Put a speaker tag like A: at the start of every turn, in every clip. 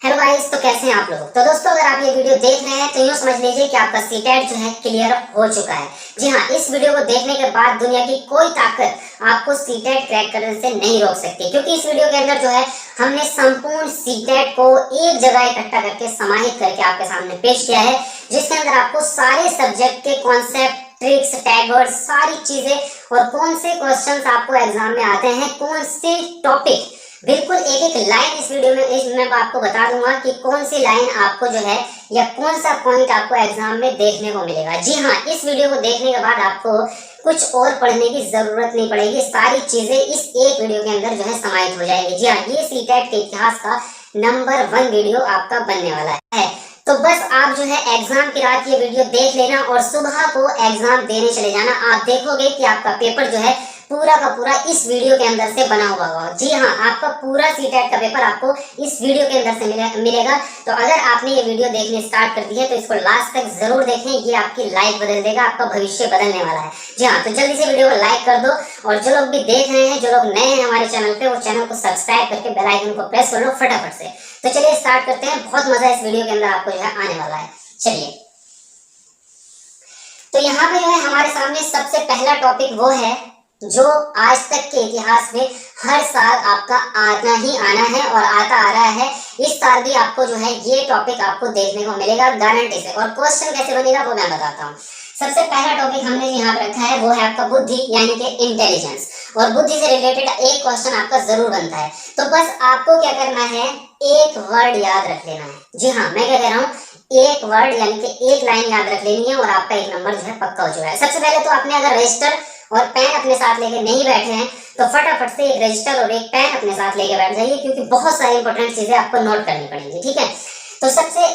A: Hello guys, तो कैसे हैं आप लोग। तो दोस्तों, अगर आप ये वीडियो देख रहे हैं तो यूँ समझ लीजिए कि आपका सीटेट जो है क्लियर हो चुका है। जी हाँ, इस वीडियो को देखने के बाद दुनिया की कोई ताकत आपको सीटेट क्रैक करने से नहीं रोक सकती, क्योंकि इस वीडियो के अंदर जो है हमने संपूर्ण सीटेट को एक जगह इकट्ठा करके समाहित करके आपके सामने पेश किया है, जिसके अंदर आपको सारे सब्जेक्ट के कॉन्सेप्ट, ट्रिक्स, टैगवर्ड, सारी चीजें और कौन से क्वेश्चंस आपको एग्जाम में आते हैं, कौन से टॉपिक, बिल्कुल एक एक लाइन इस वीडियो में मैं आपको बता दूंगा कि कौन सी लाइन आपको जो है या कौन सा पॉइंट आपको एग्जाम में देखने को मिलेगा। जी हाँ, इस वीडियो को देखने के बाद आपको कुछ और पढ़ने की जरूरत नहीं पड़ेगी, सारी चीजें इस एक वीडियो के अंदर जो है समाहित हो जाएंगी। जी हाँ, ये सीटेट के इतिहास का नंबर 1 वीडियो आपका बनने वाला है। तो बस आप जो है एग्जाम की रात ये वीडियो देख लेना और सुबह को एग्जाम देने चले जाना। आप देखोगे कि आपका पेपर जो है पूरा का पूरा इस वीडियो के अंदर से बना हुआ होगा। जी हाँ, आपका पूरा सीटेट का पेपर आपको इस वीडियो के अंदर से मिलेगा। तो अगर आपने ये वीडियो देखने स्टार्ट कर दी है तो इसको लास्ट तक जरूर देखें, ये आपकी लाइफ बदल देगा, आपका भविष्य बदलने वाला है। जी हाँ, तो जल्दी से वीडियो को लाइक कर दो और जो लोग भी देख रहे हैं, जो लोग नए हैं हमारे चैनल पे, वो चैनल को सब्सक्राइब करके बेल आइकन को प्रेस कर लो फटाफट से। तो चलिए स्टार्ट करते हैं, बहुत मजा इस वीडियो के अंदर आपको जो है आने वाला है। चलिए, तो यहाँ पे जो है हमारे सामने सबसे पहला टॉपिक वो है जो आज तक के इतिहास में हर साल आपका आना ही आना है और आता आ रहा है। इस साल भी आपको जो है ये टॉपिक आपको देखने को मिलेगा गारंटी से। और क्वेश्चन कैसे बनेगा वो मैं बताता हूँ। सबसे पहला टॉपिक हमने यहाँ पे रखा है वो है आपका बुद्धि, यानी कि इंटेलिजेंस। और बुद्धि से रिलेटेड एक क्वेश्चन आपका जरूर बनता है। तो बस आपको क्या करना है, एक वर्ड याद रख लेना है। जी हाँ, मैं क्या कह रहा हूँ, एक वर्ड यानी कि एक लाइन याद रख लेनी है और आपका एक नंबर जो है पक्का हो चुका है। सबसे पहले तो आपने अगर रजिस्टर और पेन अपने साथ लेके नहीं बैठे हैं तो फटाफट से एक रजिस्टर और एक पेन अपने साथ लेके बैठ जाइए, क्योंकि बहुत सारी इंपॉर्टेंट चीजें आपको नोट करनी पड़ेंगी। ठीक है, तो सबसे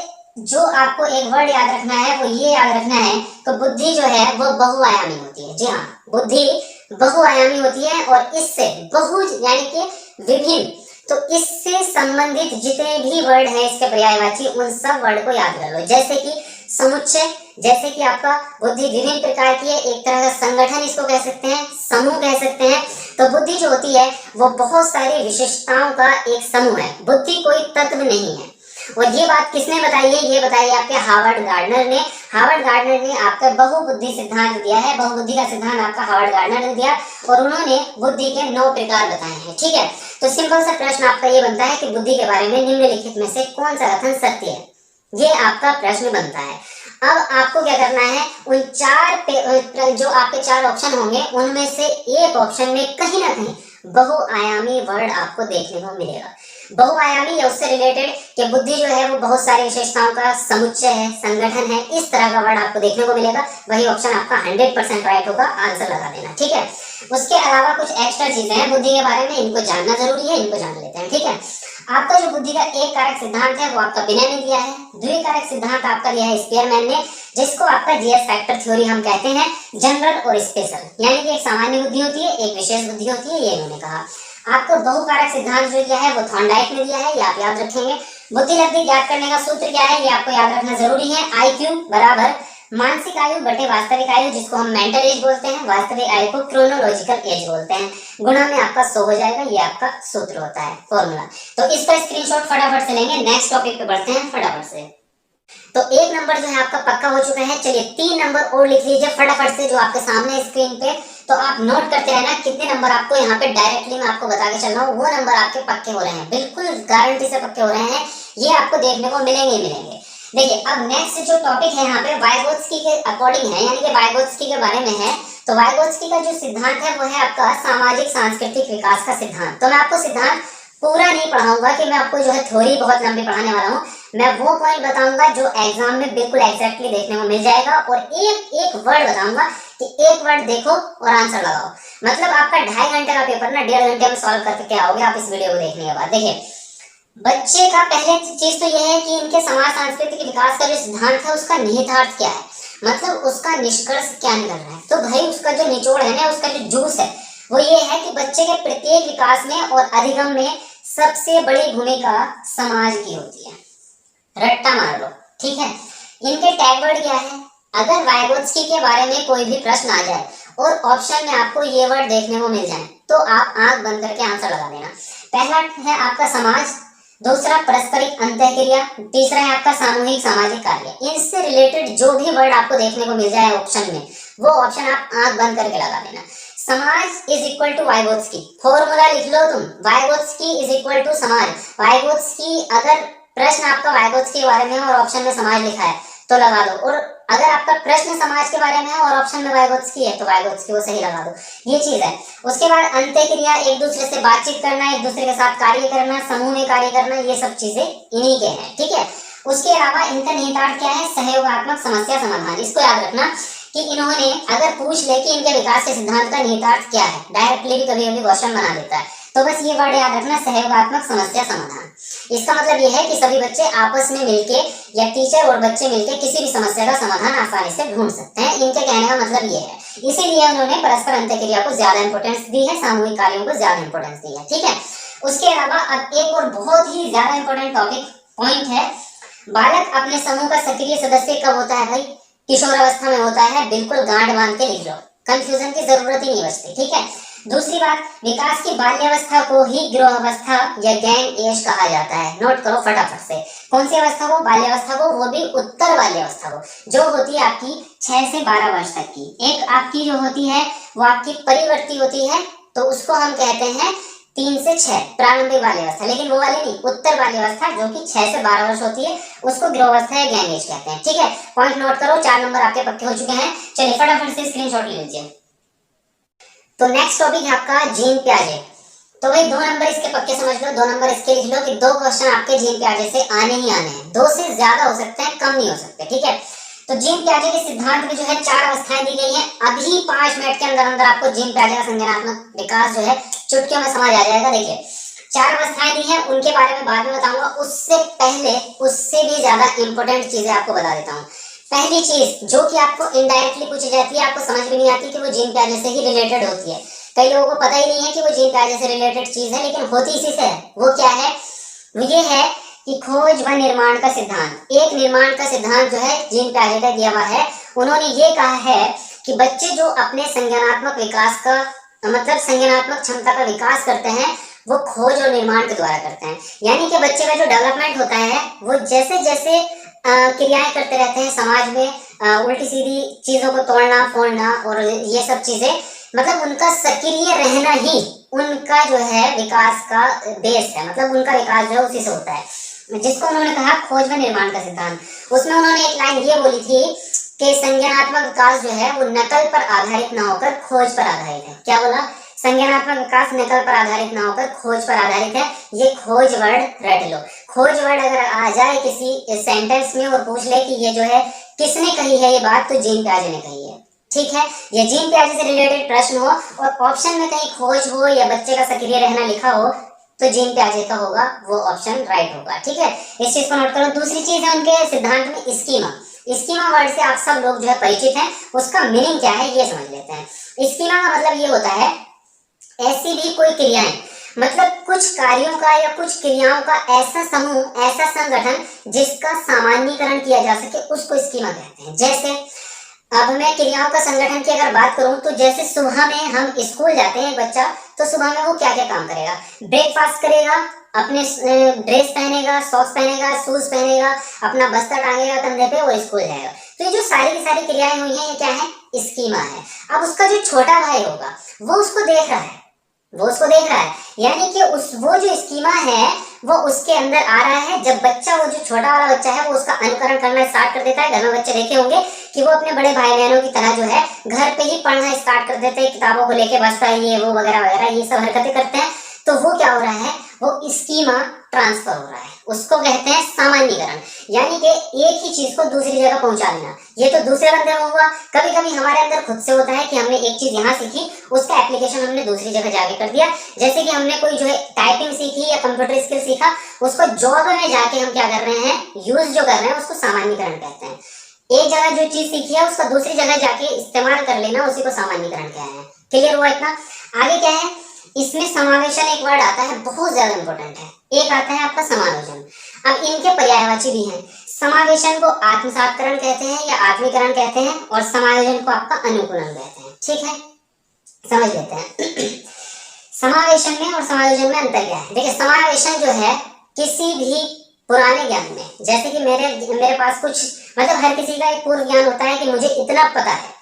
A: जो आपको एक वर्ड याद रखना है वो ये याद रखना है कि बुद्धि जो है वो बहुआयामी होती है। जी हाँ, बुद्धि बहुआयामी होती है और इससे बहु यानी कि विभिन्न, तो इससे संबंधित जितने भी वर्ड हैं इसके पर्यायवाची, उन सब वर्ड को याद कर लो। जैसे कि समुच्चय, जैसे कि आपका बुद्धि विभिन्न प्रकार की है, एक तरह का संगठन इसको कह सकते हैं, समूह कह सकते हैं। तो बुद्धि जो होती है वो बहुत सारी विशेषताओं का एक समूह है, बुद्धि कोई तत्व नहीं है। और ये बात किसने बताई है, ये बताई आपके हार्वर्ड गार्डनर ने। हार्वर्ड गार्डनर ने आपका बहुबुद्धि सिद्धांत दिया है, बहुबुद्धि का सिद्धांत आपका हार्वर्ड गार्डनर ने दिया और उन्होंने बुद्धि के 9 प्रकार बताए हैं। ठीक है, तो सिंपल सा प्रश्न आपका ये बनता है कि बुद्धि के बारे में निम्नलिखित में से कौन सा कथन सत्य है, ये आपका प्रश्न बनता है। अब आपको क्या करना है, उन जो आपके 4 ऑप्शन होंगे उनमें से एक ऑप्शन में कहीं ना कहीं बहुआयामी वर्ड आपको देखने को मिलेगा। बहुआयामी या उससे रिलेटेड कि बुद्धि जो है वो बहुत सारी विशेषताओं का समुच्चय है, संगठन है, इस तरह का वर्ड आपको देखने को मिलेगा। वही ऑप्शन आपका 100% राइट होगा, आंसर लगा देना। ठीक है, उसके अलावा कुछ एक्स्ट्रा चीजें हैं बुद्धि के बारे में, इनको जानना जरूरी है, इनको जान लेते हैं। ठीक है, आपका जो बुद्धि का एक कारक सिद्धांत है वो आपका विनय ने दिया है। द्विकारक सिद्धांत आपका दिया है स्पीयरमैन ने, जिसको आपका जीएस फैक्टर थ्योरी हम कहते हैं, जनरल और स्पेशल, यानी कि एक सामान्य बुद्धि होती है, एक विशेष बुद्धि होती है, ये इन्होंने कहा। आपको बहुकारक सिद्धांत जो दिया है वो थॉर्नडाइक ने दिया है, ये आप याद रखेंगे। बुद्धि लब्धि ज्ञात करने का सूत्र क्या है, ये आपको याद रखना जरूरी है। IQ बराबर मानसिक आयु बटे वास्तविक आयु, जिसको हम मेंटल एज बोलते हैं, वास्तविक आयु को क्रोनोलॉजिकल एज बोलते हैं, गुणा में आपका 100 हो जाएगा, ये आपका सूत्र होता है, फॉर्मूला। तो इसका स्क्रीनशॉट फटाफट से लेंगे, नेक्स्ट टॉपिक पे बढ़ते हैं फटाफट से। तो एक नंबर जो है आपका पक्का हो चुका है। चलिए 3 नंबर और लिख लीजिए फटाफट से, जो आपके सामने स्क्रीन पे। तो आप नोट करते रहना कितने नंबर आपको यहाँ पे डायरेक्टली मैं आपको बता के चल रहा हूँ, वो नंबर आपके पक्के हो रहे हैं, बिल्कुल गारंटी से पक्के हो रहे हैं, ये आपको देखने को मिलेंगे ही मिलेंगे। देखिए, अब नेक्स्ट जो टॉपिक है यहाँ पे वाइगोत्स्की के अकॉर्डिंग है, यानी कि वाइगोत्स्की के बारे में है। तो वाइगोत्स्की का जो सिद्धांत है वो है आपका सामाजिक सांस्कृतिक विकास का सिद्धांत। तो मैं आपको सिद्धांत पूरा नहीं पढ़ाऊंगा कि मैं आपको जो है थ्योरी बहुत लंबी पढ़ाने वाला हूँ, मैं वो पॉइंट बताऊंगा जो एग्जाम में बिल्कुल एग्जैक्टली देखने को मिल जाएगा, और एक एक वर्ड बताऊंगा कि एक वर्ड देखो और आंसर लगाओ। मतलब आपका 2.5 घंटे का पेपर ना 1.5 घंटे में सॉल्व करके आओगे आप इस वीडियो को देखने के बाद। देखिए, बच्चे का पहले चीज तो यह है कि इनके समाज सांस्कृतिक विकास का जो सिद्धांत है उसका निहितार्थ क्या है, मतलब उसका निष्कर्ष क्या निकल रहा है। तो भाई उसका जो निचोड़ है ना, उसका जो जूस है वो ये है कि बच्चे के प्रत्येक विकास में और अधिगम में सबसे बड़ी भूमिका समाज की होती है। रट्टा मार लो, ठीक है। इनके टैग वर्ड क्या है, अगर वाइगोत्स्की के बारे में कोई भी प्रश्न आ जाए और ऑप्शन में आपको ये वर्ड देखने को मिल जाए तो आप आंख बंद करके आंसर लगा देना। पहला है आपका समाज, दूसरा परस्परिक अंतःक्रिया, तीसरा है आपका सामूहिक सामाजिक कार्य। इनसे रिलेटेड जो भी वर्ड आपको देखने को मिल जाए ऑप्शन में, वो ऑप्शन आप आंख बंद करके लगा देना। समाज is equal to Vygotsky, formula लिख लो तुम, वाइगोत्स्की इज इक्वल टू समाज। वाइगोत्स्की, अगर प्रश्न आपका वाइगोत्स्की के बारे में है और ऑप्शन में समाज लिखा है तो लगा दो, और अगर आपका प्रश्न समाज के बारे में है और ऑप्शन में वाइगोत्स्की है तो वाइगोत्स्की को सही लगा दो। ये चीज है। उसके बाद अंतःक्रिया, एक दूसरे से बातचीत करना, एक दूसरे के साथ कार्य करना, समूह में कार्य करना, ये सब चीजें इन्हीं के हैं, ठीक है। उसके अलावा इनका निहितार्थ क्या है? सहयोगात्मक समस्या समाधान। इसको याद रखना कि इन्होंने अगर पूछ ले कि इनके विकास के सिद्धांत का निहितार्थ क्या है, डायरेक्टली भी कभी कभी क्वेश्चन बना देता है, तो बस ये वर्ड याद रखना, सहयोगात्मक समस्या समाधान। इसका मतलब ये है कि सभी बच्चे आपस में मिलके या टीचर और बच्चे मिलके किसी भी समस्या का समाधान आसानी से ढूंढ सकते हैं। इनके कहने का मतलब ये है, इसीलिए उन्होंने परस्पर अंतःक्रिया को ज्यादा इंपॉर्टेंस दी है, सामूहिक कार्यों को ज्यादा इंपॉर्टेंस दी है, ठीक है। उसके अलावा अब एक और बहुत ही ज्यादा इंपॉर्टेंट टॉपिक पॉइंट है, बालक अपने समूह का सक्रिय सदस्य कब होता है भाई? किशोरावस्था में होता है। बिल्कुल गांठ बांध के लिख लो, कंफ्यूजन की जरूरत ही नहीं बचती, ठीक है। दूसरी बात, विकास की बाल्यावस्था को ही गिरोहावस्था या गैंग एज कहा जाता है। नोट करो फटाफट से, कौन सी अवस्था को? बाल्यावस्था को, वो भी उत्तर बाल्यावस्था को, जो होती है आपकी 6 से 12 वर्ष तक की। एक आपकी जो होती है वो आपकी परिवर्ती होती है, तो उसको हम कहते हैं 3 से 6 प्रारंभिक बाल्यावस्था, लेकिन वो वाली नहीं, उत्तर बाल्यावस्था जो कि 6 से 12 वर्ष होती है, उसको गिरोहावस्था या गैंग एज कहते हैं, ठीक है। पॉइंट नोट करो, 4 नंबर आपके पक्के हो चुके हैं। चलिए फटाफट से स्क्रीनशॉट ले लीजिए। तो नेक्स्ट टॉपिक है आपका जीन पियाजे। तो भाई 2 नंबर इसके पक्के समझ लो, 2 नंबर इसके लिख लो कि 2 क्वेश्चन आपके जीन पियाजे से आने ही आने हैं। 2 से ज्यादा हो सकते हैं, कम नहीं हो सकते, ठीक है। तो जीन पियाजे के सिद्धांत में जो है 4 अवस्थाएं दी गई हैं। अभी 5 मिनट के अंदर अंदर आपको जीन पियाजे का संज्ञानात्मक विकास जो है चुटकियों में समझ आ जाएगा। देखिए 4 अवस्थाएं दी हैं, उनके बारे में बाद में बताऊंगा। उससे पहले उससे भी ज्यादा इंपॉर्टेंट चीजें आपको बता देता हूँ। पहली चीज जो कि आपको इनडायरेक्टली पूछी जाती है, आपको समझ में नहीं आती कि वो जीन पियाजे से ही रिलेटेड होती है। कई लोगों को पता ही नहीं है कि वो जीन पियाजे से रिलेटेड चीज है, लेकिन होती इसी से है। वो क्या है? वो ये है कि खोज व निर्माण का सिद्धांत। एक निर्माण का सिद्धांत जो है जीन पियाजे का दिया हुआ है। उन्होंने ये कहा है कि बच्चे जो अपने संज्ञानात्मक विकास का मतलब संज्ञानात्मक क्षमता का विकास करते हैं, वो खोज और निर्माण के द्वारा करते हैं। यानी कि बच्चे का जो डेवलपमेंट होता है, वो जैसे जैसे क्रियाएं करते रहते हैं समाज में, उल्टी सीधी चीजों को तोड़ना फोड़ना और ये सब चीजें, मतलब उनका सक्रिय रहना ही उनका जो है विकास का बेस है। मतलब उनका विकास जो है उसी से होता है, जिसको उन्होंने कहा खोज व निर्माण का सिद्धांत। उसमें उन्होंने एक लाइन ये बोली थी कि संज्ञानात्मक विकास जो है वो नकल पर आधारित ना होकर खोज पर आधारित है। क्या बोला? संज्ञानात्मक विकास नकल पर आधारित ना होकर खोज पर आधारित है। ये खोज वर्ड रट लो। खोज वर्ड अगर आ जाए किसी सेंटेंस में और पूछ ले कि ये जो है किसने कही है ये बात, तो जीन पियाजे ने कही है, ठीक है। ये जीन पियाजे से रिलेटेड प्रश्न हो और ऑप्शन में कहीं खोज हो या बच्चे का सक्रिय रहना लिखा हो, तो जीन पियाजे का होगा वो ऑप्शन राइट होगा, ठीक है। इस चीज को नोट करो। दूसरी चीज है उनके सिद्धांत में स्कीमा। स्कीमा वर्ड से आप सब लोग जो है परिचित हैं, उसका मीनिंग क्या है ये समझ लेते हैं। स्कीमा का मतलब ये होता है ऐसी भी कोई क्रियाएं, मतलब कुछ कार्यों का या कुछ क्रियाओं का ऐसा समूह, ऐसा संगठन जिसका सामान्यीकरण किया जा सके, उसको स्कीमा कहते हैं। जैसे अब मैं क्रियाओं का संगठन की अगर बात करूं तो जैसे सुबह में हम स्कूल जाते हैं बच्चा, तो सुबह में वो क्या क्या काम करेगा? ब्रेकफास्ट करेगा, अपने ड्रेस पहनेगा, सॉक्स पहनेगा, शूज पहनेगा, अपना बस्ता टांगेगा कंधे पे और स्कूल जाएगा। तो ये जो सारी की सारी क्रियाएं हुई हैं, ये क्या है? स्कीमा है। अब उसका जो छोटा भाई होगा वो उसको देख रहा है, वो उसको देख रहा है, यानी कि वो जो स्कीमा है वो उसके अंदर आ रहा है। जब बच्चा, वो जो छोटा वाला बच्चा है, वो उसका अनुकरण करना स्टार्ट कर देता है। घर में बच्चे देखे होंगे कि वो अपने बड़े भाई बहनों की तरह जो है घर पे ही पढ़ना स्टार्ट कर देते हैं, किताबों को लेके बस्ता ये वो वगैरह वगैरह ये सब हरकतें करते हैं। तो वो क्या हो रहा है? वो स्कीमा ट्रांसफर हो रहा है, उसको कहते हैं सामान्यीकरण। यानी कि एक ही चीज को दूसरी जगह पहुंचा देना। ये तो दूसरे बंदे में हुआ, कभी कभी हमारे अंदर खुद से होता है कि हमने एक चीज यहाँ सीखी, उसका एप्लीकेशन हमने दूसरी जगह जाके कर दिया। जैसे कि हमने कोई जो है टाइपिंग सीखी या कंप्यूटर स्किल सीखा, उसको जॉब में जाके हम क्या कर रहे हैं, यूज जो कर रहे हैं, उसको सामान्यीकरण कहते हैं। एक जगह जो चीज सीखी है उसका दूसरी जगह जाके इस्तेमाल कर लेना, उसी को सामान्यीकरण कहते हैं। क्लियर हुआ इतना? आगे क्या है? इसमें समावेशन एक वर्ड आता है, बहुत ज्यादा इंपॉर्टेंट है। एक आता है आपका समायोजन। अब इनके पर्यायवाची भी हैं। समावेशन को आत्मसात्करण कहते हैं या आत्मीकरण कहते हैं, और समायोजन को आपका अनुकूलन कहते हैं, ठीक है। समझ लेते हैं समावेशन में और समायोजन में अंतर क्या है। देखिए समावेशन जो है किसी भी पुराने ज्ञान में, जैसे कि मेरे पास कुछ मतलब हर किसी का एक पूर्व ज्ञान होता है कि मुझे इतना पता है,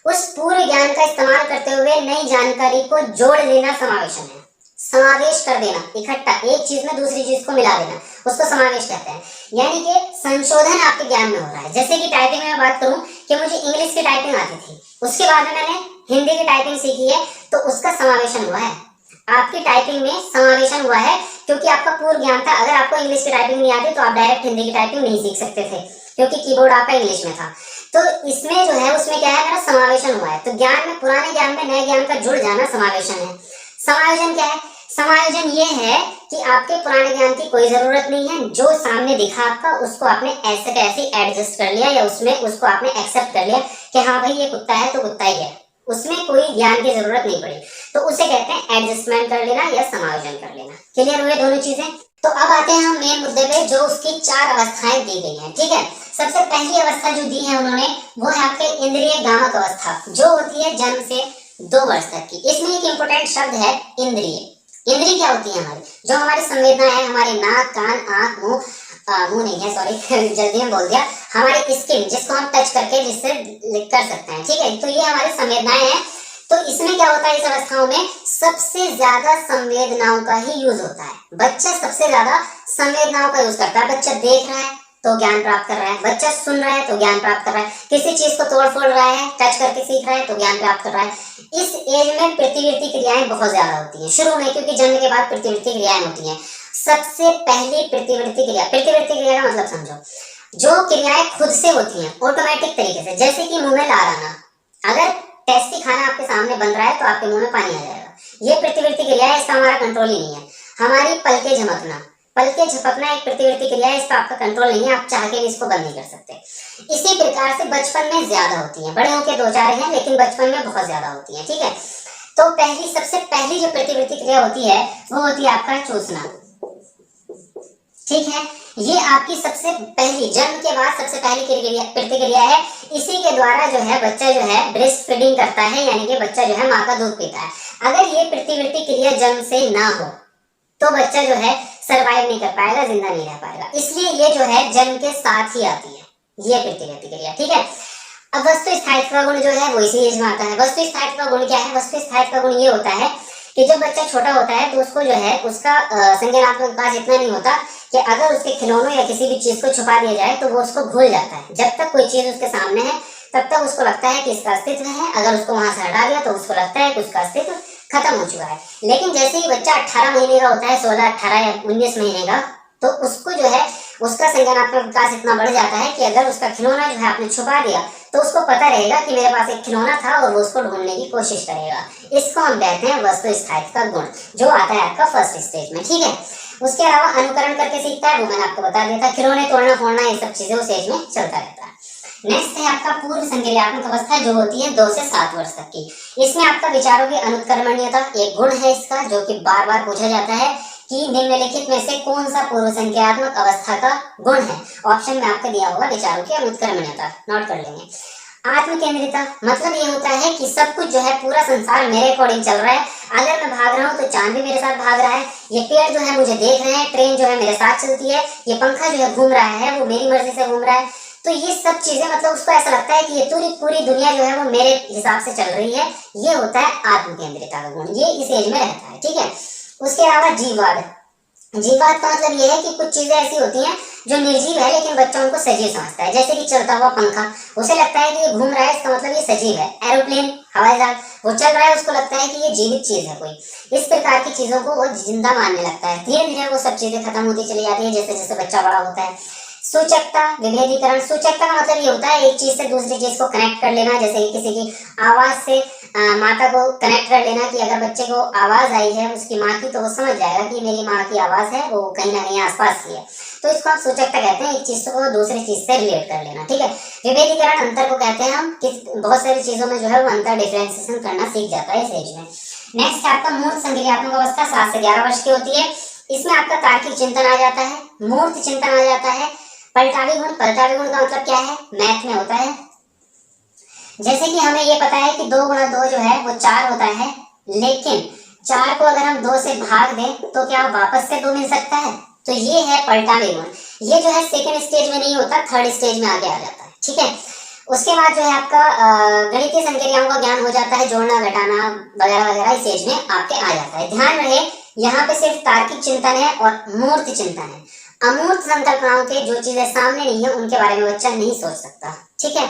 A: उस पूरे ज्ञान का इस्तेमाल करते हुए नई जानकारी को जोड़ लेना समावेशन है। समावेश कर देना, इकट्ठा एक चीज में दूसरी चीज को मिला देना, उसको समावेश कहते हैं। यानी कि संशोधन आपके ज्ञान में हो रहा है। जैसे कि टाइपिंग में मैं बात करूं कि मुझे इंग्लिश की टाइपिंग आती थी, उसके बाद में मैंने हिंदी की टाइपिंग सीखी है, तो उसका समावेशन हुआ है। आपकी टाइपिंग में समावेशन हुआ है क्योंकि आपका पूर्व ज्ञान था। अगर आपको इंग्लिश की टाइपिंग नहीं आती तो आप डायरेक्ट हिंदी की टाइपिंग नहीं सीख सकते थे क्योंकि कीबोर्ड आपका इंग्लिश में था। तो इसमें जो है उसमें क्या है, मेरा समावेशन हुआ है। तो ज्ञान में, पुराने ज्ञान में नए ज्ञान का जुड़ जाना समावेशन है। समायोजन क्या है? समायोजन ये है कि आपके पुराने ज्ञान की कोई जरूरत नहीं है, जो सामने दिखा आपका उसको आपने ऐसे कैसे एडजस्ट कर लिया, या उसमें उसको आपने एक्सेप्ट कर लिया कि हाँ भाई ये कुत्ता है तो कुत्ता ही है, उसमें कोई ज्ञान की जरूरत नहीं पड़ी। तो उसे कहते हैं एडजस्टमेंट कर लेना या समायोजन कर लेना। क्लियर हुए दोनों चीजें? तो अब आते हैं हम मेन मुद्दे पे, जो उसकी 4 अवस्थाएं दी गई हैं। ठीक है, सबसे पहली अवस्था जो दी है उन्होंने वो है आपके इंद्रिय गामक अवस्था, जो होती है जन्म से 2 वर्ष तक की। इसमें एक इंपॉर्टेंट शब्द है इंद्रिय। इंद्रिय क्या होती है? हमारी जो हमारी संवेदना है, हमारे नाक, कान, आंख, मुंह नहीं है, सॉरी जल्दी में बोल दिया, हमारी स्किन जिसको हम टच करके जिससे कर सकते हैं। ठीक है, तो ये हमारी संवेदनाएं हैं। तो इसमें क्या होता है, इस अवस्थाओं में सबसे ज्यादा संवेदनाओं का ही यूज होता है। बच्चा सबसे ज्यादा संवेदनाओं का यूज करता है। बच्चा देख रहा है तो ज्ञान प्राप्त कर रहा है, बच्चा सुन रहा है तो ज्ञान प्राप्त कर रहा है, किसी चीज को तोड़ फोड़ रहा है, टच करके सीख रहा है तो ज्ञान प्राप्त कर रहा है। इस एज में प्रतिवृत्ति क्रियाएं बहुत ज्यादा होती हैं शुरू में, क्योंकि जन्म के बाद प्रतिवृत्ति क्रियाएं होती हैं। सबसे पहली प्रतिवृत्ति क्रिया का मतलब समझो, जो क्रियाएं खुद से होती हैं ऑटोमेटिक तरीके से, जैसे कि मुंह में लार आना। अगर टेस्टी खाना आपके सामने बन रहा है तो आपके मुंह में पानी आ जाएगा, ये प्रतिवृत्ति क्रिया है, इसका हमारा कंट्रोल ही नहीं है। हमारी पलके झपकना एक प्रतिवृत्ति क्रिया है, इसका आपका कंट्रोल नहीं है, आप चाह के भी इसको बंद नहीं कर सकते। इसी प्रकार से बचपन में ज्यादा होती है, बड़े होके 2-4 हैं लेकिन बचपन में बहुत ज्यादा होती है। ठीक है, तो सबसे पहली जो प्रतिवृत्ति क्रिया होती है वो होती है आपका चूसना। ठीक है, ये आपकी सबसे पहली, जन्म के बाद सबसे पहली प्रतिक्रिया है। इसी के द्वारा जो है बच्चा जो है ब्रेस्ट फीडिंग करता है, यानी कि बच्चा जो है माँ का दूध पीता है। अगर ये प्रतिवृत्ति क्रिया जन्म से ना हो तो बच्चा जो है सरवाइव नहीं कर पाएगा, जिंदा नहीं रह पाएगा। इसलिए ये जो है जन्म के साथ ही आती है, ये प्रतिवृत्ति क्रिया। ठीक है, अब वस्तु स्थायित्व का गुण जो है वो इसी एज में आता है। वस्तु स्थायित्व का गुण क्या है? वस्तु स्थायित्व का गुण ये होता है कि जब बच्चा छोटा होता है तो उसको जो है उसका संज्ञानात्मक विकास इतना नहीं होता कि अगर उसके खिलौनों या किसी भी चीज को छुपा दिया जाए तो वो उसको भूल जाता है। जब तक कोई चीज उसके सामने है तब तक उसको लगता है कि इसका अस्तित्व है, अगर उसको वहां से हटा दिया तो उसको लगता है कि उसका अस्तित्व खत्म हो चुका है। लेकिन जैसे ही बच्चा 18 महीने का होता है, 16, 18 या 19 महीने का, तो उसको जो है उसका संज्ञानात्मक विकास इतना बढ़ जाता है कि अगर उसका खिलौना जो है आपने छुपा दिया तो उसको पता रहेगा कि मेरे पास एक खिलौना था और वो उसको ढूंढने की कोशिश करेगा। इसको हम कहते हैं वस्तु स्थायित्व का गुण, जो आता है आपका फर्स्ट स्टेज में। ठीक है, उसके अलावा अनुकरण करके सीखता है, वो मैंने आपको बता दिया था। खिलौने तोड़ना फोड़ना ये सब चीजें उस एज में चलता रहता है। नेक्स्ट है आपका पूर्व संज्ञानात्मक अवस्था, जो होती है 2 से 7 वर्ष तक की। इसमें आपका विचारों की अनुत्क्रमणीयता एक गुण है इसका, जो कि बार बार पूछा जाता है कि निम्नलिखित में से कौन सा पूर्व संज्ञानात्मक अवस्था का गुण है। ऑप्शन में आपको दिया होगा विचारों की अनुत्क्रमणीयता, नोट कर लेंगे। आत्मकेंद्रिता मतलब ये होता है कि सब कुछ जो है पूरा संसार मेरे अकॉर्डिंग चल रहा है। अगर मैं भाग रहा हूँ तो चांद भी मेरे साथ भाग रहा है, ये पेड़ जो है मुझे देख रहे हैं, ट्रेन जो है मेरे साथ चलती है, ये पंखा जो है घूम रहा है वो मेरी मर्जी से घूम रहा है। तो ये सब चीजें मतलब उसको ऐसा लगता है कि ये पूरी दुनिया जो है वो मेरे हिसाब से चल रही है। ये होता है आत्मकेंद्रिता का गुण, ये इस एज में रहता है। ठीक है, उसके अलावा जीववाद का मतलब ये है कि कुछ चीजें ऐसी होती हैं जो निर्जीव है लेकिन बच्चा उनको सजीव समझता है। जैसे कि चलता हुआ पंखा, उसे लगता है कि ये घूम रहा है, इसका मतलब ये सजीव है। एरोप्लेन, हवाई जहाज, वो चल रहा है, उसको लगता है कि ये जीवित चीज है कोई। इस प्रकार की चीजों को वो जिंदा मानने लगता है। धीरे धीरे वो सब चीजें खत्म होती चली जाती है जैसे जैसे बच्चा बड़ा होता है। सूचकता, विभेदीकरण। सूचकता का मतलब ये होता है एक चीज से दूसरी चीज को कनेक्ट कर लेना, जैसे कि किसी की आवाज से माता को कनेक्ट कर लेना, कि अगर बच्चे को आवाज आई है उसकी माँ की तो वो समझ जाएगा कि मेरी माँ की आवाज है, वो कहीं ना कहीं आसपास की है। तो इसको आप सूचकता कहते हैं, एक चीज को दूसरी चीज से रिलेट कर लेना। ठीक है, विभेदीकरण अंतर को कहते हैं हम कि बहुत सारी चीजों में जो है वो अंतर डिफरेंशिएशन करना सीख जाता है इस एज में। नेक्स्ट आपका मूर्त संज्ञानात्मक अवस्था 7 से 11 वर्ष की होती है। इसमें आपका तार्किक चिंतन आ जाता है, मूर्त चिंतन आ जाता है। पलटावी गुण का मतलब क्या है? मैथ में होता है। जैसे कि हमें ये पता है कि 2 गुणा 2 जो है वो 4 होता है, लेकिन 4 को अगर हम 2 से भाग दें तो क्या वापस से 2 मिल सकता है? तो ये है पलटावे गुण। ये जो है सेकंड स्टेज में नहीं होता, थर्ड स्टेज में आगे आ जाता है, ठीक है। उसके बाद जो है आपका गणितीय संक्रियाओं का ज्ञान हो जाता है, जोड़ना घटाना वगैरह वगैरह इस एज में आपके आ जाता है। ध्यान रहे यहाँ पे सिर्फ तार्किक चिंतन है और मूर्त चिंतन है। अमूर्त संकल्पनाओं के जो चीजें सामने नहीं है उनके बारे में बच्चा नहीं सोच सकता, ठीक है।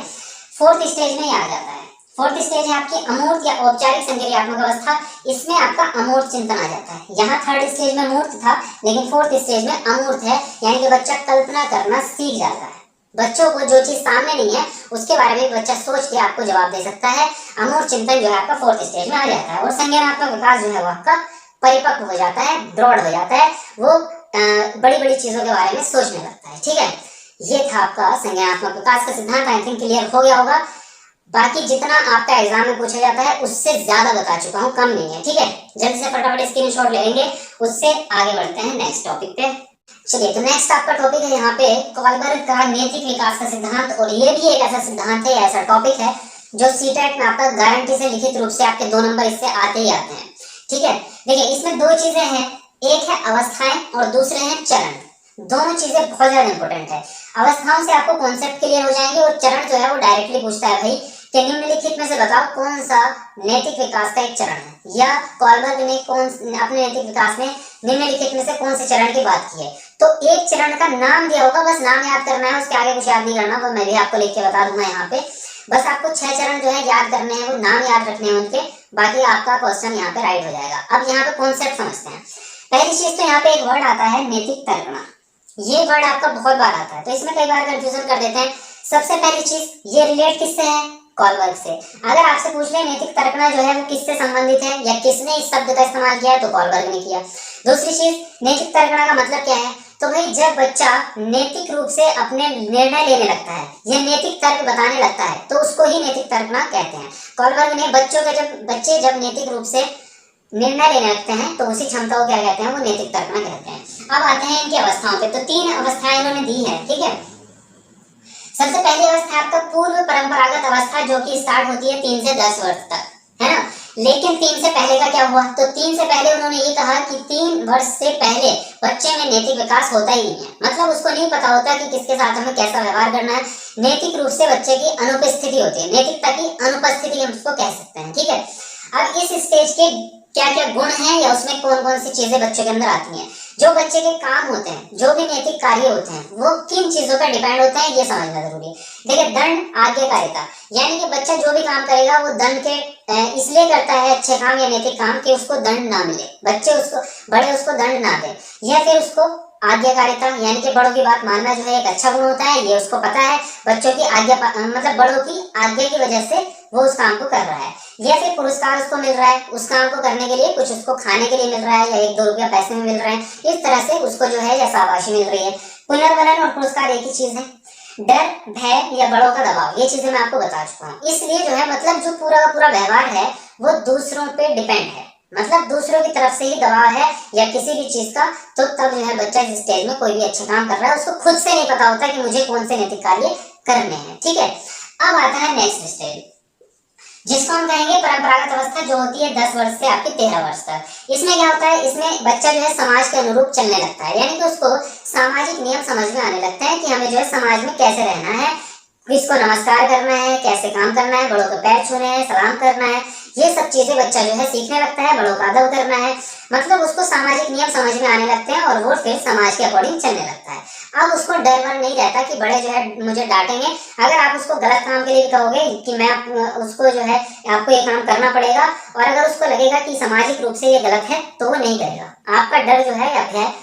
A: फोर्थ स्टेज में ये आ जाता है। फोर्थ स्टेज है आपकी अमूर्त या औपचारिक संक्रियात्मक अवस्था। इसमें आपका अमूर्त चिंतन आ जाता है। यहाँ थर्ड स्टेज में मूर्त था, लेकिन फोर्थ स्टेज में अमूर्त है, यानी कि बच्चा कल्पना करना सीख जाता है। बच्चों को जो चीज सामने नहीं है उसके बारे में बच्चा सोच के आपको जवाब दे सकता है। अमूर्त चिंतन जो है आपका फोर्थ स्टेज में आ जाता है। और संज्ञानात्मक विकास जो है वो आपका परिपक्व हो जाता है, दृढ़ हो जाता है, वो बड़ी बड़ी चीजों के बारे में सोचने लगता है, ठीक है। ये था आपका संज्ञानात्मक विकास का सिद्धांत। आई थिंक क्लियर हो गया होगा। बाकी जितना आपका एग्जाम में पूछा जाता है उससे ज्यादा बता चुका हूँ, कम नहीं है, ठीक है। जल्दी से फटाफट स्क्रीनशॉट ले लेंगे, उससे आगे बढ़ते हैं नेक्स्ट टॉपिक पे। चलिए, तो नेक्स्ट आपका टॉपिक है यहाँ पे कॉलबर्ग का नैतिक विकास का सिद्धांत। और ये भी एक ऐसा सिद्धांत है, ऐसा टॉपिक है जो सीटेट में आपका गारंटी से लिखित रूप से आपके 2 नंबर इससे आते ही आते हैं, ठीक है। देखिए, इसमें 2 चीजें हैं, एक है अवस्थाएं और दूसरे हैं चरण। दोनों चीजें बहुत ज्यादा इंपॉर्टेंट है। अवस्थाओं से आपको कॉन्सेप्ट क्लियर हो जाएंगे और चरण जो है वो डायरेक्टली पूछता है, भाई कि निम्नलिखित में से बताओ कौन सा नैतिक विकास का एक चरण है, या कॉलबर्ग ने अपने नैतिक विकास में निम्नलिखित में से कौन से चरण की बात की है। तो एक चरण का नाम दिया होगा, बस नाम याद करना है, उसके आगे कुछ याद नहीं करना। वो मैं भी आपको लिख के बता दूंगा यहाँ पे। बस आपको 6 चरण जो है याद करने हैं, वो नाम याद रखने हैं उनके, बाकी आपका क्वेश्चन यहाँ पे राइट हो जाएगा। अब यहाँ पे कॉन्सेप्ट समझते हैं। पहली चीज तो यहाँ पे एक वर्ड आता है नैतिक तर्कना। ये वर्ड आपका बहुत बार आता है, तो इसमें कई बार कंफ्यूजन कर देते हैं। सबसे पहली चीज, ये रिलेट किससे है? कॉलबर्ग से। अगर आपसे पूछ ले नैतिक तर्कना जो है वो किससे संबंधित है या किसने इस शब्द का इस्तेमाल किया है, तो कॉलबर्ग ने किया। दूसरी चीज, नैतिक तर्कना का मतलब क्या है? तो भाई जब बच्चा नैतिक रूप से अपने निर्णय लेने लगता है या नैतिक तर्क बताने लगता है तो उसको ही नैतिक तर्कना कहते हैं। कॉलबर्ग ने बच्चे जब नैतिक रूप से निर्णय लेने लगते हैं तो उसी क्षमता को क्या कहते हैं? वो नैतिक तर्कना कहते हैं। अब आते हैं इनकी अवस्थाओं पे। तो 3 अवस्थाएं इन्होंने दी है, ठीक है। सबसे पहली अवस्था आपका पूर्व परंपरागत अवस्था, जो कि स्टार्ट होती है 3 से 10 वर्ष तक, है ना। लेकिन 3 से पहले का क्या हुआ? तो 3 से पहले उन्होंने ये कहा कि 3 वर्ष से पहले बच्चे में नैतिक विकास होता ही नहीं है। मतलब उसको नहीं पता होता कि किसके साथ हमें कैसा व्यवहार करना है। नैतिक रूप से बच्चे की अनुपस्थिति होती है, नैतिकता की अनुपस्थिति हम उसको कह सकते हैं, ठीक है। अब इस स्टेज के क्या क्या गुण हैं या उसमें कौन कौन सी चीजें बच्चे के अंदर आती हैं, जो बच्चे के काम होते हैं, जो भी नैतिक कार्य होते हैं, वो किन चीजों पर डिपेंड होते हैं, ये समझना जरूरी है। देखिए, दंड, आज्ञाकारिता, यानी कि बच्चा जो भी काम करेगा वो दंड के इसलिए करता है, अच्छे काम या नैतिक काम, कि उसको दंड ना मिले, बड़े उसको दंड ना दे। या फिर उसको आज्ञाकारिता, यानी कि बड़ों की बात मानना जो है एक अच्छा गुण होता है, ये उसको पता है। बच्चों की आज्ञा, मतलब बड़ों की आज्ञा की वजह से वो उस काम को कर रहा है। या फिर पुरस्कार उसको मिल रहा है, उस काम को करने के लिए कुछ उसको खाने के लिए मिल रहा है, या 1-2 रुपया पैसे में मिल रहे हैं। इस तरह से उसको जो है या शाबाशी मिल रही है। पुनर्वलन और पुरस्कार एक ही चीज है। डर, भय या बड़ों का दबाव, ये चीजें मैं आपको बता चुका हूँ। इसलिए जो है मतलब जो पूरा का पूरा व्यवहार है वो दूसरों पे डिपेंड है, मतलब दूसरों की तरफ से ही दबाव है या किसी भी चीज का। तो तब जो है बच्चा इस स्टेज में कोई भी अच्छा काम कर रहा है, उसको खुद से नहीं पता होता कि मुझे कौन से नैतिक कार्य करने हैं, ठीक है। अब आता है नेक्स्ट स्टेज, जिसको हम कहेंगे परंपरागत अवस्था, जो होती है 10 वर्ष से आपके 13 वर्ष तक। इसमें क्या होता है? इसमें बच्चा जो है समाज के अनुरूप चलने लगता है, यानी कि उसको सामाजिक नियम समझ में आने लगते हैं कि हमें जो है समाज में कैसे रहना है, किसको नमस्कार करना है, कैसे काम करना है, बड़ों के पैर छूने हैं, सलाम करना है। ये सब चीजें बच्चा जो है सीखने लगता है, बड़ों का अदब करना है। मतलब उसको सामाजिक नियम समझ में आने लगते हैं और वो फिर समाज के अकॉर्डिंग चलने लगता है। अब उसको डर वर नहीं रहता कि बड़े जो है मुझे डांटेंगे। अगर आप उसको गलत काम के लिए कहोगे कि मैं उसको जो है आपको ये काम करना पड़ेगा, और अगर उसको लगेगा कि सामाजिक रूप से ये गलत है तो वो नहीं करेगा। आपका डर जो है या भय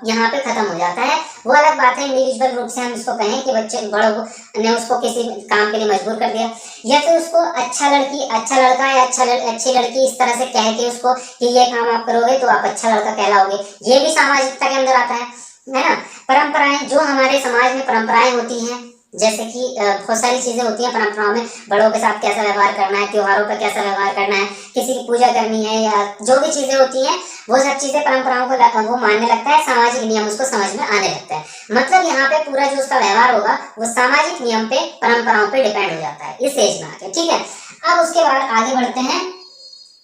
A: यहाँ पे खत्म हो जाता है। वो अलग बात है इंडिविजुअल रूप से हम इसको कहें कि बच्चे बड़ों ने उसको किसी काम के लिए मजबूर कर दिया, या फिर उसको अच्छा लड़की, अच्छा लड़का या अच्छी लड़की इस तरह से कह के उसको कि ये काम आप करोगे तो आप अच्छा लड़का कहलाओगे, ये भी सामाजिकता के अंदर आता है ना। परंपराएं, जो हमारे समाज में परंपराएं होती हैं, जैसे कि बहुत सारी चीजें होती हैं परंपराओं में, बड़ों के साथ कैसा व्यवहार करना है, त्योहारों पर कैसा व्यवहार करना है, किसी की पूजा करनी है, या जो भी चीजें होती हैं वो सब चीजें परंपराओं को वो मानने लगता है, सामाजिक नियम उसको समझ में आने लगता है। मतलब यहाँ पे पूरा जो उसका व्यवहार होगा वो सामाजिक नियम पे, परंपराओं पे डिपेंड हो जाता है इस एज में आके, ठीक है। अब उसके बाद आगे बढ़ते हैं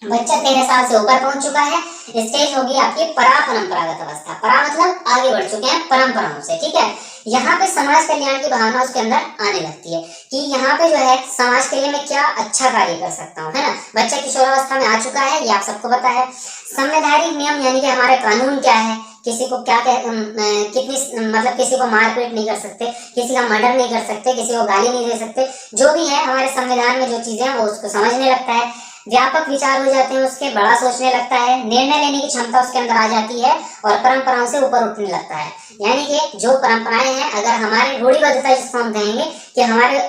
A: बच्चा 13 साल से ऊपर पहुंच चुका है। स्टेज होगी आपकी परा परंपरागत अवस्था। परा मतलब आगे बढ़ चुके हैं परंपराओं से, ठीक है। यहाँ पे समाज कल्याण की भावना उसके अंदर आने लगती है कि यहाँ पे जो है समाज के लिए मैं क्या अच्छा कार्य कर सकता हूँ, है ना। बच्चा किशोरावस्था में आ चुका है, ये आप सबको पता है। संवैधानिक नियम यानी कि हमारे कानून क्या है, किसी को क्या कितनी मतलब किसी को मारपीट नहीं कर सकते, किसी का मर्डर नहीं कर सकते, किसी को गाली नहीं दे सकते, जो भी है हमारे संविधान में जो चीजें हैं वो उसको समझने लगता है, व्यापक विचार हो जाते हैं उसके, बड़ा सोचने लगता है, निर्णय लेने की क्षमता उसके अंदर आ जाती है और परंपराओं से ऊपर उठने लगता है। यानी कि जो परंपराएं हैं, अगर हमारी रूढ़िबद्धता जिसको हम कहेंगे कि हमारे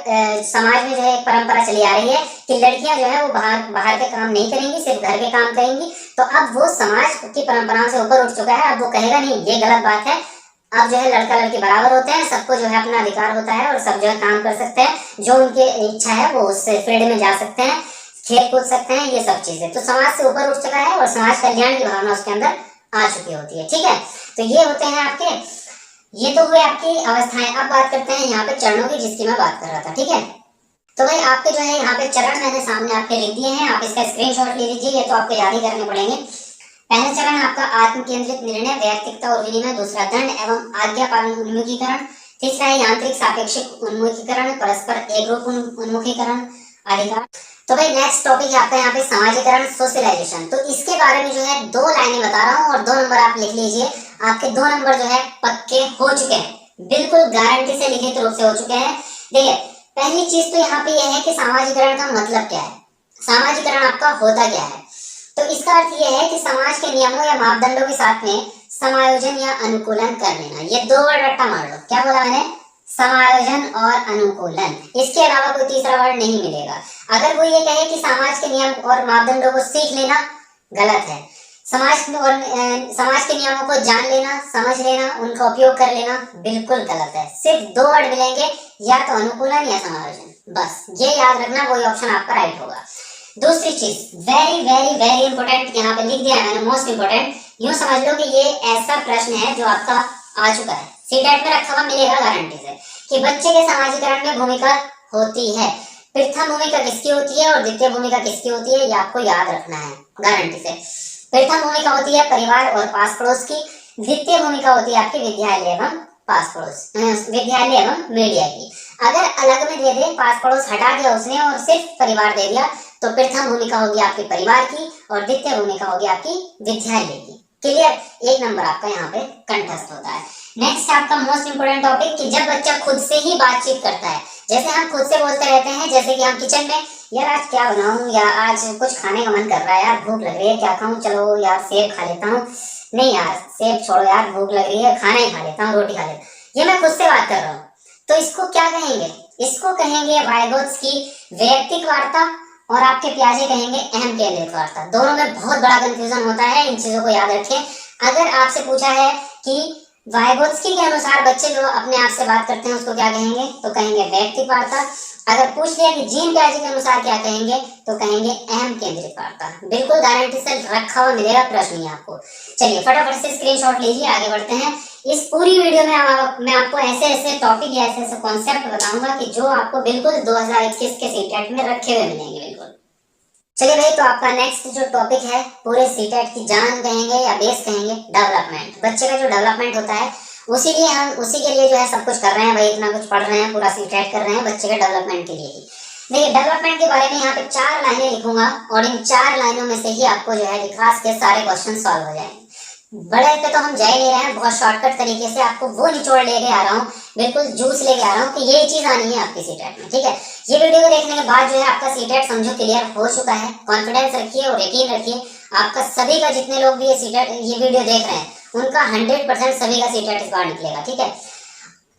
A: समाज में जो है एक परंपरा चली आ रही है कि लड़कियां जो है वो बाहर के काम नहीं करेंगी, सिर्फ घर के काम करेंगी, तो अब वो समाज की परंपराओं से ऊपर उठ चुका है। अब वो कहेगा नहीं ये गलत बात है, अब जो है लड़का लड़की बराबर होते हैं, सबको जो है अपना अधिकार होता है और सब जो है काम कर सकते हैं, जो उनकी इच्छा है वो उस फील्ड में जा सकते हैं, खेल कूद सकते हैं, ये सब चीजें तो समाज से ऊपर उठ चुका है और समाज कल्याण की भावना उसके अंदर आ चुकी होती है, ठीक है। तो ये होते हैं आपके, ये तो हुए आपकी अवस्थाएं। अब बात करते हैं यहाँ पे चरणों की, जिसकी मैं बात कर रहा था, ठीक है। तो भाई आपके जो है यहाँ पे चरण मैंने सामने आपके लिख दिए हैं, आप इसका स्क्रीनशॉट ले लीजिए, ये तो आपको याद ही करने पड़ेंगे। पहला चरण आपका आत्म केंद्रित निर्णय, वैयक्तिकता और विनिमय। दूसरा दंड एवं आज्ञा पालन उन्मुखीकरण। तीसरा है यांत्रिक सापेक्षिक उन्मुखीकरण, परस्पर एकरूप उन्मुखीकरण, अधिकार। तो भाई नेक्स्ट टॉपिक है आपका यहाँ पे समाजीकरण, सोशलाइजेशन। तो इसके बारे में जो है 2 लाइनें बता रहा हूँ और 2 नंबर आप लिख लीजिए। आपके 2 नंबर जो है पक्के हो चुके हैं, बिल्कुल गारंटी से लिखित रूप से हो चुके हैं। देखिए पहली चीज तो यहाँ पे यह है कि समाजीकरण का मतलब क्या है, सामाजिकरण आपका होता क्या है। तो इसका अर्थ यह है कि समाज के नियमों या मापदंडों के साथ में समायोजन या अनुकूलन कर लेना। ये 2 वर्ड रट्टा मार लो, क्या बोला मैंने, समायोजन और अनुकूलन, इसके अलावा कोई तीसरा वर्ड नहीं मिलेगा। अगर वो ये कहे कि समाज के नियम और मापदंडों को सीख लेना, गलत है। समाज के नियमों को जान लेना, समझ लेना, उनका उपयोग कर लेना, बिल्कुल गलत है। सिर्फ 2 वर्ड मिलेंगे, या तो अनुकूलन या समायोजन, बस ये याद रखना, वही ऑप्शन आपका राइट होगा। दूसरी चीज वेरी वेरी वेरी इंपॉर्टेंट, यहाँ पे लिख दिया है मैंने, मोस्ट इंपॉर्टेंट। यूं समझ लो कि ये ऐसा प्रश्न है जो आपका आ चुका है, सीटेट में रखा हुआ मिलेगा गारंटी से, कि बच्चे के समाजीकरण में भूमिका होती है। प्रथम भूमिका किसकी होती है और द्वितीय भूमिका किसकी होती है, ये आपको याद रखना है गारंटी से। प्रथम भूमिका होती है परिवार और पास पड़ोस की, द्वितीय भूमिका होती है आपकी विद्यालय एवं पास पड़ोस, विद्यालय एवं मीडिया की। अगर अलग में दे दे, पास पड़ोस हटा दिया उसने और सिर्फ परिवार दे दिया, तो प्रथम भूमिका होगी आपके परिवार की और द्वितीय भूमिका होगी आपकी विद्यालय की। क्लियर, 1 नंबर आपका यहाँ पे कंठस्थ होता है। नेक्स्ट आपका मोस्ट इंपोर्टेंट टॉपिक, कि जब बच्चा खुद से ही बातचीत करता है, जैसे हम खुद से बोलते रहते हैं, जैसे कि हम किचन में, यार आज क्या बनाऊं, या आज कुछ खाने का मन कर रहा है, यार भूख लग रही है, क्या खाऊं, चलो यार सेब खा लेता हूँ, नहीं यार सेब छोड़ो यार भूख लग रही है, खाना ही खा लेता हूँ, रोटी खा लेता हूँ, ये मैं खुद से बात कर रहा हूँ। तो इसको क्या कहेंगे, इसको कहेंगे वाइगोत्स्की वैयक्तिक वार्ता, और आपके प्याजे कहेंगे अहम केंद्रित वार्ता। दोनों में बहुत बड़ा कंफ्यूजन होता है, इन चीजों को याद रखें। अगर आपसे पूछा है कि वाइगोत्स्की के अनुसार बच्चे जो अपने आप से बात करते हैं उसको क्या कहेंगे, तो कहेंगे वैयक्तिक वार्ता। अगर पूछ लिया कि जीन प्याजे के अनुसार क्या कहेंगे, तो कहेंगे अहम केंद्रित वार्ता। बिल्कुल गारंटी से रखा हुआ मिलेगा प्रश्न ही आपको। चलिए फटाफट से स्क्रीनशॉट लीजिए, आगे बढ़ते हैं। इस पूरी वीडियो में मैं आपको ऐसे ऐसे टॉपिक या ऐसे ऐसे कॉन्सेप्ट बताऊंगा कि जो आपको बिल्कुल 2021 के सीटेट में रखे हुए मिलेंगे बिल्कुल। चलिए भाई, तो आपका नेक्स्ट जो टॉपिक है पूरे सीटेट की जान कहेंगे या बेस कहेंगे, डेवलपमेंट। बच्चे का जो डेवलपमेंट होता है उसी के लिए जो है सब कुछ कर रहे हैं भाई, इतना कुछ पढ़ रहे हैं, पूरा सीटेट कर रहे हैं बच्चे के डेवलपमेंट के लिए ही। देखिए डेवलपमेंट के बारे में यहाँ पे 4 लाइनें लिखूंगा और इन 4 लाइनों में से ही आपको जो है विकास के सारे क्वेश्चन सॉल्व हो जाएंगे। बड़े पे तो हम जा ही नहीं रहे हैं, बहुत शॉर्टकट तरीके से आपको वो निचोड़ लेके आ रहा हूँ, बिल्कुल जूस लेके आ रहा हूँ कि ये चीज आनी है आपकी सीटेट में, ठीक है। ये वीडियो को देखने के बाद जो है आपका सीटेट समझो क्लियर हो चुका है। कॉन्फिडेंस रखिए और यकीन रखिए, आपका सभी का जितने लोग भी ये वीडियो देख रहे हैं उनका 100% सभी का सीटेट इस बार निकलेगा, ठीक है।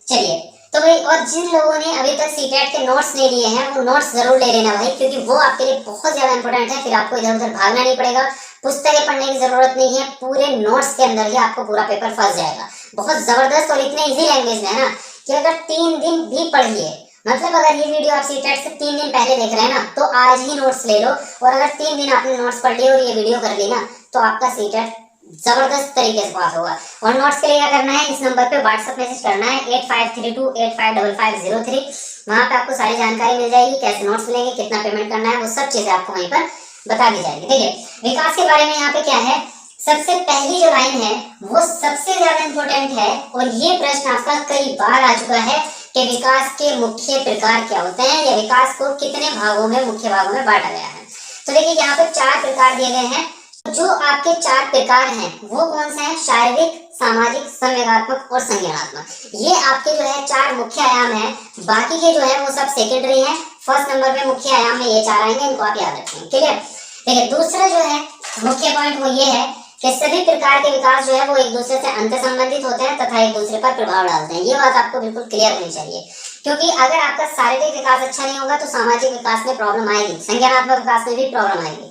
A: चलिए तो भाई, और जिन लोगों ने अभी तक सीटेट के नोट्स नहीं लिए हैं वो नोट्स जरूर ले लेना भाई, क्योंकि वो आपके लिए बहुत ज्यादा इंपॉर्टेंट है। फिर आपको इधर उधर भागना नहीं पड़ेगा, पुस्तकें पढ़ने की जरूरत नहीं है, पूरे नोट्स के अंदर ही आपको पूरा पेपर फंस जाएगा। बहुत जबरदस्त और इतने इजी लैंग्वेज में है ना कि अगर 3 दिन भी पढ़िए, मतलब अगर ये वीडियो आप सीटेट से 3 दिन पहले देख रहे हैं ना, तो आज ही नोट्स ले लो, और अगर 3 दिन आपने नोट्स पढ़ लिए और ये वीडियो कर ली ना, तो आपका सीटेट जबरदस्त तरीके से पास होगा। और नोट्स के लिए क्या करना है, इस नंबर पे व्हाट्सएप मैसेज करना है 8532855503। वहां पे आपको सारी जानकारी मिल जाएगी, कैसे नोट्स मिलेंगे, कितना पेमेंट करना है, वो सब चीजें आपको वहीं पर बता दी जाएगी। देखिए विकास के बारे में यहाँ पे क्या है, सबसे पहली जो लाइन है वो सबसे ज्यादा इंपॉर्टेंट है और ये प्रश्न आपका कई बार आ चुका है कि विकास के मुख्य प्रकार क्या होते हैं या विकास को कितने भागों में, मुख्य भागों में बांटा गया है। तो देखिए यहाँ पे 4 प्रकार दिए गए हैं। जो आपके 4 प्रकार हैं वो कौन से हैं, शारीरिक, सामाजिक, संवेगात्मक और संज्ञानात्मक। ये आपके जो है 4 मुख्य आयाम हैं, बाकी के जो है वो सब सेकेंडरी हैं। फर्स्ट नंबर पे मुख्य आयाम में ये 4 आएंगे, इनको आप याद रखेंगे। क्लियर। देखिए दूसरा जो है मुख्य पॉइंट वो ये है कि सभी प्रकार के विकास जो है वो एक दूसरे से अंतर संबंधित होते हैं तथा एक दूसरे पर प्रभाव डालते हैं। ये बात आपको बिल्कुल क्लियर होनी चाहिए, क्योंकि अगर आपका शारीरिक विकास अच्छा नहीं होगा तो सामाजिक विकास में प्रॉब्लम आएगी, संज्ञानात्मक विकास में भी प्रॉब्लम आएगी।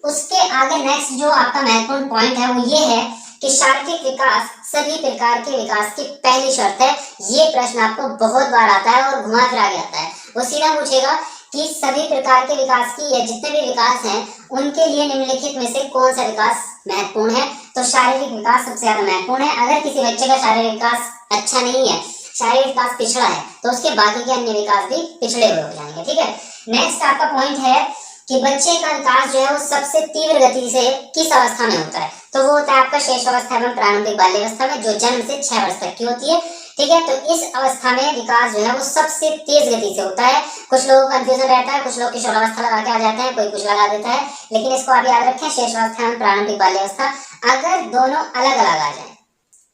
A: उसके आगे नेक्स्ट जो आपका महत्वपूर्ण पॉइंट है वो ये है कि शारीरिक विकास सभी प्रकार के विकास की पहली शर्त है। ये प्रश्न आपको बहुत बार आता है और घुमा फिरा के आता है। वो सीधा पूछेगा कि सभी प्रकार के विकास की या जितने भी विकास हैं उनके लिए निम्नलिखित में से कौन सा विकास महत्वपूर्ण है। तो शारीरिक विकास सबसे ज्यादा महत्वपूर्ण है। अगर किसी बच्चे का शारीरिक विकास अच्छा नहीं है, शारीरिक विकास पिछड़ा है, तो उसके बाकी के अन्य विकास भी पिछड़े हुए हो जाएंगे। ठीक है। नेक्स्ट आपका पॉइंट है कि बच्चे का विकास जो है वो सबसे तीव्र गति से किस अवस्था में होता है। तो वो होता है आपका शेष अवस्था एवं प्रारंभिक बाल्यावस्था में, जो जन्म से 6 वर्ष तक की होती है। ठीक है। तो इस अवस्था में विकास जो है वो सबसे तेज गति से होता है। कुछ लोगों को कंफ्यूजन रहता है, कुछ लोग किशोरावस्था लगा के आ जाते हैं, कोई कुछ लगा देता है, लेकिन इसको आप याद रखें, शेष अवस्था एवं प्रारंभिक बाल्यावस्था। अगर दोनों अलग अलग आ जाए,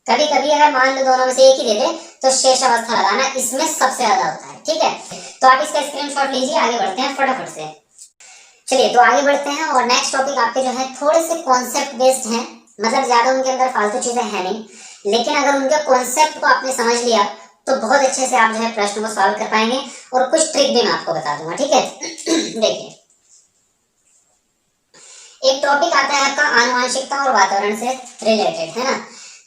A: कभी कभी अगर मान लो दोनों में से एक ही दे दे, तो शेष अवस्था लगाना इसमें सबसे ज्यादा होता है। ठीक है। तो आप इसका स्क्रीनशॉट लीजिए, आगे बढ़ते हैं फटाफट से। चलिए तो आगे बढ़ते हैं और नेक्स्ट टॉपिक आपके जो है थोड़े से कॉन्सेप्ट बेस्ड हैं, मतलब ज्यादा उनके अंदर फालतू चीजें हैं नहीं, लेकिन अगर उनके कॉन्सेप्ट को आपने समझ लिया तो बहुत अच्छे से आप जो है प्रश्न को सॉल्व कर पाएंगे और कुछ ट्रिक भी मैं आपको बता दूंगा। ठीक है। देखिए एक टॉपिक आता है आपका आनुवंशिकता और वातावरण से रिलेटेड, है ना।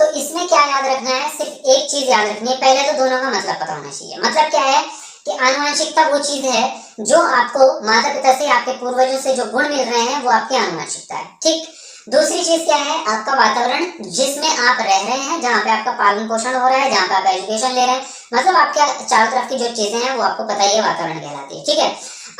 A: तो इसमें क्या याद रखना है, सिर्फ एक चीज याद रखनी है। पहले तो दोनों का मतलब पता होना चाहिए। मतलब क्या है कि आनुवंशिकता वो चीज है जो आपको माता पिता से, आपके पूर्वजों से जो गुण मिल रहे हैं वो आपकी आनुवंशिकता है। ठीक। दूसरी चीज क्या है, आपका वातावरण जिसमें आप रह रहे हैं, जहाँ पे आपका पालन पोषण हो रहा है, जहाँ पे आप एजुकेशन ले रहे हैं, मतलब आपके चारों तरफ की जो चीजें हैं वो आपको पता ही है, वातावरण कहलाती है। ठीक है।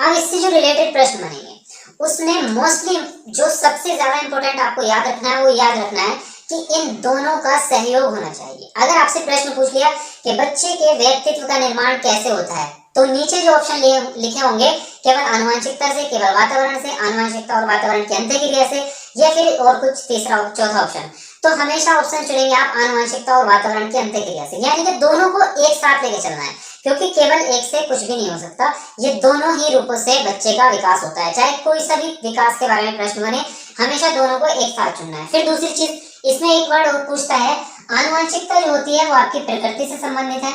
A: अब इससे जो रिलेटेड प्रश्न बनेंगे उसमें मोस्टली जो सबसे ज्यादा इंपॉर्टेंट आपको याद रखना है वो याद रखना है कि इन दोनों का सहयोग होना चाहिए। अगर आपसे प्रश्न पूछ लिया कि बच्चे के व्यक्तित्व का निर्माण कैसे होता है, तो नीचे जो ऑप्शन लिखे होंगे केवल आनुवंशिकता से, केवल वातावरण से, आनुवंशिकता और वातावरण की अंतःक्रिया से, या फिर और कुछ तीसरा चौथा ऑप्शन, तो हमेशा ऑप्शन चुनेंगे आप आनुवंशिकता और वातावरण की अंतःक्रिया से। यानी कि दोनों को एक साथ लेके चलना है, क्योंकि केवल एक से कुछ भी नहीं हो सकता। ये दोनों ही रूपों से बच्चे का विकास होता है। चाहे कोई सा भी विकास के बारे में प्रश्न बने, हमेशा दोनों को एक साथ चुनना है। फिर दूसरी चीज इसमें एक वर्ड और पूछता है, आनुवंशिकता जो होती है वो आपकी प्रकृति से संबंधित है,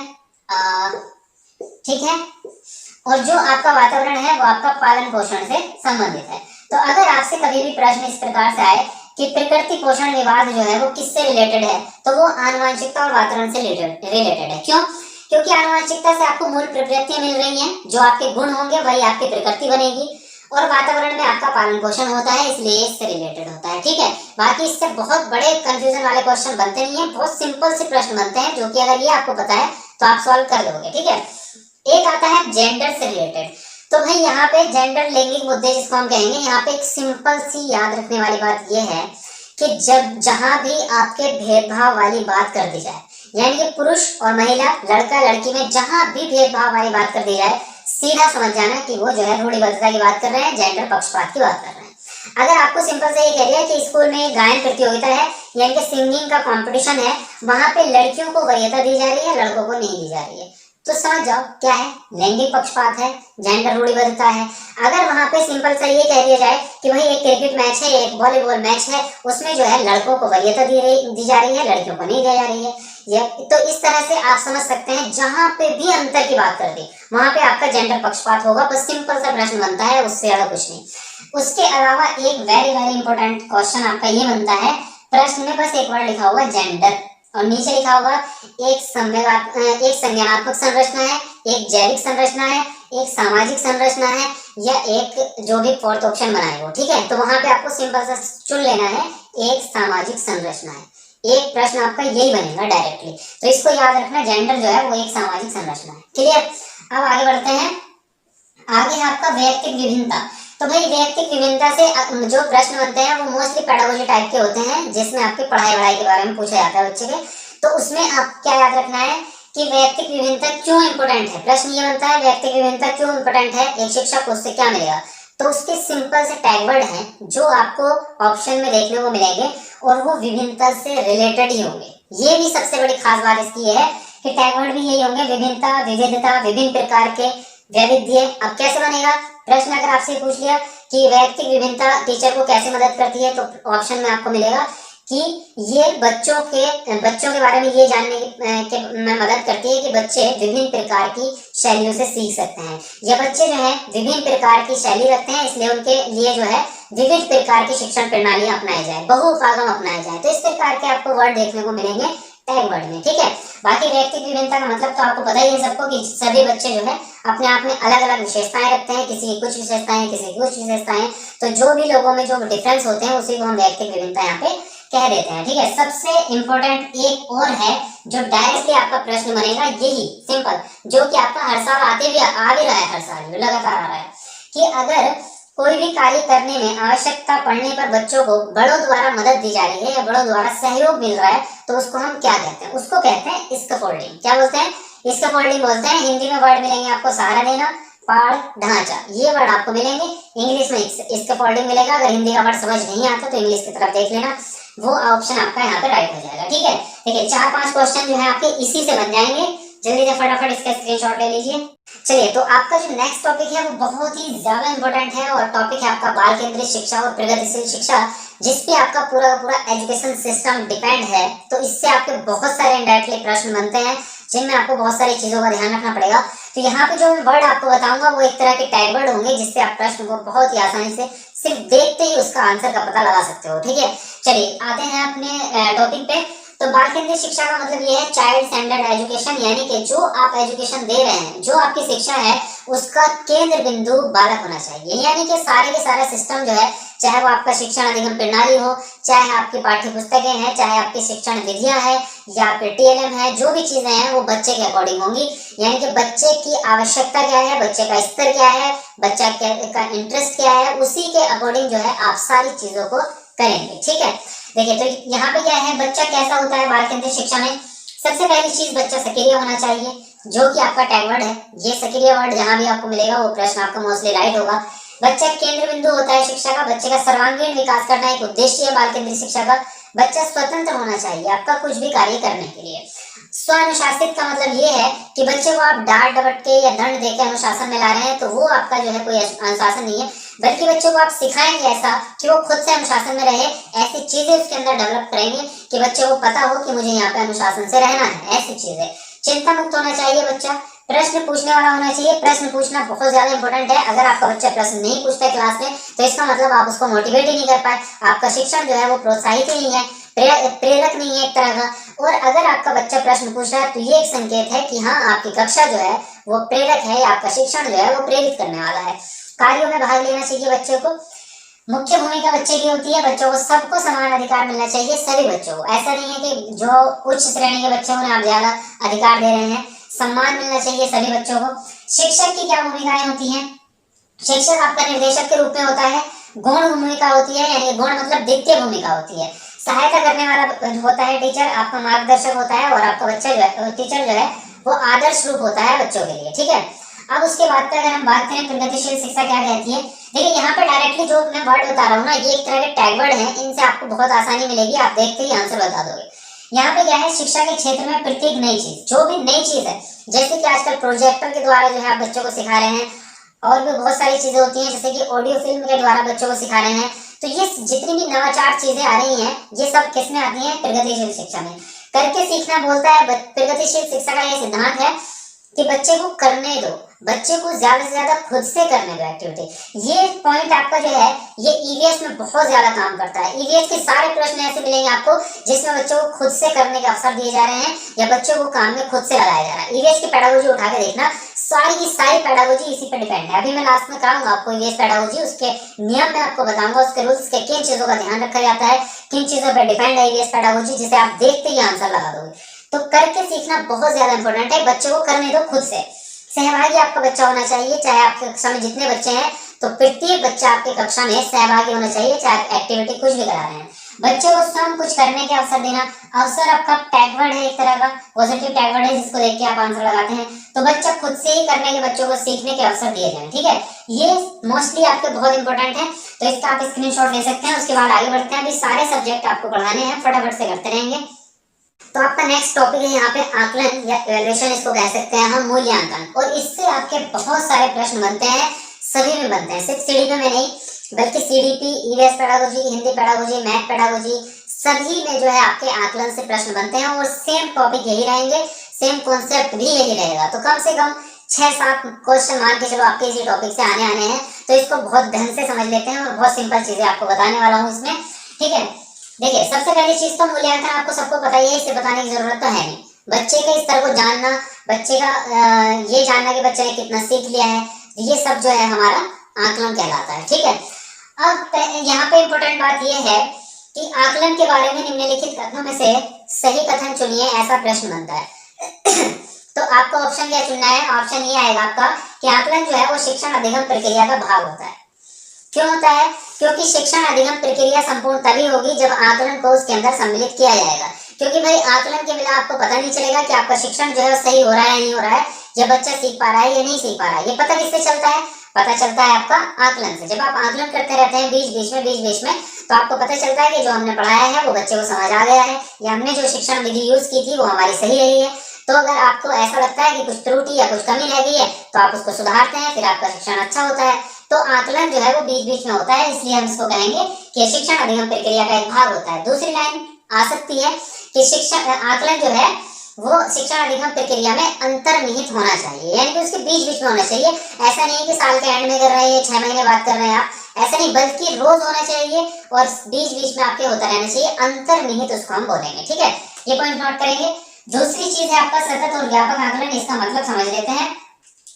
A: ठीक है, और जो आपका वातावरण है वो आपका पालन पोषण से संबंधित है। तो अगर आपसे कभी भी प्रश्न इस प्रकार से आए कि प्रकृति पोषण विवाद जो है वो किससे रिलेटेड है, तो वो आनुवंशिकता और वातावरण से रिलेटेड है। क्यों? क्योंकि आनुवंशिकता से आपको मूल प्रवृत्तियां मिल रही हैं, जो आपके गुण होंगे वही आपकी प्रकृति बनेगी, और वातावरण में आपका पालन पोषण होता है, इसलिए इससे रिलेटेड होता है। ठीक है। बाकी इससे बहुत बड़े कंफ्यूजन वाले क्वेश्चन बनते नहीं है, बहुत सिंपल से प्रश्न बनते हैं, जो कि अगर ये आपको पता है तो आप सॉल्व कर लोगे। ठीक है। एक आता है जेंडर से रिलेटेड। तो भाई यहाँ पे जेंडर, लैंगिक मुद्दे जिसको हम कहेंगे, यहाँ पे एक सिंपल सी याद रखने वाली बात ये है कि जब जहां भी आपके भेदभाव वाली बात कर दी जाए, यानी कि पुरुष और महिला, लड़का लड़की में जहां भी भेदभाव वाली बात कर दी जाए, सीधा समझ जाना कि वो जो है रूढ़िबद्धता की बात कर रहे हैं, जेंडर पक्षपात की बात कर रहे हैं। अगर आपको सिंपल से ये कह दिया कि स्कूल में गायन प्रतियोगिता है, यानी कि सिंगिंग का कंपटीशन है, वहां पे लड़कियों को वरीयता दी जा रही है, लड़कों को नहीं दी जा रही है, तो समझ जाओ क्या है, लैंगिक पक्षपात है, जेंडर रूढ़िबद्धता है। अगर वहां पे सिंपल सा ये कह दिया जाए कि भाई एक क्रिकेट मैच है, एक वॉलीबॉल मैच है, उसमें जो है लड़कों को वरीयता दी जा रही है, लड़कियों को नहीं दी जा रही है, तो इस तरह से आप समझ सकते हैं जहां पे भी अंतर की बात कर दी वहां पे आपका जेंडर पक्षपात होगा। बस सिंपल सा प्रश्न बनता है, उससे ज्यादा कुछ नहीं। उसके अलावा एक वेरी इंपॉर्टेंट क्वेश्चन आपका ये बनता है, प्रश्न में बस एक बार लिखा होगा जेंडर, और नीचे लिखा होगा एक संज्ञानात्मक संरचना है, एक जैविक संरचना है, एक सामाजिक संरचना है, या एक जो भी फोर्थ ऑप्शन बनाए हो। ठीक है। तो वहां पे आपको सिंपल सा चुन लेना है, एक सामाजिक संरचना है। एक प्रश्न आपका यही बनेगा डायरेक्टली, तो इसको याद रखना, जेंडर जो है वो एक सामाजिक संरचना है। क्लियर। अब आगे बढ़ते हैं। आगे है आपका वैयक्तिक विभिन्नता। तो भाई व्यक्तिक विभिन्नता से जो प्रश्न बनते हैं वो मोस्टली पेडागोजी टाइप के होते हैं, जिसमें आपके पढ़ाई वढ़ाई के बारे में पूछा जाता है बच्चे के। तो उसमें आप क्या याद रखना है कि व्यक्तिक विभिन्नता क्यों इंपोर्टेंट है। प्रश्न ये बनता है व्यक्तिक विभिन्नता क्यों इंपोर्टेंट है, एक शिक्षक को उससे क्या मिलेगा। तो उसके सिंपल से टैग वर्ड हैं जो आपको ऑप्शन में देखने को मिलेंगे और वो विभिन्नता से रिलेटेड ही होंगे। ये भी सबसे बड़ी खास बात इसकी है कि टैग वर्ड भी यही होंगे, विभिन्नता, विविधता, विभिन्न प्रकार के, वैविध्य। अब कैसे बनेगा प्रश्न, अगर आपसे पूछ लिया कि व्यक्तिक विभिन्नता टीचर को कैसे मदद करती है, तो ऑप्शन में आपको मिलेगा कि ये बच्चों के बारे में ये जानने में मदद करती है कि बच्चे विभिन्न प्रकार की शैलियों से सीख सकते हैं। ये बच्चे जो है विभिन्न प्रकार की शैली रखते हैं, इसलिए उनके लिए जो है विविध प्रकार की शिक्षण प्रणालियां अपनाई जाए, बहुउपागम अपनाया जाए। तो इस प्रकार के आपको वर्ड देखने को मिलेंगे टैग वर्ड में, ठीक है। बाकी व्यक्तिक विभिन्नता का मतलब तो आपको पता ही है सबको कि सभी बच्चे जो है अपने आप में अलग अलग विशेषताएं रखते हैं, किसी की कुछ विशेषताएं, किसी की कुछ विशेषताएं। तो जो भी लोगों में जो डिफरेंस होते हैं उसी को हम व्यक्तिक विभिन्नता यहाँ पे कह देते हैं, ठीक है। सबसे इंपॉर्टेंट एक और है जो डायरेक्टली आपका प्रश्न बनेगा, यही सिंपल, जो कि आपका हर साल आ भी रहा है, हर साल लगातार आ रहा है, कि अगर कोई भी कार्य करने में आवश्यकता पड़ने पर बच्चों को बड़ों द्वारा मदद दी जा रही है या बड़ों द्वारा सहयोग मिल रहा है, तो उसको हम क्या कहते हैं, उसको कहते हैं स्कैफोल्डिंग। क्या बोलते हैं, स्कैफोल्डिंग बोलते हैं। हिंदी में वर्ड मिलेंगे आपको सहारा देना, पाड़, ढांचा, ये वर्ड आपको मिलेंगे। इंग्लिश में स्कैफोल्डिंग मिलेगा। अगर हिंदी का वर्ड समझ नहीं आता तो इंग्लिश की तरफ देख लेना, वो ऑप्शन आपका यहाँ पे राइट हो जाएगा, ठीक है। देखिए 4-5 क्वेश्चन जो है आपके इसी से बन जाएंगे, जल्दी से फटाफट इसका स्क्रीनशॉट ले लीजिए। चलिए, तो आपका जो नेक्स्ट टॉपिक है वो बहुत ही ज्यादा इंपॉर्टेंट है और टॉपिक है आपका बाल केंद्रित शिक्षा और प्रगतिशील शिक्षा, जिसपे आपका पूरा एजुकेशन सिस्टम डिपेंड है। तो इससे आपके बहुत सारे इनडायरेक्टली प्रश्न बनते हैं, जिनमें आपको बहुत सारी चीजों का ध्यान रखना पड़ेगा। तो यहाँ पे जो वर्ड आपको बताऊंगा वो एक तरह के टैग वर्ड होंगे, जिससे आप प्रश्न को बहुत ही आसानी से सिर्फ देखते ही उसका आंसर का पता लगा सकते हो, ठीक है। चलिए आते हैं अपने टॉपिक पे। तो बाल केंद्रित शिक्षा का मतलब ये है चाइल्ड सेंटर्ड एजुकेशन, यानी कि जो आप एजुकेशन दे रहे हैं, जो आपकी शिक्षा है, उसका केंद्र बिंदु बालक होना चाहिए। यानी कि सारे के सारा सिस्टम जो है, चाहे वो आपका शिक्षण अधिगम प्रणाली हो, चाहे आपकी पाठ्य पुस्तकें हैं, चाहे आपकी शिक्षण विधियां हैं या फिर TLM है, जो भी चीजें हैं वो बच्चे के अकॉर्डिंग होंगी। यानी कि बच्चे की आवश्यकता क्या है, बच्चे का स्तर क्या है, बच्चा का इंटरेस्ट क्या है, उसी के अकॉर्डिंग जो है आप सारी चीजों को करेंगे, ठीक है। देखिए, तो यहाँ पे क्या है, बच्चा कैसा होता है बाल केंद्रित शिक्षा में। सबसे पहली चीज, बच्चा सक्रिय होना चाहिए, जो कि आपका टैग वर्ड है। ये सक्रिय वर्ड जहां भी आपको मिलेगा वो प्रश्न आपका मोस्टली राइट होगा। बच्चा केंद्र बिंदु होता है शिक्षा का, बच्चे का सर्वांगीण विकास करना एक उद्देश्य है बाल केंद्रित शिक्षा का। बच्चा स्वतंत्र होना चाहिए आपका कुछ भी कार्य करने के लिए। स्वानुशासित का मतलब ये है कि बच्चे को आप डांट डपट के या दंड देकर अनुशासन में ला रहे हैं, तो वो आपका जो है कोई अनुशासन नहीं है, बल्कि बच्चों को आप सिखाएंगे ऐसा कि वो खुद से अनुशासन में रहे। ऐसी चीजें उसके अंदर डेवलप करेंगे कि बच्चे को पता हो कि मुझे यहाँ पे अनुशासन से रहना है, ऐसी चीजें। चिंता मुक्त होना चाहिए बच्चा, प्रश्न पूछने वाला होना चाहिए। प्रश्न पूछना बहुत ज्यादा इंपॉर्टेंट है। अगर आपका बच्चा प्रश्न नहीं पूछता क्लास में, तो इसका मतलब आप उसको मोटिवेट ही नहीं कर पाए, आपका शिक्षण जो है वो प्रोत्साहित ही नहीं है, प्रेरक नहीं है एक तरह का। और अगर आपका बच्चा प्रश्न पूछ रहा है तो ये एक संकेत है कि हाँ, आपकी कक्षा जो है वो प्रेरक है, आपका शिक्षण जो है वो प्रेरित करने वाला है। कार्यों में भाग लेना चाहिए बच्चों को। मुख्य भूमिका बच्चे की होती है, बच्चों को सबको समान अधिकार मिलना चाहिए, सभी बच्चों को। ऐसा नहीं है कि जो उच्च श्रेणी के बच्चे उन्हें आप ज्यादा अधिकार दे रहे हैं, सम्मान मिलना चाहिए सभी बच्चों को। शिक्षक की क्या भूमिकाएं होती हैं, शिक्षक आपका निर्देशक के रूप में होता है। गौण भूमिका होती है, यानी गौण मतलब द्वितीय भूमिका होती है। सहायता करने वाला होता है टीचर, आपका मार्गदर्शक होता है, और आपका बच्चा जो है, टीचर जो है वो आदर्श रूप होता है बच्चों के लिए, ठीक है। अब उसके बाद पे अगर हम बात करें प्रगतिशील शिक्षा क्या कहती है, देखिए यहाँ पे डायरेक्टली जो मैं वर्ड बता रहा हूँ ना, ये एक तरह के टैग वर्ड हैं, इनसे आपको बहुत आसानी मिलेगी, आप देखते ही आंसर बता दोगे। यहाँ पे क्या है, शिक्षा के क्षेत्र में प्रत्येक नई चीज, जो भी नई चीज है, जैसे कि आजकल प्रोजेक्टर के द्वारा जो है आप बच्चों को सिखा रहे हैं, और भी बहुत सारी चीजें होती हैं, जैसे कि ऑडियो फिल्म के द्वारा बच्चों को सिखा रहे हैं। तो ये जितनी भी नवाचार चीजें आ रही हैं, ये सब किसमें आती हैं, प्रगतिशील शिक्षा में। करके सीखना बोलता है प्रगतिशील शिक्षा का ये सिद्धांत है कि बच्चे को करने दो, बच्चे को ज्यादा से ज्यादा खुद से करने दो एक्टिविटी। ये पॉइंट आपका जो है ये ईवीएस में बहुत ज्यादा काम करता है। ईवीएस के सारे प्रश्न ऐसे मिलेंगे आपको जिसमें बच्चों को खुद से करने के अवसर दिए जा रहे हैं या बच्चों को काम में खुद से लगाया जा रहा है। ईवीएस की पेडागोजी उठा के देखना, सारी की सारी पेडागोजी इसी पर डिपेंड है। अभी मैं लास्ट में कराऊंगा आपको ईवीएस पेडागोजी, उसके नियम में आपको बताऊंगा, उसके रूल्स के किन चीजों का ध्यान रखा जाता है, किन चीजों पर डिपेंड है ईवीएस पेडागोजी, जिसे आप देखते ही आंसर लगा दोगे। तो करके सीखना बहुत ज्यादा इंपॉर्टेंट है, बच्चे को करने दो खुद से। सहभागी आपका बच्चा होना चाहिए, चाहे आपके कक्षा में जितने बच्चे हैं, तो प्रत्येक बच्चा आपकी कक्षा में सहभागी होना चाहिए, चाहे एक्टिविटी कुछ भी करा रहे हैं। बच्चे को स्वयं कुछ करने के अवसर देना। अवसर आपका टैग वर्ड है, एक तरह का पॉजिटिव टैग वर्ड है, जिसको देख के आप आंसर लगाते हैं। तो बच्चा खुद से ही करने के बच्चों को सीखने के अवसर दिए जाएं, ठीक है। ये मोस्टली आपके बहुत इंपॉर्टेंट है, तो इसका आप स्क्रीनशॉट ले सकते हैं। उसके बाद आगे बढ़ते हैं। अभी सारे सब्जेक्ट आपको पढ़ाने हैं, फटाफट से करते रहेंगे। तो आपका नेक्स्ट टॉपिक है यहाँ पे आकलन या इवैल्यूएशन, इसको कह सकते हैं हम, मूल्यांकन। और इससे आपके बहुत सारे प्रश्न बनते हैं, सभी में बनते हैं, सिर्फ सीडीपी में नहीं बल्कि CDP, EVS pedagogy, Hindi pedagogy, math pedagogy, सभी में जो है आपके आकलन से प्रश्न बनते हैं। और सेम टॉपिक यही रहेंगे, सेम कॉन्सेप्ट भी यही रहेगा। तो कम से कम 6-7 क्वेश्चन मान के चलो आपके इसी टॉपिक से आने हैं। तो इसको बहुत ढंग से समझ लेते हैं और बहुत सिंपल चीजें आपको बताने वाला हूँ इसमें, ठीक है। देखिए, सबसे पहली चीज तो मूल्यांकन आपको सबको पता ही है, इसे बताने की जरूरत तो है नहीं। बच्चे के स्तर को जानना, बच्चे का ये जानना कि बच्चे ने कितना सीख लिया है, ये सब जो है हमारा आकलन कहलाता है, ठीक है। अब यहाँ पे इम्पोर्टेंट बात यह है कि आकलन के बारे में निम्नलिखित कथनों में से सही कथन चुनिए, ऐसा प्रश्न बनता है। तो आपको ऑप्शन क्या चुनना है? ऑप्शन ये आएगा आपका कि आकलन जो है वो शिक्षण अधिगम प्रक्रिया का भाग होता है। क्यों होता है? क्योंकि शिक्षण अधिगम प्रक्रिया संपूर्ण तभी होगी जब आकलन को उसके अंदर सम्मिलित किया जाएगा। क्योंकि भाई आकलन के बिना आपको पता नहीं चलेगा कि आपका शिक्षण जो है सही हो रहा है या नहीं हो रहा है, या बच्चा सीख पा रहा है या नहीं सीख पा रहा है। ये पता किससे चलता है? पता चलता है आपका आकलन से। जब आप आकलन करते रहते हैं बीच बीच में, तो आपको पता चलता है कि जो हमने पढ़ाया है वो बच्चे को समझ आ गया है, या हमने जो शिक्षण विधि यूज की थी वो हमारी सही रही है। तो अगर आपको ऐसा लगता है कि कुछ त्रुटि या कुछ कमी रह गई है, तो आप उसको सुधारते हैं, फिर आपका शिक्षण अच्छा होता है। तो आकलन जो है वो बीच बीच में होता है, इसलिए हम इसको कहेंगे कि शिक्षण अधिगम प्रक्रिया का एक भाग होता है। दूसरी लाइन आ सकती है कि शिक्षण आकलन जो है वो शिक्षण अधिगम प्रक्रिया में अंतर्निहित होना चाहिए, यानी कि उसके बीच बीच में होना चाहिए। ऐसा नहीं है कि साल के एंड में कर रहे हैं, 6 महीने बाद कर रहे हैं आप, ऐसा नहीं, बल्कि रोज होना चाहिए और बीच बीच में आपके होता रहना चाहिए, अंतर्निहित उसको हम बोलेंगे, ठीक है। ये पॉइंट नोट करेंगे। दूसरी चीज है आपका सतत और व्यापक आकलन, इसका मतलब समझ लेते हैं।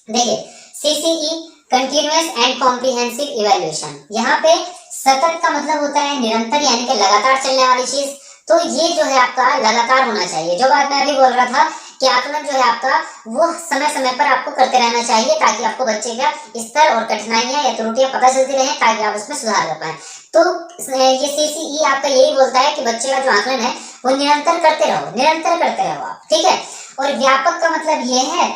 A: देखिए, CCE continuous and comprehensive evaluation, यहाँ पे सतत का मतलब होता है निरंतर, यानी कि लगातार चलने वाली चीज। तो ये जो है आपका लगातार होना चाहिए। जो बात मैं अभी बोल रहा था कि आकलन जो है आपका वो समय समय पर आपको करते रहना चाहिए, ताकि आपको बच्चे का स्तर और कठिनाइयां या त्रुटियां पता चलती रहे, ताकि आप उसमें सुधार कर पाए। तो ये सीसीई आपका यही बोलता है कि बच्चे का जो आकलन है वो निरंतर करते रहो, निरंतर करते रहो आप, ठीक है। और व्यापक का मतलब ये है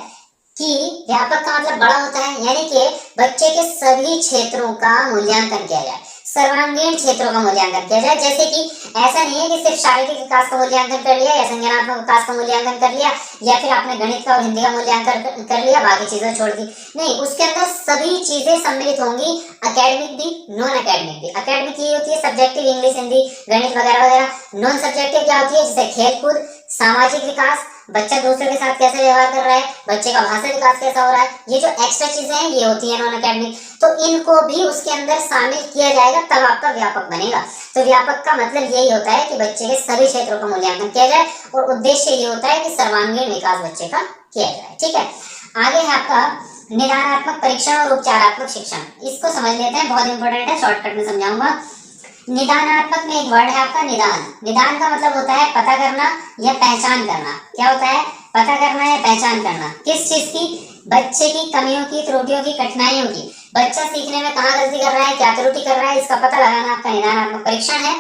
A: कि व्यापक का मतलब बड़ा होता है, यानी कि बच्चे के सभी क्षेत्रों का मूल्यांकन किया जाए, सर्वांगीण क्षेत्रों का मूल्यांकन किया जाए। जैसे कि ऐसा नहीं है कि सिर्फ शारीरिक विकास का मूल्यांकन कर लिया या संज्ञानात्मक विकास का मूल्यांकन कर लिया, या फिर आपने गणित का और हिंदी का मूल्यांकन कर लिया, बाकी चीजें छोड़ दी। नहीं, उसके अंदर सभी चीजें सम्मिलित होंगी, एकेडमिक भी, नॉन एकेडमिक भी। एकेडमिक ये होती है सब्जेक्टिव, इंग्लिश, हिंदी, गणित वगैरह वगैरह। नॉन सब्जेक्टिव क्या होती है? जैसे खेलकूद, सामाजिक विकास, बच्चा दूसरे के साथ कैसे व्यवहार कर रहा है, बच्चे का भाषा विकास कैसा हो रहा है, ये जो एक्स्ट्रा चीजें हैं ये होती है नॉन एकेडमिक। तो इनको भी उसके अंदर शामिल किया जाएगा, तब आपका व्यापक बनेगा। तो व्यापक का मतलब यही होता है कि बच्चे के सभी क्षेत्रों का मूल्यांकन किया जाए, और उद्देश्य ये होता है कि सर्वांगीण विकास बच्चे का किया जाए, ठीक है। आगे है आपका निदानात्मक परीक्षण और उपचारात्मक शिक्षण, इसको समझ लेते हैं, बहुत इंपॉर्टेंट है, शॉर्टकट में समझाऊंगा। निदानात्मक में एक वर्ड है आपका निदान। निदान का मतलब होता है पता करना या पहचान करना। क्या होता है? पता करना या पहचान करना। किस चीज की? बच्चे की कमियों की, त्रुटियों की, कठिनाइयों की। बच्चा सीखने में कहाँ गलती कर रहा है, क्या त्रुटि कर रहा है, इसका पता लगाना आपका निदानात्मक परीक्षण है।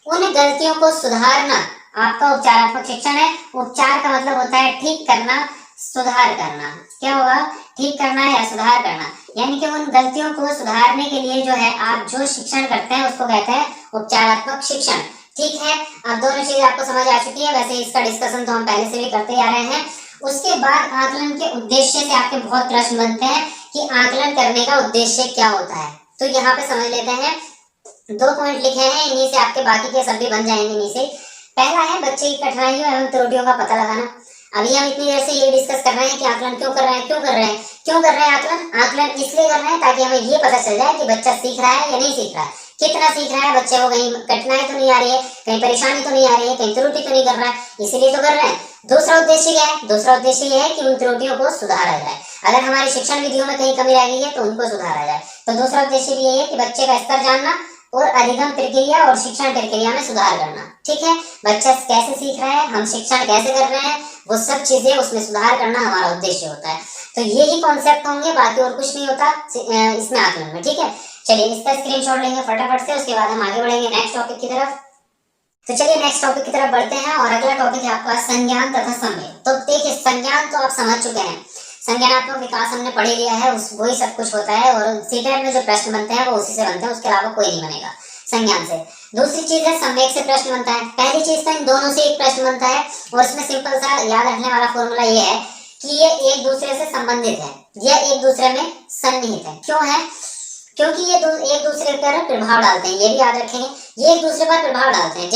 A: उन गलतियों को सुधारना आपका उपचारात्मक शिक्षण है। उपचार का मतलब होता है ठीक करना, सुधार करना। क्या होगा? ठीक करना या सुधार करना, यानी कि उन गलतियों को सुधारने के लिए जो है आप जो शिक्षण करते हैं उसको कहते हैं उपचारात्मक शिक्षण, ठीक है। अब दोनों चीजें आपको समझ आ चुकी है। वैसे इसका डिस्कशन तो हम पहले से भी करते आ रहे हैं। उसके बाद आकलन के उद्देश्य से आपके बहुत प्रश्न बनते हैं कि आकलन करने का उद्देश्य क्या होता है। तो यहाँ पे समझ लेते हैं, 2 पॉइंट लिखे हैं, इन्हीं से आपके बाकी के सब भी बन जाएंगे इन्हीं से। पहला है बच्चे की कठिनाइयों एवं त्रुटियों का पता लगाना। अभी हम इतनी देर से ये डिस्कस कर रहे हैं कि आकलन क्यों कर रहे हैं, क्यों कर रहे हैं, क्यों कर रहे हैं आकलन। आकलन इसलिए कर रहे हैं ताकि हमें ये पता चल जाए कि बच्चा सीख रहा है या नहीं सीख रहा है, कितना सीख रहा है, बच्चे को कहीं कठिनाई तो नहीं आ रही है, कहीं परेशानी तो नहीं आ रही है, कहीं त्रुटि तो नहीं कर रहा है, इसीलिए तो कर रहे हैं। दूसरा उद्देश्य क्या है? दूसरा उद्देश्य ये है कि उन त्रुटियों को सुधारा जाए। अगर हमारी शिक्षण विधियों में कहीं कमी रह गई है तो उनको सुधारा जाए। तो दूसरा उद्देश्य भी ये है कि बच्चे का स्तर जानना और अधिगम प्रक्रिया और शिक्षण प्रक्रिया में सुधार करना, ठीक है। बच्चा कैसे सीख रहा है, हम शिक्षण कैसे कर रहे हैं, वो सब चीजें उसमें सुधार करना हमारा उद्देश्य होता है। तो यही कॉन्सेप्ट होंगे, बाकी और कुछ नहीं होता इसमें आकलन में, ठीक है। चलिए इसका स्क्रीनशॉट लेंगे फटाफट से, उसके बाद हम आगे बढ़ेंगे नेक्स्ट टॉपिक की तरफ। तो चलिए नेक्स्ट टॉपिक की तरफ बढ़ते हैं और अगला टॉपिक है आपका संज्ञान तथा संवेग। तो देखिए संज्ञान तो आप समझ चुके हैं, संज्ञानात्मक विकास हमने पढ़ लिया है, उस वही सब कुछ होता है और सीटेट में जो प्रश्न बनते हैं वो उसी से बनते हैं, उसके अलावा कोई नहीं बनेगा संज्ञान से। दूसरी चीज है संवेग से प्रश्न बनता है। पहली चीज तो इन दोनों से एक प्रश्न बनता है और इसमें सिंपल सा याद रखने वाला फॉर्मूला ये है कि ये एक दूसरे से संबंधित है, ये एक दूसरे में सन्निहित है। क्यों है? क्योंकि ये एक दूसरे पर प्रभाव डालते हैं, ये भी याद रखेंगे, ये एक दूसरे पर प्रभाव डालते हैं।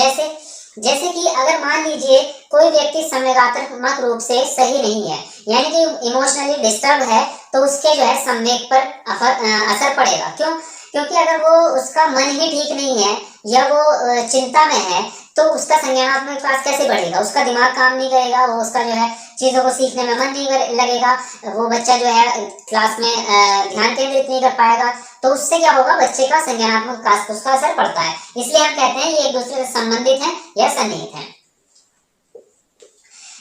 A: जैसे कि अगर मान लीजिए कोई व्यक्ति संवेगात्मक रूप से सही नहीं है, यानी कि इमोशनली डिस्टर्ब है, तो उसके जो है संवेग पर असर पड़ेगा। क्यों? क्योंकि अगर वो उसका मन ही ठीक नहीं है या वो चिंता में है, तो उसका संज्ञानात्मक विकास कैसे बढ़ेगा? उसका दिमाग काम नहीं करेगा, वो उसका जो है चीजों को सीखने में मन नहीं लगेगा, वो बच्चा जो है क्लास में ध्यान केंद्रित नहीं कर पाएगा। तो उससे क्या होगा? बच्चे का संज्ञानात्मक विकास पर उसका असर पड़ता है। इसलिए हम कहते हैं ये एक दूसरे से संबंधित है या सन्निहित है।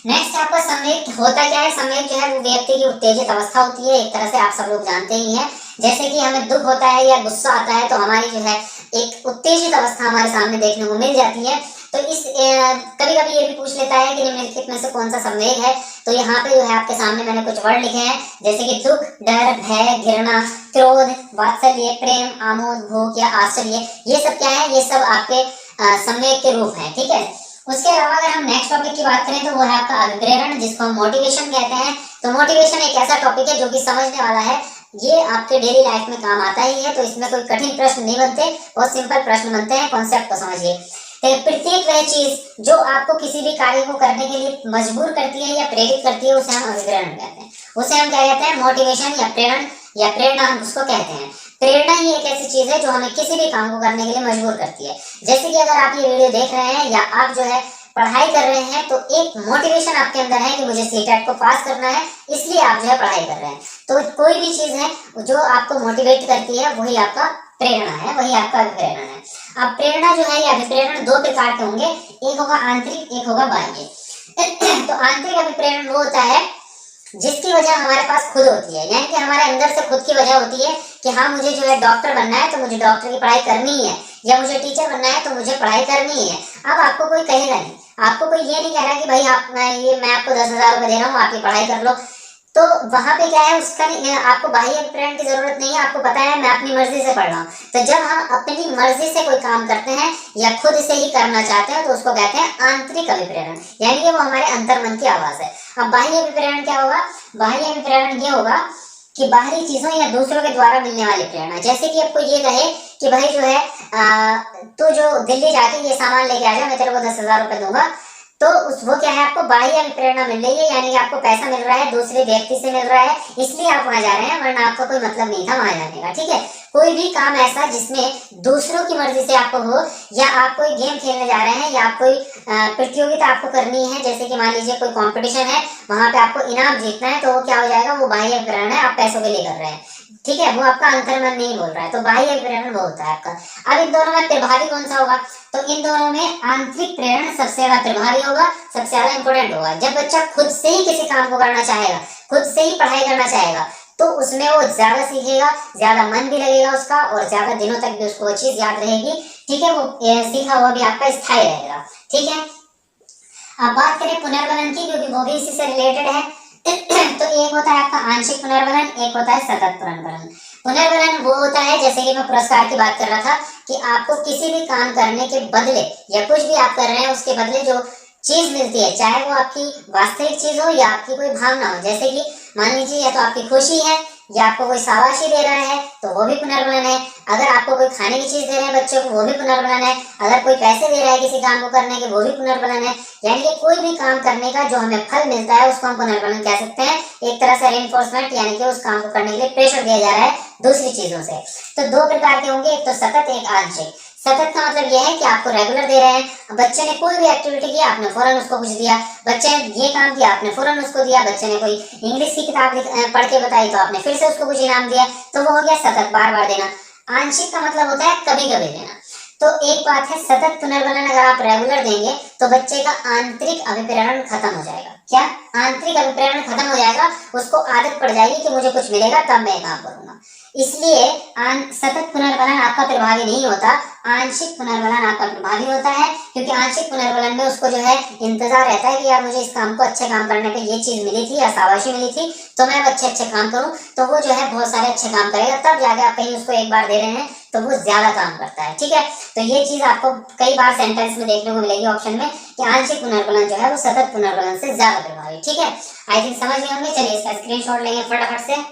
A: नेक्स्ट आपका संवेग होता क्या है? संवेग जो है वो व्यक्ति की उत्तेजित अवस्था होती है, एक तरह से आप सब लोग जानते ही हैं। जैसे कि हमें दुख होता है या गुस्सा आता है तो हमारी जो है एक उत्तेजित अवस्था हमारे सामने देखने को मिल जाती है। तो इस कभी कभी ये भी पूछ लेता है कि निम्नलिखित में से कौन सा संवेग है। तो यहाँ पे जो है आपके सामने मैंने कुछ वर्ड लिखे हैं, जैसे कि दुख, डर, भय, घृणा, क्रोध, वात्सल्य, प्रेम, आमोद, भूख या आश्चर्य, ये सब क्या है? ये सब आपके संवेग के रूप हैं, ठीक है। उसके अलावा अगर हम नेक्स्ट टॉपिक की बात करें तो वो है आपका अभिप्रेरण, जिसको हम मोटिवेशन कहते हैं। तो मोटिवेशन एक ऐसा टॉपिक है जो कि समझने वाला है, ये आपके डेली लाइफ में काम आता ही है। तो इसमें कोई कठिन प्रश्न नहीं बनते, बहुत सिंपल प्रश्न बनते हैं, कॉन्सेप्ट को समझिए। प्रत्येक वह चीज जो आपको किसी भी कार्य को करने के लिए मजबूर करती है या प्रेरित करती है, उसे हम अभिप्रेरण कहते हैं। उसे हम क्या कहते हैं? मोटिवेशन या प्रेरण या प्रेरणा हम उसको कहते हैं। प्रेरणा ही एक ऐसी चीज है जो हमें किसी भी काम को करने के लिए मजबूर करती है। जैसे कि अगर आप ये वीडियो देख रहे हैं या आप जो है पढ़ाई कर रहे हैं, तो एक मोटिवेशन आपके अंदर है कि मुझे सीटेट को पास करना है, इसलिए आप जो है पढ़ाई कर रहे हैं। तो कोई भी चीज है जो आपको मोटिवेट करती है वही आपका प्रेरणा है, वही आपका अभिप्रेरण है। अब प्रेरणा जो है या अभिप्रेरण दो प्रकार के होंगे, एक होगा आंतरिक, एक होगा बाह्य। तो आंतरिक अभिप्रेरण वो होता है जिसकी वजह हमारे पास खुद होती है, यानी कि हमारे अंदर से खुद की वजह होती है कि हाँ मुझे जो है डॉक्टर बनना है तो मुझे डॉक्टर की पढ़ाई करनी है, या मुझे टीचर बनना है तो मुझे पढ़ाई करनी है। अब आपको कोई कहेगा नहीं, आपको कोई ये नहीं कह रहा कि भाई आप मैं आपको 10,000 रुपए दे रहा हूँ, आप ये पढ़ाई कर लो। तो वहां पे क्या है, उसका आपको बाह्य अभिप्रेरण की जरूरत नहीं है, आपको पता है मैं अपनी मर्जी से पढ़ रहा हूँ। तो जब हम अपनी मर्जी से कोई काम करते हैं या खुद से ही करना चाहते हैं तो उसको कहते हैं आंतरिक अभिप्रेरण, यानी कि वो हमारे अंतर्मन की आवाज है। अब बाह्य अभिप्रेरण क्या होगा? बाह्य अभिप्रेरण ये होगा कि बाहरी चीजों या दूसरों के द्वारा मिलने वाली प्रेरणा। जैसे कि आपको ये कहे कि भाई जो है तू जो दिल्ली जाके ये सामान लेके आ जा, मैं तेरे को 10,000 रुपए दूंगा, तो वो क्या है? आपको बाह्य प्रेरणा मिल रही है, यानी कि आपको पैसा मिल रहा है, दूसरे व्यक्ति से मिल रहा है, इसलिए आप वहां जा रहे हैं, वरना आपको कोई मतलब नहीं था वहां जाने का, ठीक है। कोई भी काम ऐसा जिसमें दूसरों की मर्जी से आपको हो, या आप कोई गेम खेलने जा रहे हैं, या आप कोई प्रतियोगिता आपको करनी है, जैसे कि मान लीजिए कोई कंपटीशन है, वहां पे आपको इनाम जीतना है, तो वो क्या हो जाएगा? वो बाह्य प्रेरणा है, आप पैसों के लिए कर रहे हैं, ठीक है। वो आपका अंतर्मन नहीं बोल रहा है, तो बाह्य प्रेरण वो होता है आपका। अब इन दोनों में प्रभावी कौन सा होगा? तो इन दोनों में आंतरिक प्रेरण सबसे ज्यादा प्रभावी होगा, सबसे ज्यादा इंपॉर्टेंट होगा। जब बच्चा खुद से ही किसी काम को करना चाहेगा, खुद से ही पढ़ाई करना चाहेगा, तो उसमें वो ज्यादा सीखेगा, ज्यादा मन भी लगेगा उसका, और ज्यादा दिनों तक भी उसको वो चीज याद रहेगी, ठीक है। वो सीखा हुआ भी आपका स्थायी रहेगा, ठीक है। अब बात करें पुनर्बलन की, क्योंकि वो भी इसी से रिलेटेड है। तो एक होता है आपका आंशिक पुनर्बलन, एक होता है सतत पुनर्बलन। पुनर्बलन वो होता है, जैसे कि मैं पुरस्कार की बात कर रहा था, कि आपको किसी भी काम करने के बदले या कुछ भी आप कर रहे हैं उसके बदले जो चीज मिलती है, चाहे वो आपकी वास्तविक चीज हो या आपकी कोई भावना हो, जैसे कि मान लीजिए या तो आपकी खुशी है या आपको कोई शाबाशी दे रहा है, तो वो भी पुनर्बलन है। अगर आपको कोई खाने की चीज दे रहे हैं बच्चों को, वो भी पुनर्बलन है। अगर कोई पैसे दे रहा है किसी काम को करने के, वो भी पुनर्बलन है। यानी कि कोई भी काम करने का जो हमें फल मिलता है उसको हम पुनर्बलन कह सकते हैं। एक तरह से रेनफोर्समेंट, यानी कि उस काम को करने के लिए प्रेशर दिया जा रहा है दूसरी चीजों से। तो दो प्रकार के होंगे, एक तो सतत, एक आंशिक। सतत का मतलब यह है कि आपको रेगुलर दे रहे हैं, बच्चे ने कोई भी एक्टिविटी की, आपने फौरन उसको कुछ दिया, बच्चे ने ये काम किया, आपने फौरन उसको दिया, बच्चे ने कोई इंग्लिश की किताब पढ़ के बताई तो आपने फिर से उसको कुछ इनाम दिया, तो वो हो गया सतत, बार बार देना। आंशिक का मतलब होता है कभी कभी देना। तो एक बात है, सतत पुनर्बलन अगर आप रेगुलर देंगे तो बच्चे का आंतरिक अभिप्रेरण खत्म हो जाएगा। क्या? आंतरिक अभिप्रेरण खत्म हो जाएगा, उसको आदत पड़ जाएगी कि मुझे कुछ मिलेगा तब मैं काम करूंगा। इसलिए सतत पुनर्बलन आपका प्रभावी नहीं होता, आंशिक पुनर्बलन आपका प्रभावी होता है, क्योंकि आंशिक पुनर्बलन में उसको जो है इंतजार रहता है कि यार मुझे इस काम को अच्छे काम करने पे ये चीज मिली थी या शाबाशी मिली थी, तो मैं अच्छे अच्छे काम करूं, तो वो जो है बहुत सारे अच्छे काम करेगा, तब जाके आप कहीं उसको एक बार दे रहे हैं तो वो ज्यादा काम करता है। ठीक है, तो ये चीज आपको कई बार सेंटेंस में देखने को मिलेगी ऑप्शन में कि आंशिक पुनर्बलन जो है वो सतत पुनर्बलन से ज्यादा प्रभावी। ठीक है, आई थिंक समझ गए होंगे। चलिए इसका स्क्रीनशॉट लेंगे फटाफट से।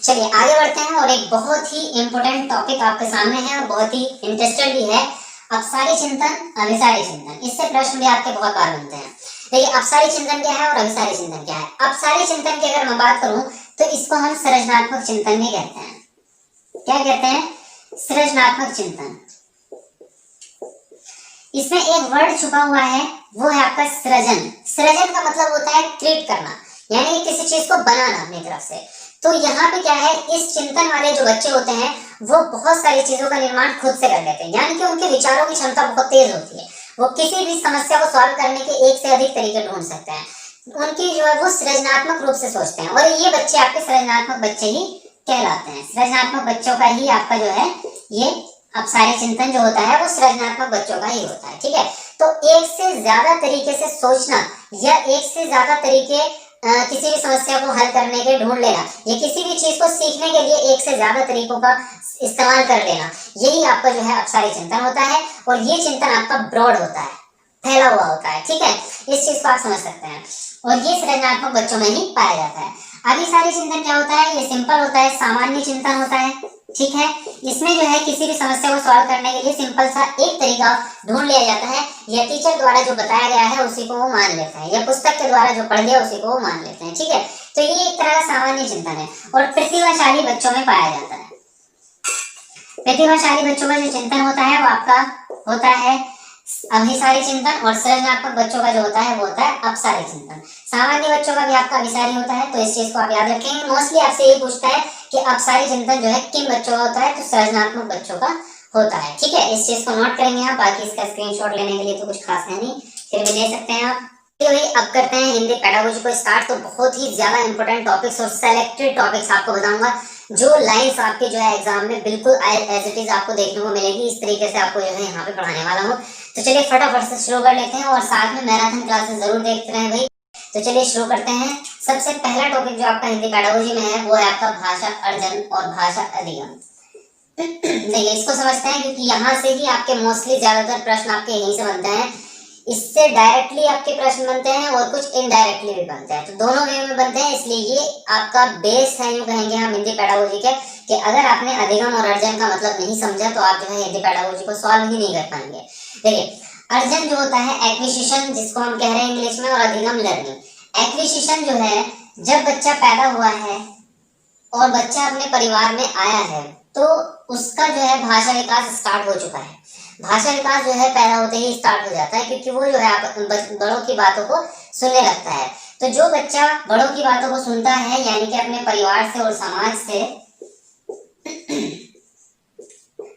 A: चलिए आगे बढ़ते हैं, और एक बहुत ही इंपॉर्टेंट टॉपिक आपके सामने है और बहुत ही इंटरेस्टेड भी है, अपसारी चिंतन, अभिसारी चिंतन। इससे प्रश्न भी आपके बहुत बार बनते हैं। देखिए अपसारी चिंतन क्या है और अभिसारी चिंतन क्या है। अपसारी चिंतन की अगर मैं बात करूं तो इसको हम सृजनात्मक चिंतन भी कहते हैं। क्या कहते हैं? सृजनात्मक चिंतन। इसमें एक वर्ड छुपा हुआ है, वो है आपका सृजन। सृजन का मतलब होता है क्रिएट करना, यानी किसी चीज को बनाना अपनी तरफ से। तो यहाँ पे क्या है, इस चिंतन वाले जो बच्चे होते हैं वो बहुत सारी चीजों का निर्माण खुद से कर लेते हैं, यानी कि उनके विचारों की क्षमता बहुत तेज होती है। वो किसी भी समस्या को सॉल्व करने के एक से अधिक तरीके ढूंढ सकते हैं। उनकी जो है वो सृजनात्मक रूप से सोचते हैं, और ये बच्चे आपके सृजनात्मक बच्चे ही कहलाते हैं। सृजनात्मक बच्चों का ही आपका जो है ये अपसारी चिंतन जो होता है वो सृजनात्मक बच्चों का ही होता है। ठीक है, तो एक से ज्यादा तरीके से सोचना या एक से ज्यादा तरीके किसी भी समस्या को हल करने के ढूंढ लेना, या किसी भी चीज को सीखने के लिए एक से ज्यादा तरीकों का इस्तेमाल कर लेना, यही आपका जो है अपसारी चिंतन होता है। और ये चिंतन आपका ब्रॉड होता है, फैला हुआ होता है। ठीक है, इस चीज को आप समझ सकते हैं, और ये सृजनात्मक बच्चों में ही पाया जाता है। अभिसारी चिंतन क्या होता है? ये सिंपल होता है, सामान्य चिंतन होता है। ठीक है, इसमें जो है किसी भी समस्या को सॉल्व करने के लिए सिंपल सा एक तरीका ढूंढ लिया जाता है, या टीचर द्वारा जो बताया गया है उसी को वो मान लेते हैं, या पुस्तक के द्वारा जो पढ़ लिया उसी को वो मान लेते हैं। ठीक है, तो ये एक तरह का सामान्य चिंतन है, और प्रतिभाशाली बच्चों में पाया जाता है। प्रतिभाशाली बच्चों का जो चिंतन होता है वो आपका होता है अभिसारी चिंतन, और सृजनात्मक बच्चों का जो होता है वो होता है अपसारी चिंतन। सामान्य बच्चों का भी आपका अभिसारी होता है, तो इस चीज को आप याद रखेंगे। मोस्टली आपसे ये पूछता है कि अपसारी चिंतन जो है किन बच्चों का होता है, तो सृजनात्मक बच्चों का होता है। ठीक है, इस चीज को नोट करेंगे आप। बाकी इसका स्क्रीनशॉट लेने के लिए तो कुछ खास है नहीं, फिर भी ले सकते हैं आप। अब करते हैं हिंदी पेडागोजी को स्टार्ट। तो बहुत ही ज्यादा इंपॉर्टेंट टॉपिक्स और सेलेक्टेड टॉपिक्स आपको बताऊंगा, जो लाइंस आपके जो है एग्जाम में बिल्कुल एज इट इज आपको देखने को मिलेगी। इस तरीके से आपको जो है यहाँ पे पढ़ाने वाला हूँ। तो चलिए फटाफट से शुरू कर लेते हैं, और साथ में मैराथन क्लासेस जरूर देखते रहे भाई। तो चलिए शुरू करते हैं। सबसे पहला टॉपिक जो आपका हिंदी पेडागोजी में है वो है आपका भाषा अर्जन और भाषा अधिगम। देखिए इसको समझते हैं, क्योंकि यहाँ से ही आपके मोस्टली ज्यादातर प्रश्न आपके यहीं से बनते हैं। इससे डायरेक्टली आपके प्रश्न बनते हैं और कुछ इनडायरेक्टली भी बनते हैं, तो दोनों वे में बनते हैं। इसलिए ये आपका बेस है, यूं कहेंगे हम हिंदी पेडागोजी के, कि अगर आपने अधिगम और अर्जन का मतलब नहीं समझा तो आप जो है हिंदी पेडागोजी को सॉल्व ही नहीं कर पाएंगे। देखिए अर्जन जो होता है एक्विजिशन, जिसको हम कह रहे हैं इंग्लिश में, और अधिगम लर्निंग। एक्विजिशन जो है जब बच्चा पैदा हुआ है और बच्चा अपने परिवार में आया है, तो उसका जो है भाषा विकास स्टार्ट हो चुका है। भाषा विकास जो है पैदा होते ही स्टार्ट हो जाता है, क्योंकि वो जो है बड़ों की बातों को सुनने लगता है। तो जो बच्चा बड़ों की बातों को सुनता है, यानी कि अपने परिवार से और समाज से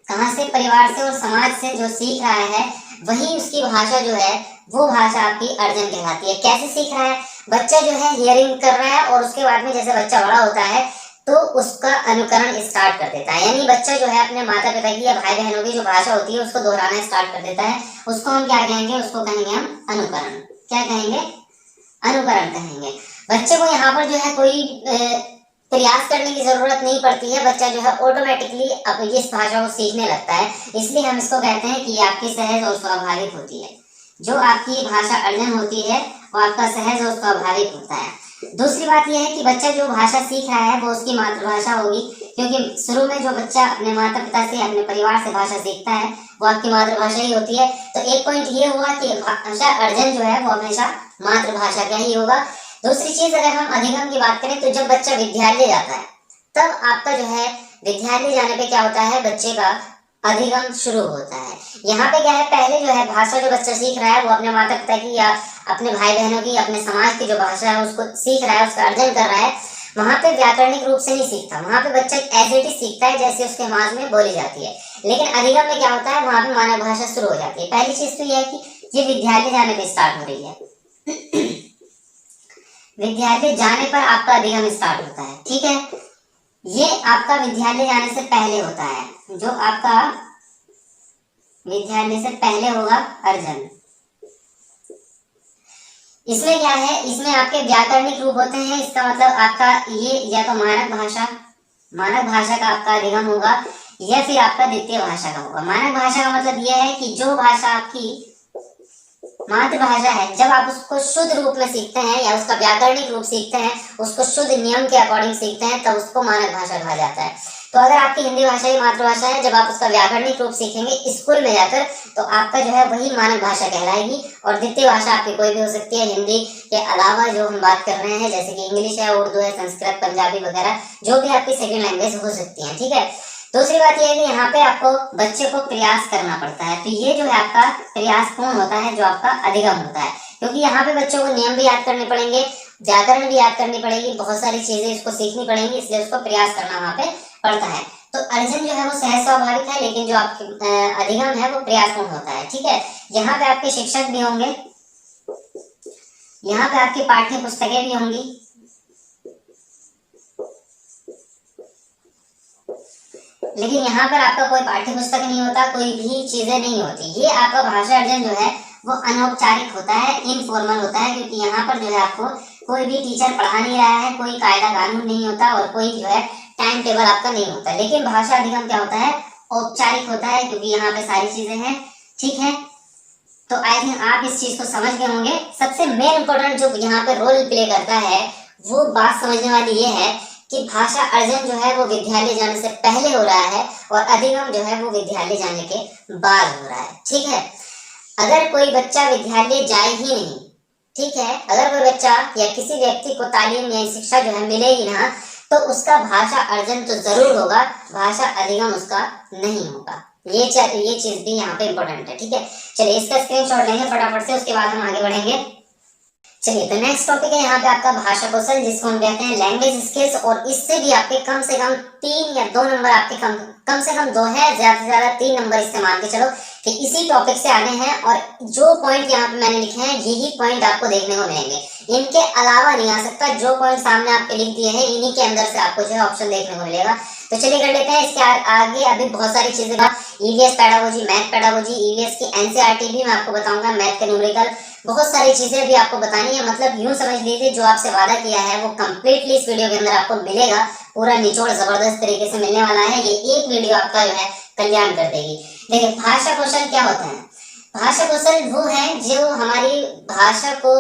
A: कहां से, परिवार से और समाज से जो सीख रहा है, वही उसकी भाषा जो है वो भाषा आपकी अर्जन कहलाती है। कैसे सीख रहा है? बच्चा जो है हियरिंग कर रहा है, और उसके बाद में जैसे बच्चा बड़ा होता है तो उसका अनुकरण स्टार्ट कर देता है। यानी बच्चा जो है अपने माता पिता की या भाई बहनों की जो भाषा होती है उसको दोहराना स्टार्ट कर देता है। उसको हम क्या कहेंगे? उसको कहेंगे हम अनुकरण। क्या कहेंगे? अनुकरण कहेंगे। बच्चे को यहाँ पर जो है कोई प्रयास करने की जरूरत नहीं पड़ती है, बच्चा जो है ऑटोमेटिकली अब इस भाषा को सीखने लगता है। इसलिए हम इसको कहते हैं कि ये आपकी सहज और स्वाभाविक होती है। जो आपकी भाषा अर्जन होती है वो आपका सहज और स्वाभाविक होता है। दूसरी बात यह है कि बच्चा जो भाषा सीख रहा है वो उसकी मातृभाषा होगी, क्योंकि शुरू में जो बच्चा अपने माता पिता से, अपने परिवार से भाषा सीखता है वो आपकी मातृभाषा ही होती है। तो एक पॉइंट ये हुआ कि भाषा अर्जन जो है वो हमेशा मातृभाषा का ही होगा। दूसरी चीज अगर हम अधिगम की बात करें, तो जब बच्चा विद्यालय जाता है तब आपका जो है विद्यालय जाने पे क्या होता है, बच्चे का अधिगम शुरू होता है। यहाँ पे क्या है, पहले जो है भाषा जो बच्चा सीख रहा है वो अपने माता पिता की या अपने भाई बहनों की, अपने समाज की जो भाषा है उसको सीख रहा है, उसका अर्जन कर रहा है। वहां पे व्याकरणिक रूप से नहीं सीखता, वहां पे बच्चा एज इट इज सीखता है जैसे उसके समाज में बोली जाती है। लेकिन अधिगम में क्या होता है, वहां पे मानक भाषा शुरू हो जाती है। पहली चीज तो यह है कि ये विद्यालय जाने पे स्टार्ट हो रही है। विद्यालय जाने पर आपका अधिगम स्टार्ट होता है, ठीक है। ये आपका विद्यालय जाने से पहले होता है, जो आपका विद्यालय से पहले होगा अर्जन। इसमें क्या है, इसमें आपके व्याकरणिक रूप होते हैं। इसका मतलब आपका ये या तो मानक भाषा का आपका अधिगम होगा या फिर आपका द्वितीय भाषा का होगा। मानक भाषा का मतलब यह है कि जो भाषा आपकी मातृभाषा है, जब आप उसको शुद्ध रूप में सीखते हैं या उसका व्याकरणिक रूप सीखते हैं, उसको शुद्ध नियम के अकॉर्डिंग सीखते हैं, तब उसको मानक भाषा कहा जाता है। तो अगर आपकी हिंदी भाषा ही मातृभाषा है, जब आप उसका व्याकरणिक रूप सीखेंगे स्कूल में जाकर, तो आपका जो है वही मानक भाषा कहलाएगी। और द्वितीय भाषा आपकी कोई भी हो सकती है, हिंदी के अलावा जो हम बात कर रहे हैं, जैसे कि इंग्लिश है, उर्दू है, संस्कृत, पंजाबी वगैरह, जो भी आपकी सेकेंड लैंग्वेज हो सकती है, ठीक है। दूसरी बात यह है कि यहाँ पे आपको बच्चे को प्रयास करना पड़ता है। तो ये जो है आपका प्रयास पूर्ण होता है, जो आपका अधिगम होता है, क्योंकि यहाँ पे बच्चों को नियम भी याद करने पड़ेंगे, व्याकरण भी याद करनी पड़ेगी, बहुत सारी चीजें इसको सीखनी पड़ेंगी, इसलिए उसको प्रयास करना वहाँ पे पड़ता है। तो अर्जन जो है वो सहज स्वाभाविक है, लेकिन जो आपके अधिगम है वो प्रयासपूर्ण होता है, ठीक है। यहाँ पे आपके शिक्षक भी होंगे, यहाँ पे आपकी पाठ्य पुस्तकें भी होंगी, लेकिन यहाँ पर आपका कोई पाठ्य पुस्तक नहीं होता, कोई भी चीजें नहीं होती। ये आपका भाषा अर्जन जो है वो अनौपचारिक होता है, इनफॉर्मल होता है, क्योंकि यहाँ पर जो है आपको कोई भी टीचर पढ़ा नहीं रहा है, कोई कायदा कानून नहीं होता और कोई जो है टाइम टेबल आपका नहीं होता। लेकिन भाषा अधिगम क्या होता है, औपचारिक होता है, क्योंकि यहाँ पे सारी चीजें हैं, ठीक है। तो आई थिंक आप इस चीज को समझ गए होंगे। सबसे मेन इंपॉर्टेंट जो यहाँ पे रोल प्ले करता है, वो बात समझने वाली ये है कि भाषा अर्जन जो है वो विद्यालय जाने से पहले हो रहा है और अधिगम जो है वो विद्यालय जाने के बाद हो रहा है, ठीक है। अगर कोई बच्चा विद्यालय जाए ही नहीं, ठीक है, अगर कोई बच्चा या किसी व्यक्ति को तालीम या शिक्षा जो है मिले ही ना, तो उसका भाषा अर्जन तो जरूर होगा, भाषा अधिगम उसका नहीं होगा। ये चीज भी यहाँ पे इंपॉर्टेंट है, ठीक है। चलिए इसका स्क्रीनशॉट लेंगे फटाफट से, उसके बाद हम आगे बढ़ेंगे। चलिए तो नेक्स्ट टॉपिक है यहाँ पे आपका भाषा कौशल, जिसको हम कहते हैं लैंग्वेज स्किल्स। और इससे भी आपके कम से कम 3 या 2 नंबर आपके कम से कम 2 है, ज्यादा से ज्यादा 3 नंबर इससे मान के चलो कि इसी टॉपिक से आने हैं। और जो पॉइंट यहाँ पे मैंने लिखे हैं, यही पॉइंट आपको देखने को मिलेंगे, इनके अलावा नहीं आ सकता। जो पॉइंट सामने आपके लिख दिए हैं, इन्हीं के अंदर से आपको जो है ऑप्शन देखने को मिलेगा। तो चलिए कर लेते हैं। इसके आगे अभी बहुत सारी चीजें, EVS pedagogy, math pedagogy, EVS की एनसीईआरटी भी मैं आपको बताऊंगा, मैथ के न्यूमेरिकल, बहुत सारी चीजें भी आपको बतानी है। मतलब यूं समझ लीजिए, जो आपसे वादा किया है वो कंप्लीटली इस वीडियो के अंदर आपको मिलेगा, पूरा निचोड़ जबरदस्त तरीके से मिलने वाला है। ये एक वीडियो आपका जो है कल्याण कर देगी। देखिए भाषा कौशल क्या होता है, भाषा कौशल वो है जो हमारी भाषा को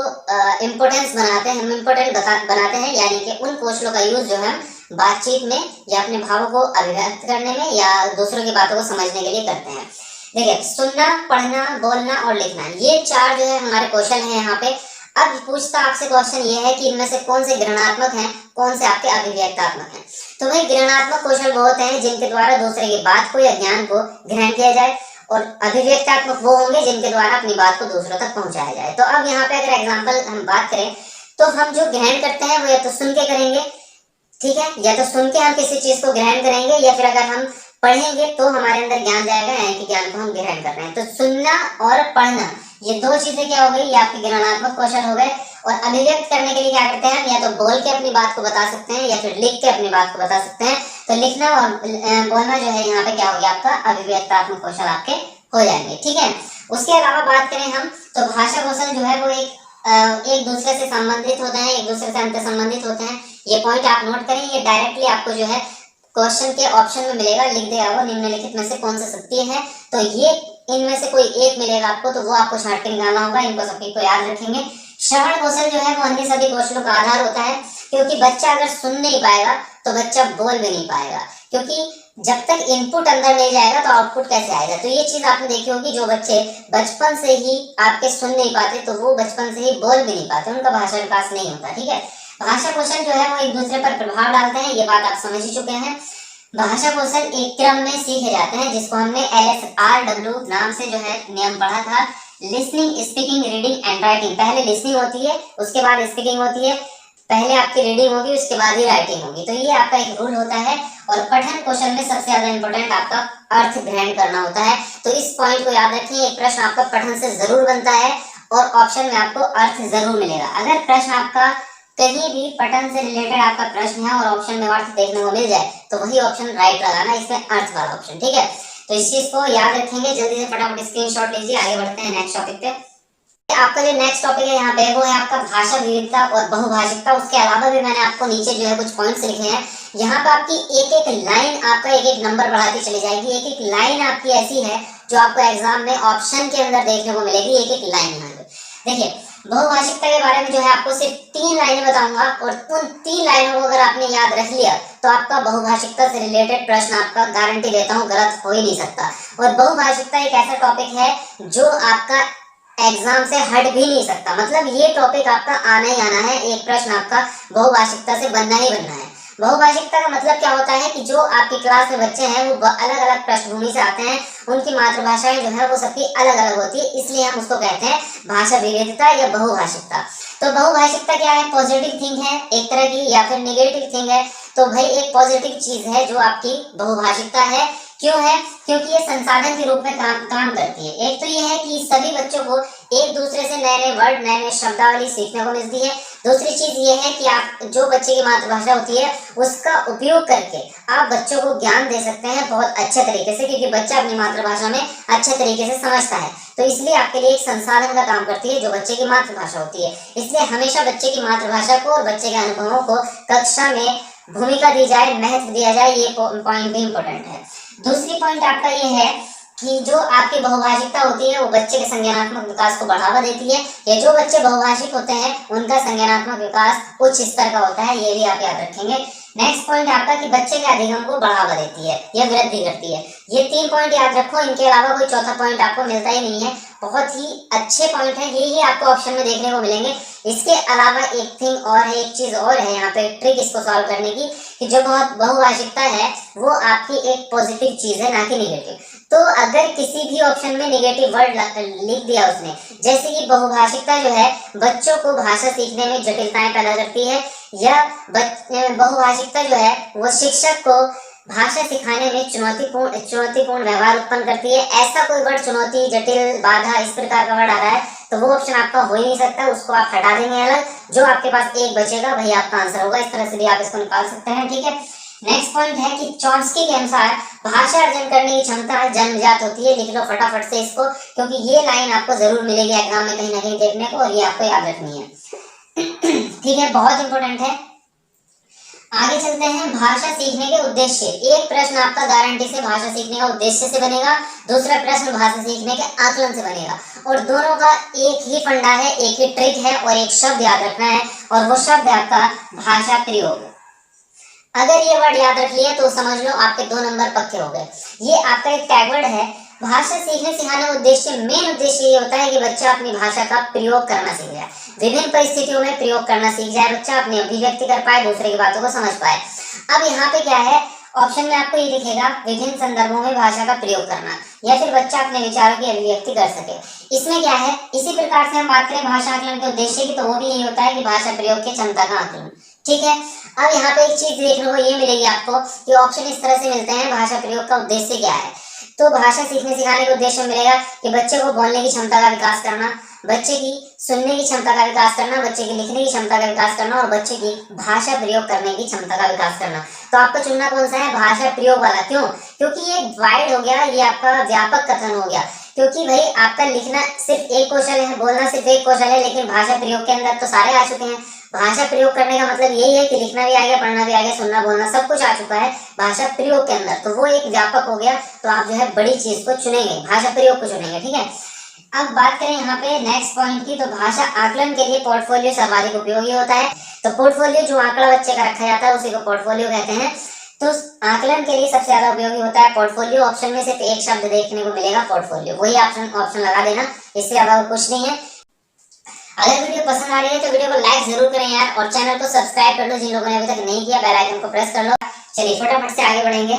A: इम्पोर्टेंस बनाते हैं, हम इम्पोर्टेंट बनाते हैं, यानी कि उन कौशलों का यूज जो है बातचीत में या अपने भावों को अभिव्यक्त करने में या दूसरों की बातों को समझने के लिए करते हैं। देखिए सुनना, पढ़ना, बोलना और लिखना, ये 4 जो है हमारे कौशल हैं यहाँ पे। अब पूछता आपसे क्वेश्चन ये है कि इनमें से कौन से ग्रहणात्मक हैं, कौन से आपके अभिव्यक्तात्मक हैं। तो भाई ग्रहणात्मक कौशल वो होते हैं जिनके द्वारा दूसरे की बात को या ज्ञान को ग्रहण किया जाए, और अभिव्यक्तात्मक वो होंगे जिनके द्वारा अपनी बात को दूसरों तक पहुंचाया जाए। तो अब यहाँ पे अगर एग्जाम्पल हम बात करें, तो हम जो ग्रहण करते हैं वो या तो सुन के करेंगे, ठीक है, या तो सुन के हम किसी चीज को ग्रहण करेंगे, या फिर अगर हम पढ़ेंगे तो हमारे अंदर ज्ञान जाएगा, यानी कि ज्ञान को हम ग्रहण कर रहे हैं। तो सुनना और पढ़ना, ये 2 चीजें क्या हो गई, ये आपके ग्रहणात्मक कौशल हो गए। और अभिव्यक्त करने के लिए क्या करते हैं हम, या तो बोल के अपनी बात को बता सकते हैं या फिर लिख के अपनी बात को बता सकते हैं। तो लिखना और बोलना जो है यहाँ पे क्या हो गया, आपका अभिव्यक्तात्मक कौशल आपके हो जाएंगे, ठीक है। उसके अलावा बात करें हम, तो भाषा कौशल जो है वो एक दूसरे से संबंधित होते हैं, एक दूसरे से अंतर संबंधित होते हैं। ये पॉइंट आप नोट करें, ये डायरेक्टली आपको जो है क्वेश्चन के ऑप्शन में मिलेगा, लिख देगा वो निम्नलिखित में से कौन सा सत्य है। तो ये इनमें से कोई एक मिलेगा आपको, तो वो आपको छांट के निकालना होगा। इनको सभी को याद रखेंगे। श्रवण कौशल जो है वो अन्य सभी कौशलों का आधार होता है, क्योंकि बच्चा अगर सुन नहीं पाएगा तो बच्चा बोल भी नहीं पाएगा, क्योंकि जब तक इनपुट अंदर नहीं जाएगा तो आउटपुट कैसे आएगा। तो ये चीज आपने देखी होगी, जो बच्चे बचपन से ही आपके सुन नहीं पाते तो वो बचपन से ही बोल भी नहीं पाते, उनका भाषा विकास नहीं होता, ठीक है। भाषा कौशल जो है वो एक दूसरे पर प्रभाव डालते हैं, ये बात आप समझ ही चुके हैं। भाषा कौशल एक क्रम में सीखे जाते हैं, जिसको हमने LSRW नाम से जो है नियम पढ़ा था, listening, speaking, reading and writing. पहले लिसनिंग होती है, उसके बाद स्पीकिंग होती है, पहले आपकी रीडिंग होगी, उसके बाद ही राइटिंग होगी। तो ये आपका एक रूल होता है। और पठन कौशल में सबसे ज्यादा इंपॉर्टेंट आपका अर्थ ग्रहण करना होता है। तो इस पॉइंट को याद रखिए। एक प्रश्न आपका पठन से जरूर बनता है और ऑप्शन में आपको अर्थ जरूर मिलेगा। अगर प्रश्न आपका कहीं भी पठन से रिलेटेड आपका प्रश्न है और ऑप्शन में अर्थ देखने को मिल जाए तो वही ऑप्शन राइट लगाना, इसमें अर्थ वाला ऑप्शन, ठीक है। तो इस चीज को याद रखेंगे। जल्दी से फटाफट स्क्रीनशॉट लीजिए, आगे बढ़ते हैं नेक्स्ट टॉपिक पे। आपका जो नेक्स्ट टॉपिक है यहाँ पे वो है आपका भाषा विविधता और बहुभाषिकता। उसके अलावा भी मैंने आपको नीचे जो है कुछ पॉइंट्स लिखे हैं। यहाँ पे आपकी एक एक लाइन आपका एक एक नंबर बढ़ाती चली जाएगी। एक एक लाइन आपकी ऐसी है जो आपको एग्जाम में ऑप्शन के अंदर देखने को मिलेगी। एक एक लाइन यहाँ पे देखिए। बहुभाषिकता के बारे में जो है आपको सिर्फ 3 लाइनें बताऊंगा और उन 3 लाइनों को अगर आपने याद रख लिया तो आपका बहुभाषिकता से रिलेटेड प्रश्न आपका गारंटी देता हूँ गलत हो ही नहीं सकता। और बहुभाषिकता एक ऐसा टॉपिक है जो आपका एग्जाम से हट भी नहीं सकता। मतलब ये टॉपिक आपका आना ही आना है। एक प्रश्न आपका बहुभाषिकता से बनना ही बनना है। बहुभाषिकता का मतलब क्या होता है कि जो आपकी क्लास में बच्चे हैं वो अलग अलग पृष्ठभूमि से आते हैं, उनकी मातृभाषाएं जो है वो सबकी अलग अलग होती है, इसलिए हम उसको कहते हैं भाषा विविधता या बहुभाषिकता। तो बहुभाषिकता क्या है? पॉजिटिव थिंग है एक तरह की या फिर निगेटिव थिंग है? तो भाई एक पॉजिटिव चीज है जो आपकी बहुभाषिकता है। क्यों है? क्योंकि ये संसाधन के रूप में काम करती है। एक तो ये है कि सभी बच्चों को एक दूसरे से नए नए वर्ड, नए नए शब्दावली सीखने को मिलती है। दूसरी चीज ये है कि आप जो बच्चे की मातृभाषा होती है उसका उपयोग करके आप बच्चों को ज्ञान दे सकते हैं बहुत अच्छे तरीके से, क्योंकि बच्चा अपनी मातृभाषा में अच्छे तरीके से समझता है। तो इसलिए आपके लिए एक संसाधन का काम करती है जो बच्चे की मातृभाषा होती है। इसलिए हमेशा बच्चे की मातृभाषा को और बच्चे के अनुभवों को कक्षा में भूमिका दी जाए, महत्व दिया जाए। ये पॉइंट भी इम्पोर्टेंट है। दूसरी पॉइंट आपका ये है कि जो आपकी बहुभाषिकता होती है वो बच्चे के संज्ञानात्मक विकास को बढ़ावा देती है। ये जो बच्चे बहुभाषिक होते हैं उनका संज्ञानात्मक विकास उच्च स्तर का होता है, ये भी आप याद रखेंगे। नेक्स्ट पॉइंट आपका कि बच्चे के अधिगम को बढ़ावा देती है या वृद्धि करती है। ये 3 पॉइंट याद रखो। इनके अलावा कोई चौथा पॉइंट आपको मिलता ही नहीं है। बहुत ही अच्छे पॉइंट है, यही आपको ऑप्शन में देखने को मिलेंगे। इसके अलावा एक थिंग और है, एक चीज और है यहाँ पे ट्रिक इसको सॉल्व करने की, कि जो बहुभाषिकता है वो आपकी एक पॉजिटिव चीज है, ना कि निगेटिव। तो अगर किसी भी ऑप्शन में निगेटिव वर्ड लिख दिया उसने, जैसे कि बहुभाषिकता जो है बच्चों को भाषा सीखने में जटिलताएं पैदा करती है, या बहुभाषिकता जो है वो शिक्षक को भाषा सिखाने में चुनौतीपूर्ण व्यवहार उत्पन्न करती है, ऐसा कोई वर्ड, चुनौती, जटिल, बाधा, इस प्रकार का वर्ड आ रहा है तो वो ऑप्शन आपका हो ही नहीं सकता। उसको आप हटा देंगे अलग, जो आपके पास एक बचेगा वही आपका आंसर होगा। इस तरह से भी आप इसको निकाल सकते हैं, ठीक है। नेक्स्ट पॉइंट है कि चॉम्स्की के अनुसार भाषा अर्जन करने की क्षमता जन्मजात होती है। लिख लो फटाफट से इसको, क्योंकि ये लाइन आपको जरूर मिलेगी एग्जाम में कहीं ना कहीं देखने को, और ये आपको याद रखनी है। ठीक है, बहुत इंपॉर्टेंट है। आगे चलते हैं। भाषा सीखने के उद्देश्य। एक प्रश्न आपका गारंटी से भाषा सीखने का उद्देश्य से बनेगा, दूसरा प्रश्न भाषा सीखने के आकलन से बनेगा, और दोनों का एक ही फंडा है, एक ही ट्रिक है, और एक शब्द याद रखना है, और वो शब्द है आपका भाषा प्रयोग। अगर ये वर्ड याद रख लिया तो समझ लो आपके 2 नंबर पक्के हो गए। ये आपका एक टैगवर्ड है। भाषा सीखने सिखाने का उद्देश्य, मेन उद्देश्य ये होता है कि बच्चा अपनी भाषा का प्रयोग करना सीख जाए, विभिन्न परिस्थितियों में प्रयोग करना सीख जाए, बच्चा अपनी अभिव्यक्ति कर पाए, दूसरे की बातों को समझ पाए। अब यहाँ पे क्या है, ऑप्शन में आपको ये दिखेगा विभिन्न संदर्भों में भाषा का प्रयोग करना, या फिर बच्चा अपने विचारों की अभिव्यक्ति कर सके। इसमें क्या है, इसी प्रकार से हम बात करें भाषा आकलन के उद्देश्य की, तो वो भी यही होता है कि भाषा प्रयोग की क्षमता का आकलन, ठीक है। अब यहाँ पे एक चीज देखने को ये मिलेगी आपको कि ऑप्शन इस तरह से मिलते हैं, भाषा प्रयोग का उद्देश्य क्या है। तो भाषा सीखने सिखाने के उद्देश्य में मिलेगा कि बच्चे को बोलने की क्षमता का विकास करना, बच्चे की सुनने की क्षमता का विकास करना, बच्चे की लिखने की क्षमता का विकास करना, और बच्चे की भाषा प्रयोग करने की क्षमता का विकास करना। तो आपको चुनना कौन सा है? भाषा प्रयोग वाला। क्यों? क्योंकि ये वाइड हो गया, ये आपका व्यापक कथन हो गया। क्योंकि भाई आपका लिखना सिर्फ एक कौशल है, बोलना सिर्फ एक कौशल है, लेकिन भाषा प्रयोग के अंदर तो सारे आ चुके हैं। भाषा प्रयोग करने का मतलब यही है कि लिखना भी आ गया, पढ़ना भी आ गया, सुनना बोलना सब कुछ आ चुका है भाषा प्रयोग के अंदर। तो वो एक व्यापक हो गया। तो आप जो है बड़ी चीज को चुनेंगे, भाषा प्रयोग को चुनेंगे, ठीक है। अब बात करें यहाँ पे नेक्स्ट पॉइंट की, तो भाषा आकलन के लिए पोर्टफोलियो सर्वाधिक उपयोगी होता है। तो पोर्टफोलियो जो आंकड़ा बच्चे का रखा जाता है उसी को पोर्टफोलियो कहते हैं। तो आकलन के लिए सबसे ज्यादा उपयोगी होता है पोर्टफोलियो। ऑप्शन में सिर्फ एक शब्द देखने को मिलेगा, पोर्टफोलियो, वही ऑप्शन लगा देना, इससे ज्यादा और कुछ नहीं है। अगर वीडियो पसंद आ रही है तो वीडियो को लाइक जरूर करें यार, और चैनल को सब्सक्राइब कर लो जिन लोगों ने अभी तक नहीं किया, बेल आइकन को प्रेस कर लो। चलिए फटाफट से आगे बढ़ेंगे।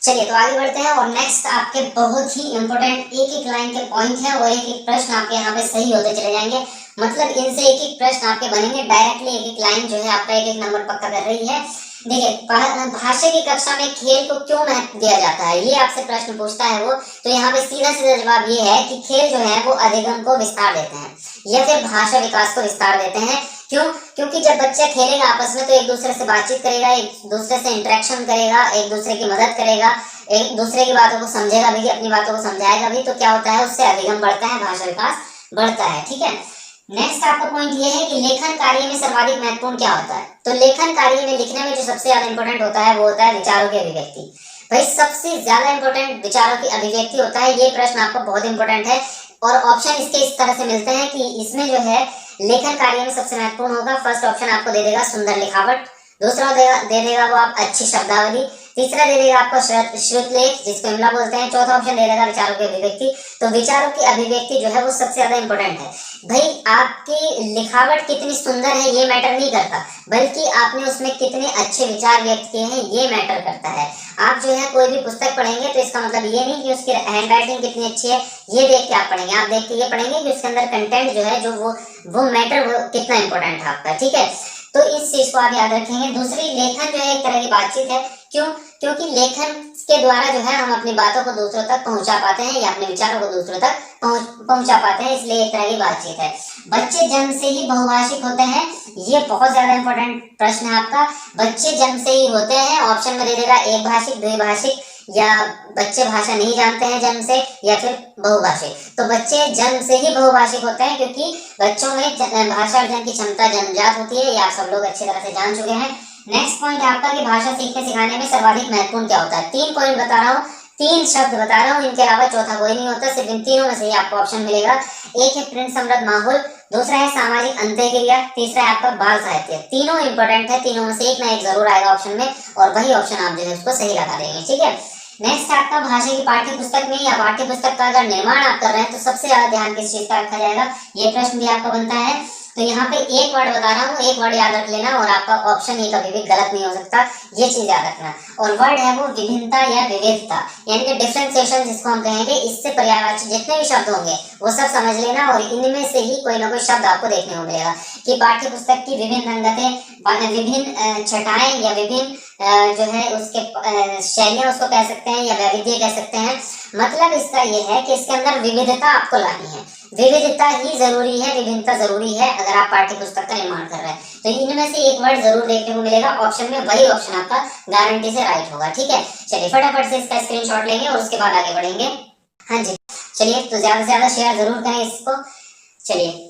A: चलिए तो आगे बढ़ते हैं, और नेक्स्ट आपके बहुत ही इंपॉर्टेंट एक एक लाइन के पॉइंट है, और एक एक प्रश्न आपके यहाँ पे सही होते चले जाएंगे। मतलब इनसे एक एक प्रश्न आपके बनेंगे, डायरेक्टली एक एक लाइन जो है आपका एक एक नंबर पक्का कर रही है। देखिए, भाषा की कक्षा में खेल को क्यों महत्व दिया जाता है, ये आपसे प्रश्न पूछता है वो। तो यहाँ पे सीधा सीधा जवाब ये है कि खेल जो है वो अधिगम को विस्तार देते हैं या फिर भाषा विकास को विस्तार देते हैं। क्यों? क्योंकि जब बच्चा खेलेगा आपस में तो एक दूसरे से बातचीत करेगा, एक दूसरे से इंटरेक्शन करेगा, एक दूसरे की मदद करेगा, एक दूसरे की बातों को समझेगा भी, अपनी बातों को समझाएगा भी। तो क्या होता है, उससे अधिगम बढ़ता है, भाषा विकास बढ़ता है। ठीक है, नेक्स्ट आपका पॉइंट ये है कि लेखन कार्य में सर्वाधिक महत्वपूर्ण क्या होता है। तो लेखन कार्य में लिखने में जो सबसे ज्यादा इंपॉर्टेंट होता है वो होता है विचारों की अभिव्यक्ति। भाई सबसे ज्यादा इंपॉर्टेंट विचारों की अभिव्यक्ति होता है। ये प्रश्न आपको बहुत इंपॉर्टेंट है और ऑप्शन इसके इस तरह से मिलते हैं कि इसमें जो है लेखन कार्य में सबसे महत्वपूर्ण होगा। फर्स्ट ऑप्शन आपको दे देगा सुंदर लिखावट, दूसरा दे देगा वो आप अच्छी शब्दावली, तीसरा दे देगा आपको श्रुत लेख जिसको इमला बोलते हैं, चौथा ऑप्शन दे देगा विचारों की अभिव्यक्ति। तो विचारों की अभिव्यक्ति जो है वो सबसे ज्यादा इंपॉर्टेंट है। भाई आपकी लिखावट कितनी सुंदर है ये मैटर नहीं करता, बल्कि आपने उसमें कितने अच्छे विचार व्यक्त किए हैं ये मैटर करता है। आप जो है कोई भी पुस्तक पढ़ेंगे तो इसका मतलब ये नहीं कि उसकी हैंड राइटिंग कितनी अच्छी है ये देख के आप पढ़ेंगे, आप देख के ये पढ़ेंगे कि उसके अंदर कंटेंट जो है जो वो मैटर वो कितना इंपॉर्टेंट है आपका। ठीक है, तो इस चीज को आप याद रखेंगे। दूसरी, लेखन जो है एक तरह की बातचीत है। क्यों? क्योंकि लेखन के द्वारा जो है हम अपनी बातों को दूसरों तक पहुंचा पाते हैं या अपने विचारों को दूसरों तक पहुंचा पाते हैं, इसलिए एक तरह की बातचीत है। बच्चे जन्म से ही बहुभाषिक होते हैं, ये बहुत ज्यादा इंपॉर्टेंट प्रश्न है आपका। बच्चे जन्म से ही होते हैं, ऑप्शन में दे देगा एक भाषिक, द्विभाषिक, या बच्चे भाषा नहीं जानते हैं जन्म से, या फिर बहुभाषिक। तो बच्चे जन्म से ही बहुभाषिक होते हैं क्योंकि बच्चों में भाषा अर्जन की क्षमता जन्मजात होती है, ये आप सब लोग अच्छी तरह से जान चुके हैं। नेक्स्ट पॉइंट आपका कि भाषा सीखने सिखाने में सर्वाधिक महत्वपूर्ण क्या होता है। 3 पॉइंट बता रहा हूँ, 3 शब्द बता रहा हूँ, इनके अलावा चौथा कोई नहीं होता, सिर्फ इन तीनों में से ही आपको ऑप्शन मिलेगा। एक है प्रिंट समृद्ध माहौल, दूसरा है सामाजिक अंतःक्रिया, तीसरा है आपका बाल साहित्य। तीनों इंपॉर्टेंट है, तीनों में से एक ना एक जरूर आएगा ऑप्शन में और वही ऑप्शन आप जो है उसको सही लगा देंगे। ठीक है, नेक्स्ट आपका भाषा की पाठ्य पुस्तक में या पाठ्य पुस्तक का अगर निर्माण आप कर रहे हैं तो सबसे ज्यादा ध्यान किस चीज का रखा जाएगा, ये प्रश्न भी आपका बनता है। तो यहाँ पे एक वर्ड बता रहा हूँ, एक वर्ड याद रख लेना और आपका ऑप्शन ये कभी भी गलत नहीं हो सकता, ये चीज याद रखना। और वर्ड है वो विभिन्नता या विविधता, यानी कि डिफरेंशिएशन जिसको हम कहेंगे। इससे पर्यायवाची जितने भी शब्द होंगे वो सब समझ लेना और इनमें से ही कोई ना कोई शब्द आपको देखने को मिलेगा कि पाठ्य पुस्तक की विभिन्न रंगतें, विभिन्न छटाएं या विभिन्न जो है उसके शैलियां उसको कह सकते हैं या वैविध्य कह सकते हैं। मतलब इसका ये है कि इसके अंदर विविधता आपको लानी है, विविधता ही जरूरी है, विभिन्नता जरूरी है अगर आप पाठ्य पुस्तक का निर्माण कर रहे हैं। तो इनमें से एक वर्ड जरूर देखने को मिलेगा ऑप्शन में, वही ऑप्शन आपका गारंटी से राइट होगा। ठीक है, चलिए फटाफट से इसका स्क्रीनशॉट लेंगे और उसके बाद आगे बढ़ेंगे। हाँ जी, चलिए तो ज्यादा से ज्यादा शेयर जरूर करें इसको। चलिए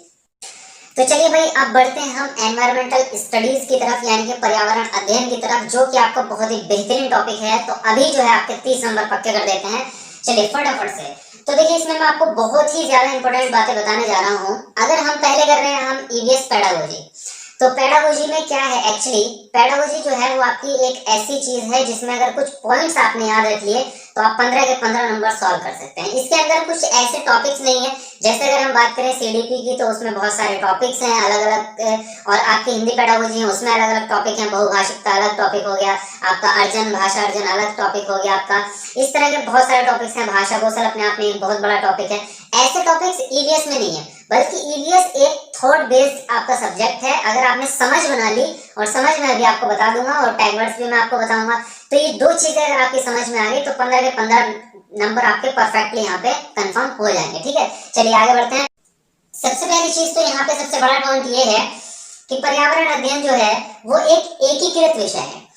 A: तो चलिए भाई अब बढ़ते हैं हम एनवायरमेंटल स्टडीज की तरफ, यानी कि पर्यावरण अध्ययन की तरफ, जो कि आपका बहुत ही बेहतरीन टॉपिक है। तो अभी जो है आपके 30 नंबर पक्के कर देते हैं। चलिए फटाफट से। तो देखिए इसमें मैं आपको बहुत ही ज्यादा इंपॉर्टेंट बातें बताने जा रहा हूँ। अगर हम पहले कर रहे हैं हम ईवीएस पेडागोजी, तो पेडागोजी में क्या है, एक्चुअली पेडागोजी जो है वो आपकी एक ऐसी चीज है जिसमें अगर कुछ पॉइंट्स आपने याद रख लिए तो आप 15 के 15 नंबर सॉल्व कर सकते हैं। इसके अंदर कुछ ऐसे टॉपिक्स नहीं है, जैसे अगर हम बात करें सीडीपी की तो उसमें बहुत सारे टॉपिक्स हैं अलग अलग, और आपकी हिंदी पेडागोजी है उसमें अलग अलग टॉपिक हैं, बहुभाषिकता अलग टॉपिक हो गया आपका, अर्जन भाषा अर्जन अलग टॉपिक हो गया आपका। इस तरह के बहुत सारे टॉपिक्स हैं, भाषा कौशल अपने आप में एक बहुत बड़ा टॉपिक है। ऐसे टॉपिक्स ईवीएस में नहीं है, बल्कि ईवीएस एक थॉट बेस्ड आपका सब्जेक्ट है। अगर आपने समझ बना ली, और समझ में अभी आपको बता दूंगा और टैग वर्ड्स भी मैं आपको बताऊंगा, तो ये दो चीजें अगर आपकी समझ में आ गई तो 15 के 15 नंबर आपके परफेक्टली यहाँ पे कंफर्म हो जाएंगे। ठीक है, चलिए आगे बढ़ते हैं। सबसे पहली चीज तो यहाँ पे सबसे बड़ा पॉइंट ये है कि पर्यावरण अध्ययन जो है वो एक एकीकृत विषय है।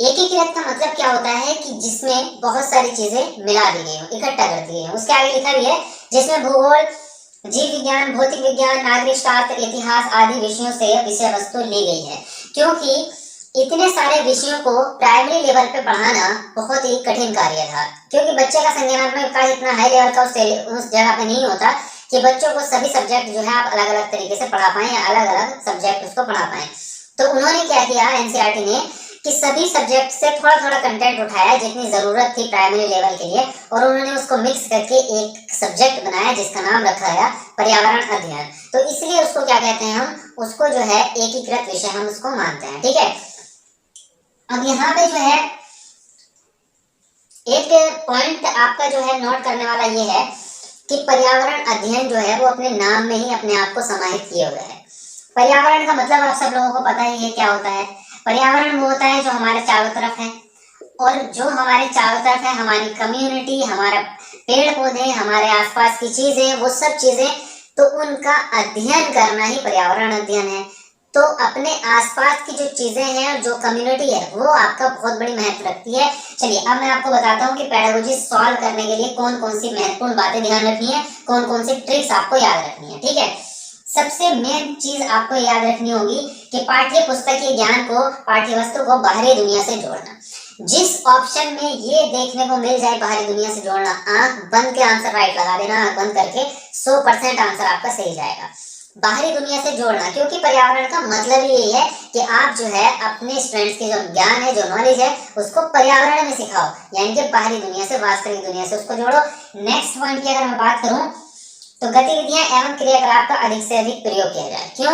A: एकीकृत का मतलब क्या होता है कि जिसमें बहुत सारी चीजें मिला दी गई हो, इकट्ठा कर दी गई हो। उसके आगे लिखा भी है जिसमें भूगोल, जीव विज्ञान, भौतिक विज्ञान, नागरिक शास्त्र, इतिहास आदि विषयों से विषय वस्तु ली गई है। क्योंकि इतने सारे विषयों को प्राइमरी लेवल पे पढ़ाना बहुत ही कठिन कार्य था, क्योंकि बच्चे का संज्ञानात्मक कार्य इतना हाई लेवल का उस जगह पे नहीं होता कि बच्चों को सभी सब्जेक्ट जो है आप अलग अलग तरीके से पढ़ा पाएं या अलग अलग सब्जेक्ट उसको पढ़ा पाएं। तो उन्होंने क्या किया एनसीईआरटी ने कि सभी सब्जेक्ट से थोड़ा थोड़ा कंटेंट उठाया जितनी जरूरत थी प्राइमरी लेवल के लिए, और उन्होंने उसको मिक्स करके एक सब्जेक्ट बनाया जिसका नाम रखा गया पर्यावरण अध्ययन। तो इसलिए उसको क्या कहते हैं, हम उसको जो है एकीकृत विषय हम उसको मानते हैं। ठीक है, अब यहाँ पे जो है एक पॉइंट आपका जो है नोट करने वाला ये है कि पर्यावरण अध्ययन जो है वो अपने नाम में ही अपने आप को समाहित किए हुए है। पर्यावरण का मतलब आप सब लोगों को पता ही है क्या होता है। पर्यावरण वो होता है जो हमारे चारों तरफ है, और जो हमारे चारों तरफ है, हमारी कम्युनिटी, हमारा पेड़ पौधे, हमारे आसपास की चीजें, वो सब चीजें, तो उनका अध्ययन करना ही पर्यावरण अध्ययन है। तो अपने आसपास की जो चीजें हैं और जो कम्युनिटी है वो आपका बहुत बड़ी महत्व रखती है। चलिए अब मैं आपको बताता हूँ कि पेडागोजी सॉल्व करने के लिए कौन कौन सी महत्वपूर्ण बातें ध्यान रखनी है, कौन कौन सी ट्रिक्स आपको याद रखनी है। ठीक है, सबसे मेन चीज आपको याद रखनी होगी कि पाठ्य पुस्तकीय ज्ञान को, पाठ्य वस्तु को बाहरी दुनिया से जोड़ना। जिस ऑप्शन में ये देखने को मिल जाए बाहरी दुनिया से जोड़ना, आंख बंद के आंसर राइट लगा देना, आंख बंद करके 100% आंसर आपका सही जाएगा। बाहरी दुनिया से जोड़ना, क्योंकि पर्यावरण का मतलब ही यही है कि आप जो है अपने स्टूडेंट्स के जो ज्ञान है, जो नॉलेज है, उसको पर्यावरण में सिखाओ, यानी कि बाहरी दुनिया से, वास्तविक दुनिया से उसको जोड़ो। नेक्स्ट पॉइंट की अगर मैं बात करूं तो गतिविधियां एवं क्रियाकलाप का अधिक से अधिक प्रयोग किया जाए। क्यों?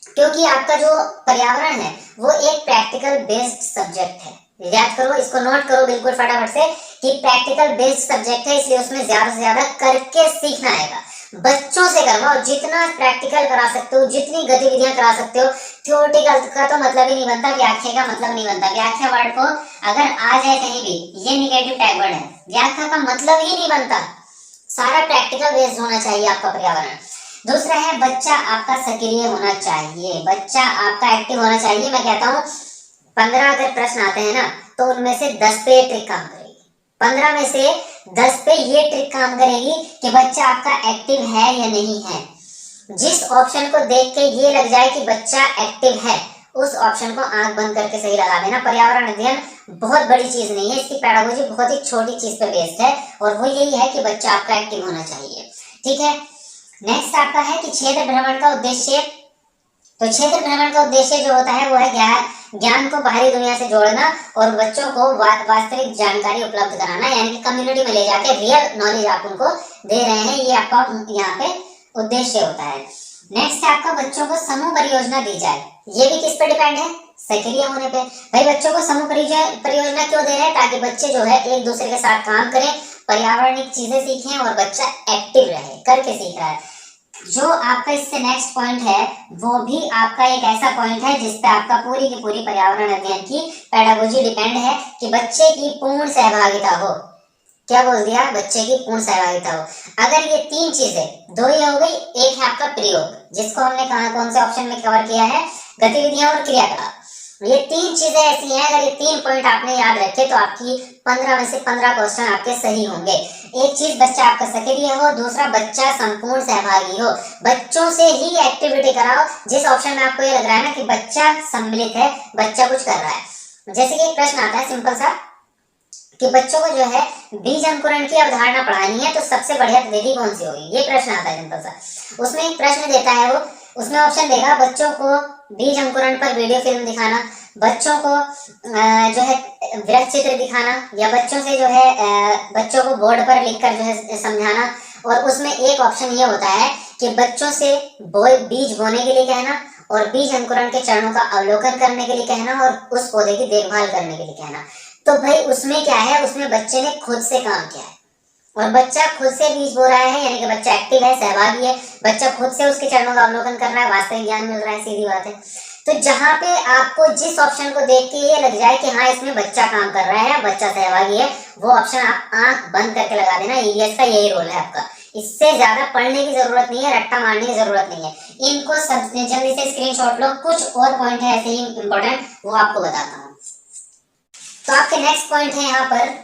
A: क्योंकि आपका जो पर्यावरण है वो एक प्रैक्टिकल बेस्ड सब्जेक्ट है। याद करो, इसको नोट करो बिल्कुल फटाफट से कि प्रैक्टिकल बेस्ड सब्जेक्ट है, इसलिए उसमें ज्यादा से ज्यादा करके सीखना आएगा। बच्चों से करवाओ, जितना प्रैक्टिकल करा सकते हो, जितनी गतिविधियां करा सकते हो। थ्योरेटिकल का तो मतलब ही नहीं बनता, व्याख्या का मतलब नहीं बनता। व्याख्या वर्ड को अगर आ जाए कहीं भी, ये निगेटिव टैग वर्ड है, व्याख्या का मतलब ही नहीं बनता। सारा प्रैक्टिकल बेस्ड होना चाहिए आपका पर्यावरण। दूसरा है बच्चा आपका सक्रिय होना चाहिए, बच्चा आपका एक्टिव होना चाहिए। मैं कहता हूँ 15 अगर प्रश्न आते हैं ना, तो उनमें से 10 पे ट्रिक काम करेगी। 15 में से 10 पे ये ट्रिक काम करेगी कि बच्चा आपका एक्टिव है या नहीं है। जिस ऑप्शन को देख के ये लग जाए कि बच्चा एक्टिव है, उस ऑप्शन को आंख बंद करके सही लगा देना। पर्यावरण अध्ययन बहुत बड़ी चीज नहीं है, इसकी पेडागोजी बहुत ही छोटी चीज पे बेस्ड है, और वो यही है कि बच्चा आपका एक्टिव होना चाहिए। ठीक है, नेक्स्ट आपका है कि क्षेत्र भ्रमण का उद्देश्य। तो क्षेत्र भ्रमण का उद्देश्य जो होता है वो है ज्ञान को बाहरी दुनिया से जोड़ना और बच्चों को वास्तविक जानकारी उपलब्ध कराना, यानी कि कम्युनिटी में ले जाके रियल नॉलेज आप उनको दे रहे हैं, ये आपका यहाँ पे उद्देश्य होता है। नेक्स्ट आपका बच्चों को समूह परियोजना दी जाए। ये भी किस पे डिपेंड है? सक्रिय होने पे। भाई बच्चों को समूह परियोजना क्यों दे रहे हैं? ताकि बच्चे जो है एक दूसरे के साथ काम करें, पर्यावरणिक चीजें सीखें और बच्चा एक्टिव रहे, करके सीख रहा है। जो आपका इससे नेक्स्ट पॉइंट है वो भी आपका एक ऐसा पॉइंट है जिसपे आपका पूरी की पूरी पर्यावरण अध्ययन की पेडागोजी डिपेंड है कि बच्चे की पूर्ण सहभागिता हो। क्या बोल दिया? बच्चे की पूर्ण सहभागिता हो। अगर ये तीन चीजें, दो ही हो गई, एक है आपका प्रयोग, जिसको हमने कहा कौन से ऑप्शन में कवर किया है, गतिविधियां और क्रियाकलाप। ये तीन चीजें ऐसी हैं, अगर ये तीन पॉइंट आपने याद रखे तो आपकी 15 में से 15 क्वेश्चन आपके सही होंगे। एक चीज, बच्चा आपका सक्रिय हो। दूसरा, बच्चा संपूर्ण सहभागी हो। बच्चों से ही एक्टिविटी कराओ। जिस ऑप्शन में आपको ये लग रहा है ना कि बच्चा सम्मिलित है, बच्चा कुछ कर रहा है, जैसे कि एक प्रश्न आता है सिंपल सा कि बच्चों को जो है बीज अंकुरण की अवधारणा पढ़ानी है, तो सबसे बढ़िया विधि कौन सी होगी? ये प्रश्न आता है सिंपल सा। उसमें एक प्रश्न देता है वो, उसमें ऑप्शन देगा बच्चों को बीज अंकुरण पर वीडियो फिल्म दिखाना, बच्चों को जो है वृक्ष चित्र दिखाना, या बच्चों से जो है बच्चों को बोर्ड पर लिखकर जो है समझाना। और उसमें एक ऑप्शन ये होता है कि बच्चों से बीज बोने के लिए कहना और बीज अंकुरण के चरणों का अवलोकन करने के लिए कहना और उस पौधे की देखभाल करने के लिए कहना। तो भाई उसमें क्या है, उसमें बच्चे ने खुद से काम किया है और बच्चा खुद से बीज बो रहा है, यानी कि बच्चा एक्टिव है, सहभागी है। बच्चा खुद से उसके चरणों का अवलोकन कर रहा है, वास्तविक ज्ञान मिल रहा है, सीधी बात है। तो जहां पे आपको जिस ऑप्शन को देख के ये लग जाए कि हाँ इसमें बच्चा काम कर रहा है, बच्चा सहभागी है, वो ऑप्शन आप आंख बंद करके लगा देना। ईवीएस का यही रोल है आपका। इससे ज्यादा पढ़ने की जरूरत नहीं है, रट्टा मारने की जरूरत नहीं है। इनको सब जल्दी से स्क्रीनशॉट लो। कुछ और पॉइंट है ऐसे ही इंपॉर्टेंट, वो आपको बताता हूँ। तो आपके नेक्स्ट पॉइंट है यहाँ पर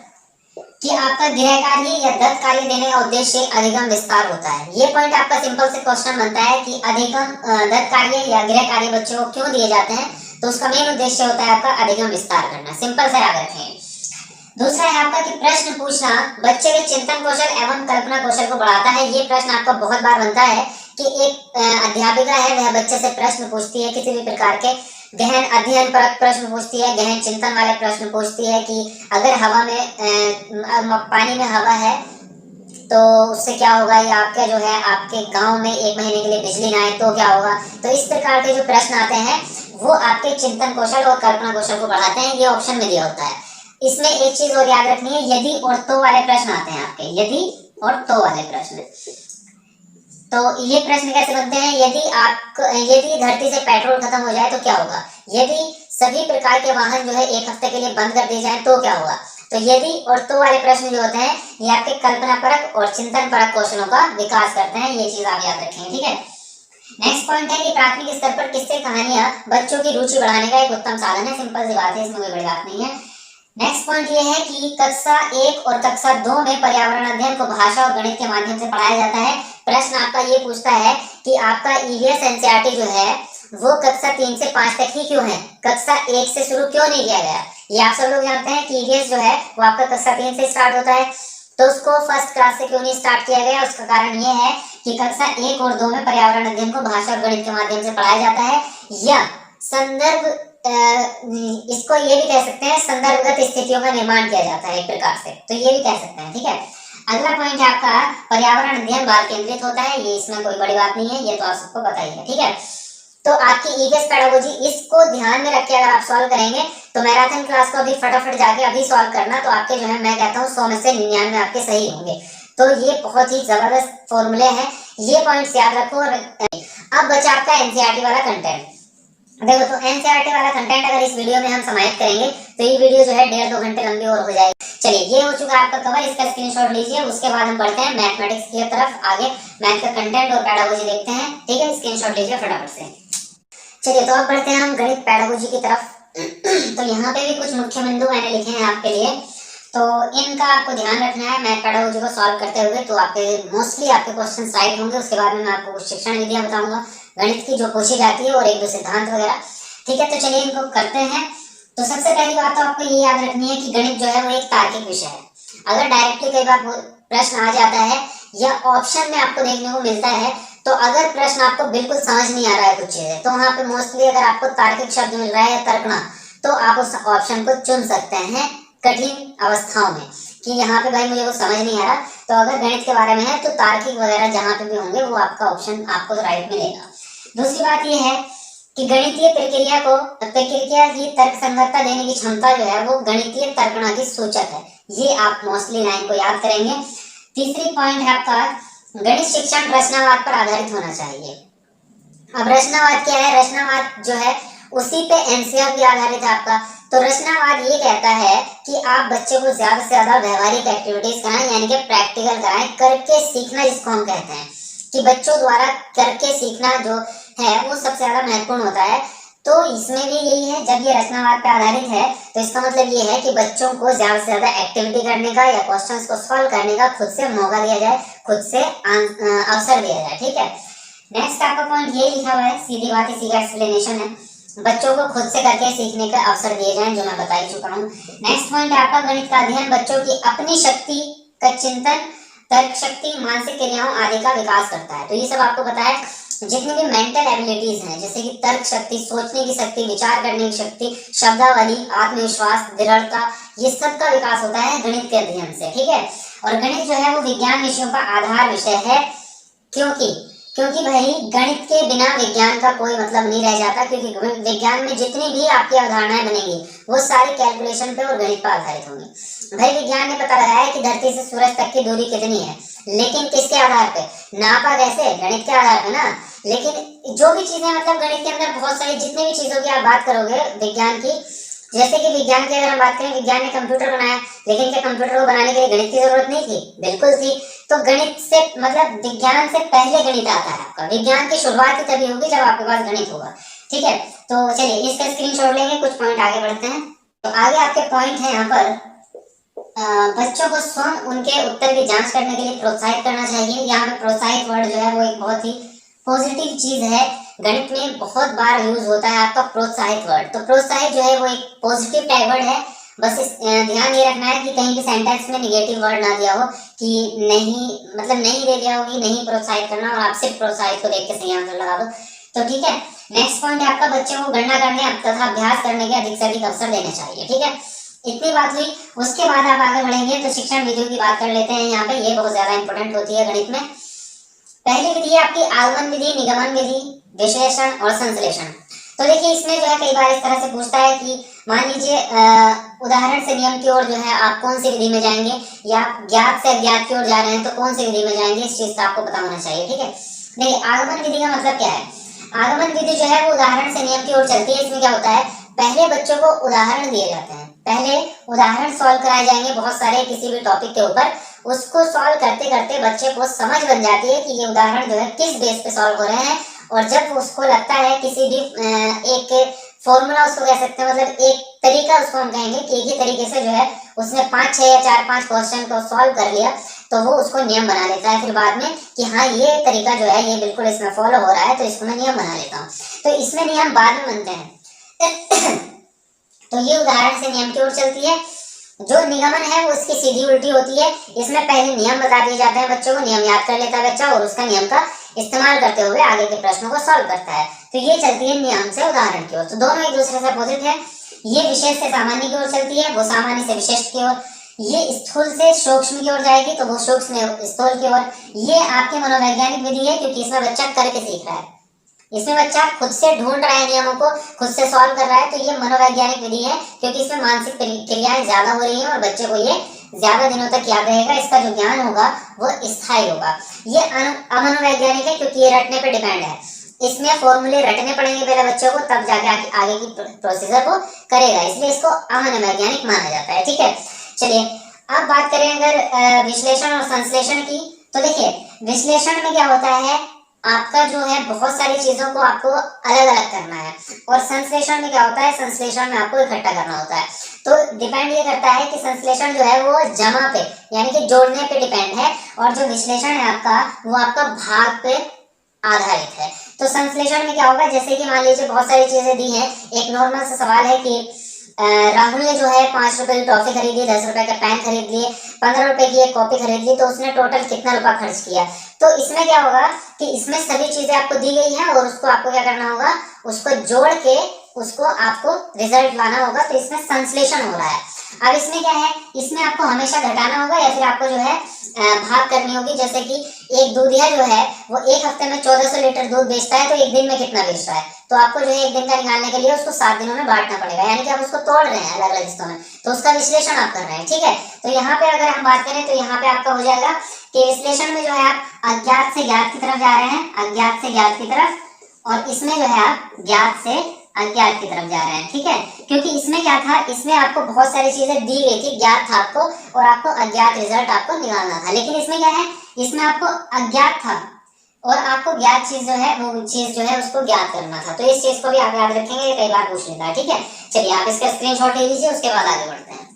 A: कि आपका गृह कार्य या दत्त कार्य देने का उद्देश्य अधिगम विस्तार होता है। ये पॉइंट आपका सिंपल से क्वेश्चन बनता है कि अधिगम दत्त कार्य या गृह कार्य बच्चों को क्यों दिए जाते हैं, तो उसका मेन उद्देश्य होता है आपका अधिगम विस्तार करना। सिंपल से याद रखें। दूसरा है आपका कि प्रश्न पूछना बच्चे के चिंतन कौशल एवं कल्पना कौशल को बढ़ाता है। ये प्रश्न आपका बहुत बार बनता है कि एक अध्यापिका है, वह बच्चे से प्रश्न पूछती है किसी भी प्रकार के, गहन अध्ययन परक प्रश्न पूछती है, गहन चिंतन वाले प्रश्न पूछती है कि अगर हवा में पानी में हवा है तो उससे क्या होगा, या आपके जो है आपके गांव में 1 महीने के लिए बिजली ना आए तो क्या होगा। तो इस प्रकार के जो प्रश्न आते हैं वो आपके चिंतन कौशल और कल्पना कौशल को बढ़ाते हैं। ये ऑप्शन में दिया होता है। इसमें एक चीज और याद रखनी है, यदि और तो वाले प्रश्न आते हैं आपके, यदि और तो वाले प्रश्न। तो ये प्रश्न कैसे बनते हैं, यदि धरती से पेट्रोल खत्म हो जाए तो क्या होगा, यदि सभी प्रकार के वाहन जो है एक हफ्ते के लिए बंद कर दिए जाए तो क्या होगा। तो यदि और तो वाले प्रश्न जो होते हैं ये आपके कल्पना परक और चिंतन परक क्वेश्चनों का विकास करते हैं, ये चीज आप याद रखेंगे, ठीक है। नेक्स्ट पॉइंट है कि प्राथमिक स्तर पर किस्से कहानियां बच्चों की रुचि बढ़ाने का एक उत्तम साधन है। सिंपल सी बात है, इसमें कोई बड़ी बात नहीं है। नेक्स्ट पॉइंट ये है कि कक्षा 1 और कक्षा 2 में पर्यावरण अध्ययन को भाषा और गणित के माध्यम से पढ़ाया जाता है। प्रश्न आपका ये पूछता है कि आपका ईवीएस एनसीईआरटी जो है वो कक्षा 3 से 5 तक ही क्यों है, कक्षा 1 से शुरू क्यों नहीं किया गया। ये आप सब लोग जानते हैं कि ईवीएस जो है वो आपका कक्षा 3 से स्टार्ट होता है, तो उसको फर्स्ट क्लास से क्यों नहीं स्टार्ट किया गया। उसका कारण ये है कि कक्षा 1 और 2 में पर्यावरण अध्ययन को भाषा और गणित के माध्यम से पढ़ाया जाता है, या संदर्भ इसको ये भी कह सकते हैं संदर्भगत स्थितियों का निर्माण किया जाता है एक प्रकार से, तो ये भी कह सकते हैं, ठीक है। अगला पॉइंट है आपका पर्यावरण अध्ययन बाल केंद्रित होता है, ये इसमें कोई बड़ी बात नहीं है, ये तो आप सबको पता ही है, ठीक है। तो आपकी ईवीएस पेडागोजी, इसको ध्यान में रख के अगर आप सॉल्व करेंगे तो मैराथन क्लास को अभी फटाफट जाके अभी सॉल्व करना, तो आपके जो है मैं कहता हूँ 100 में से 99 आपके सही होंगे। तो ये बहुत ही जबरदस्त फॉर्मूले हैं, ये पॉइंट्स याद रखो। और अब बचा आपका एनसीईआरटी वाला कंटेंट। देखो तो एनसीईआरटी वाला कंटेंट अगर इस वीडियो में हम समाहित करेंगे तो ये वीडियो जो है 1.5-2 घंटे लंबी और हो जाएगी। चलिए ये हो चुका आपका कवर, इसका स्क्रीनशॉट लीजिए। उसके बाद हम बढ़ते हैं मैथमेटिक्स की तरफ, आगे मैथ का कंटेंट और पेडागोजी देखते हैं, ठीक है। स्क्रीनशॉट लीजिए फटाफट से। चलिए तो अब बढ़ते हैं हम गणित पेडागोजी की तरफ। तो यहाँ पे भी कुछ मुख्य बिंदु मैंने लिखे हैं आपके लिए, तो इनका आपको ध्यान रखना है मैथ पेडागोजी को सॉल्व करते हुए। तो आपके मोस्टली आपके क्वेश्चन राइट होंगे, उसके बाद में मैं आपको कुछ शिक्षण विधियां बताऊंगा गणित की जो पूछी जाती है और 1-2 सिद्धांत वगैरह, ठीक है। तो चलिए इनको करते हैं। तो सबसे पहली बात तो आपको ये याद रखनी है कि गणित जो है वो एक तार्किक विषय है। अगर डायरेक्टली कई बार प्रश्न आ जाता है या ऑप्शन में आपको देखने को मिलता है, तो अगर प्रश्न आपको बिल्कुल समझ नहीं आ रहा है कुछ चीजें, तो वहां पे मोस्टली अगर आपको तार्किक शब्द मिल रहा है या तर्कना, तो आप उस ऑप्शन को चुन सकते हैं कठिन अवस्थाओं में कि यहाँ पे भाई मुझे वो समझ नहीं आ रहा। तो अगर गणित के बारे में है तो तार्किक वगैरह जहाँ पे भी होंगे वो आपका ऑप्शन आपको राइट मिलेगा। दूसरी बात ये है कि गणितीय प्रक्रिया की तर्क संगतता देने की क्षमता जो है वो गणितीय तर्कणा की सूचक है, ये आप मोस्टली लाइन को याद करेंगे। तीसरी पॉइंट है आपका गणित शिक्षण रचनावाद पर आधारित होना चाहिए। अब रचनावाद क्या है, रचनावाद जो है उसी पे एनसीईआरटी भी आधारित है आपका। तो रचनावाद ये कहता है कि आप बच्चे को ज्यादा से ज्यादा व्यवहारिक एक्टिविटीज कराएं, यानी कि प्रैक्टिकल कराएं, करके सीखना जिसको हम कहते हैं कि बच्चों द्वारा करके सीखना जो है वो सबसे ज्यादा महत्वपूर्ण होता है। तो इसमें भी यही है, जब ये रचनावाद पर आधारित है तो इसका मतलब ये है कि बच्चों को ज्यादा से ज्यादा एक्टिविटी करने का या क्वेश्चंस को सॉल्व करने का खुद से मौका दिया जाए, खुद से अवसर दिया जाए, ठीक है। नेक्स्ट आपका पॉइंट ये लिखा हुआ है, सीधी बात इसी का एक्सप्लेनेशन है, बच्चों को खुद से करके सीखने का अवसर दिए जाए, जो मैं बता ही चुका हूँ। नेक्स्ट पॉइंट है आपका गणित का अध्ययन बच्चों की अपनी शक्ति का चिंतन, तर्क शक्ति, मानसिक क्रियाओं आदि का विकास करता है। तो ये सब आपको पता है, जितनी भी मेंटल एबिलिटीज हैं जैसे कि तर्क शक्ति, सोचने की शक्ति, विचार करने की शक्ति, शब्दावली, आत्मविश्वास, दृढ़ता, ये सब का विकास होता है गणित के अध्ययन से, ठीक है। और गणित जो है वो विज्ञान विषयों का आधार विषय है, क्योंकि भाई गणित के बिना विज्ञान का कोई मतलब नहीं रह जाता, क्योंकि विज्ञान में जितनी भी आपकी अवधारणाएं बनेंगी वो सारी कैलकुलेशन पे और गणित पर आधारित होंगी। भाई विज्ञान ने पता लगाया है कि धरती से सूरज तक की दूरी कितनी है, लेकिन किसके आधार पे, नापा कैसे, गणित के आधार पे ना। लेकिन जो भी चीजें मतलब गणित के अंदर बहुत सारी जितनी भी चीजों की आप बात करोगे विज्ञान की, जैसे कि विज्ञान की अगर हम बात करें, विज्ञान ने कंप्यूटर बनाया, लेकिन क्या कंप्यूटर को बनाने के लिए गणित की जरूरत नहीं थी? बिल्कुल थी। तो गणित से मतलब विज्ञान से पहले गणित आता है आपका, विज्ञान की शुरुआत ही तभी होगी जब आपके पास गणित होगा, ठीक है। तो चलिए इसका स्क्रीनशॉट लेंगे, कुछ पॉइंट आगे बढ़ते हैं। तो आगे आपके पॉइंट है यहाँ पर बच्चों को स्वयं उनके उत्तर की जांच करने के लिए प्रोत्साहित करना चाहिए। यहाँ पे प्रोत्साहित वर्ड जो है वो एक बहुत ही पॉजिटिव चीज है, गणित में बहुत बार यूज होता है आपका प्रोत्साहित वर्ड। तो प्रोत्साहित जो है वो एक पॉजिटिव टाइप वर्ड है, बस ध्यान ये रखना है कि कहीं भी सेंटेंस में निगेटिव वर्ड ना दिया हो कि नहीं, मतलब नहीं दे दिया हो कि नहीं प्रोत्साहित करना और आप सिर्फ प्रोत्साहित को देख के सही आंसर लगा दो, तो ठीक है। नेक्स्ट पॉइंट है आपका बच्चों को गणना करने तथा अभ्यास करने के अधिक से अधिक अवसर देने चाहिए, ठीक है। इतनी बात हुई, उसके बाद आप आगे बढ़ेंगे तो शिक्षण विधियों की बात कर लेते हैं। यहाँ पे ये बहुत ज्यादा इंपॉर्टेंट होती है गणित में। पहली विधि है आपकी आगमन विधि, निगमन विधि, विश्लेषण और संश्लेषण। तो देखिए इसमें जो है कई बार इस तरह से पूछता है कि मान लीजिए उदाहरण से नियम की ओर जो है आप कौन सी विधि में जाएंगे, या ज्ञात से अज्ञात की ओर जा रहे हैं तो कौन सी विधि में जाएंगे, इस चीज का आपको पता होना चाहिए। ठीक है, देखिए आगमन विधि का मतलब क्या है। आगमन विधि जो है वो उदाहरण से नियम की ओर चलती है। इसमें क्या होता है, पहले बच्चों को उदाहरण दिए जाते हैं, पहले उदाहरण सॉल्व कराए जाएंगे बहुत सारे किसी भी टॉपिक के ऊपर। उसको सॉल्व करते करते बच्चे को समझ बन जाती है कि ये उदाहरण जो है किस बेस पे सॉल्व हो रहे हैं, और जब उसको लगता है किसी भी एक फॉर्मूला उसको कह सकते हैं, मतलब एक तरीका उसको हम कहेंगे कि एक ही तरीके से जो है उसने 5 6 या 4 5 क्वेश्चन को सॉल्व कर लिया, तो वो उसको नियम बना लेता है फिर बाद में कि हाँ ये तरीका जो है ये बिल्कुल इसमें फॉलो हो रहा है, तो इसको मैं नियम बना लेता हूँ। तो इसमें नियम बाद में बनते हैं। तो ये उदाहरण से नियम की ओर चलती है। जो निगमन है वो उसकी सीधी उल्टी होती है। इसमें पहले नियम बता दिए जाते हैं बच्चों को, नियम याद कर लेता है बच्चा और उसका नियम का इस्तेमाल करते हुए आगे के प्रश्नों को सॉल्व करता है। तो ये चलती है नियम से उदाहरण की ओर। तो दोनों एक दूसरे से अपोजिट है। ये विशेष से सामान्य की ओर चलती है, वो सामान्य से विशिष्ट की ओर। ये स्थूल से सूक्ष्म की ओर जाएगी, तो वो सूक्ष्म से स्थूल की ओर। ये आपकी मनोवैज्ञानिक विधि है, क्योंकि इसमें बच्चा करके सीख रहा है, इसमें बच्चा खुद से ढूंढ रहा है नियमों को, खुद से सॉल्व कर रहा है। तो ये मनोवैज्ञानिक विधि है, क्योंकि इसमें मानसिक क्रियाएं ज्यादा हो रही हैं और बच्चे को ये ज्यादा दिनों तक याद रहेगा, इसका जो ज्ञान होगा वो स्थायी होगा। ये अमनोवैज्ञानिक है, क्योंकि ये रटने पे डिपेंड है। इसमें फॉर्मूले रटने पड़ेंगे पहले बच्चों को, तब जाके आगे की प्रोसीजर को करेगा, इसलिए इसको अमनोवैज्ञानिक माना जाता है। ठीक है, चलिए अब बात करें अगर विश्लेषण और संश्लेषण की। तो देखिए विश्लेषण में क्या होता है, आपका जो है बहुत सारी चीजों को आपको अलग अलग करना है, और संश्लेषण में क्या होता है, संश्लेषण में आपको इकट्ठा करना होता है। तो डिपेंड ये करता है कि संश्लेषण जो है वो जमा पे यानी कि जोड़ने पे डिपेंड है, और जो विश्लेषण है आपका वो आपका भाग पे आधारित है। तो संश्लेषण में क्या होगा, जैसे कि मान लीजिए बहुत सारी चीजें दी हैं। एक नॉर्मल सा सवाल है कि राहुल ने जो है 5 रुपए की टॉफी खरीदी, 10 रुपए का पेन खरीद लिए, 15 रुपए की एक कॉपी खरीद ली, तो उसने टोटल कितना रुपया खर्च किया। तो इसमें क्या होगा कि इसमें सभी चीजें आपको दी गई हैं और उसको आपको क्या करना होगा, उसको जोड़ के उसको आपको रिजल्ट लाना होगा। तो इसमें संश्लेषण हो रहा है। अब इसमें क्या है, इसमें आपको हमेशा घटाना होगा या फिर आपको जो है भाग करनी होगी। जैसे कि एक दूधिया जो है वो एक हफ्ते में 1400 लीटर दूध बेचता है, तो एक दिन में कितना बेच रहा है, तो आपको जो है एक दिन का निकालने के लिए उसको 7 दिनों में बांटना पड़ेगा, यानी कि आप उसको तोड़ रहे हैं अलग अलग हिस्सों में, तो उसका विश्लेषण आप कर रहे हैं। ठीक है, तो यहाँ पे अगर हम बात करें तो यहाँ पे आपका हो जाएगा कि विश्लेषण में जो है आप अज्ञात से ज्ञात की तरफ जा रहे हैं, अज्ञात से ज्ञात की तरफ, और इसमें जो है आप ज्ञात से अज्ञात की तरफ जा रहे हैं। ठीक है, क्योंकि इसमें क्या था, इसमें आपको बहुत सारी चीजें दी गई थी, ज्ञात था आपको और आपको अज्ञात रिजल्ट आपको निकालना था। लेकिन इसमें क्या है, इसमें आपको अज्ञात था और आपको ज्ञात चीज जो है वो चीज जो है उसको ज्ञात करना था। तो इस चीज को भी आप याद रखेंगे, कई बार पूछ लेता है। ठीक है, चलिए आप इसका स्क्रीनशॉट ले लीजिए, उसके बाद आगे बढ़ते हैं।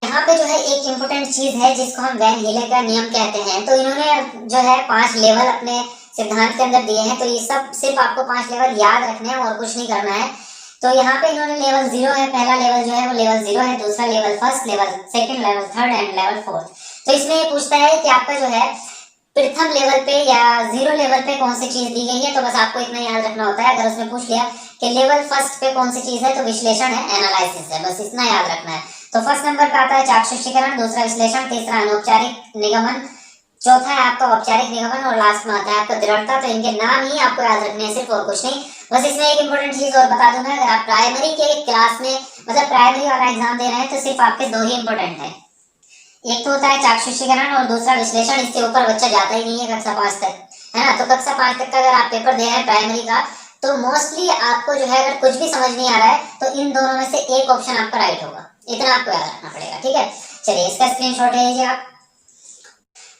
A: यहाँ पे जो है एक इम्पोर्टेंट चीज है जिसको हम वैन हीले का नियम कहते हैं। तो इन्होंने जो है 5 लेवल अपने सिद्धांत के अंदर दिए हैं। तो ये सब सिर्फ आपको 5 लेवल याद रखने हैं और कुछ नहीं करना है। तो यहाँ पे इन्होंने लेवल 0 है, पहला लेवल जो है वो लेवल 0 है, दूसरा level first, level second, level third and level fourth. तो इसमें ये पूछता है कि आपका जो है प्रथम लेवल पे या 0 लेवल पे कौन सी चीज दी गई है। तो बस आपको इतना याद रखना होता है। अगर उसमें पूछ लिया कि लेवल फर्स्ट पे कौन सी चीज है, तो विश्लेषण है, एनालिसिस है, बस इतना याद रखना है। तो फर्स्ट नंबर पे आता है चाक्षुषीकरण, दूसरा विश्लेषण, तीसरा अनौपचारिक निगमन, चौथा है आपका औपचारिक निगमन और लास्ट में आता है आपका दृढ़ता। तो इनके नाम ही आपको याद रखने हैं सिर्फ, और कुछ नहीं। बस इसमें एक इंपॉर्टेंट चीज और बता दूं मैं, अगर आप प्राइमरी के क्लास में मतलब प्राइमरी वाला एग्जाम दे रहे हैं तो सिर्फ आपके 2 ही इंपॉर्टेंट है। एक तो होता है चाक्षुषीकरण और दूसरा विश्लेषण। इसके ऊपर बच्चा जाता ही नहीं है कक्षा 5 तक, है ना। तो कक्षा 5 तक का अगर आप पेपर दे रहे हैं प्राइमरी का, तो मोस्टली आपको जो है अगर कुछ भी समझ नहीं आ रहा है तो इन दोनों में से एक ऑप्शन आपका राइट होगा, इतना आपको याद रखना पड़ेगा। ठीक है, चलिए इसका स्क्रीनशॉट ले लीजिए आप।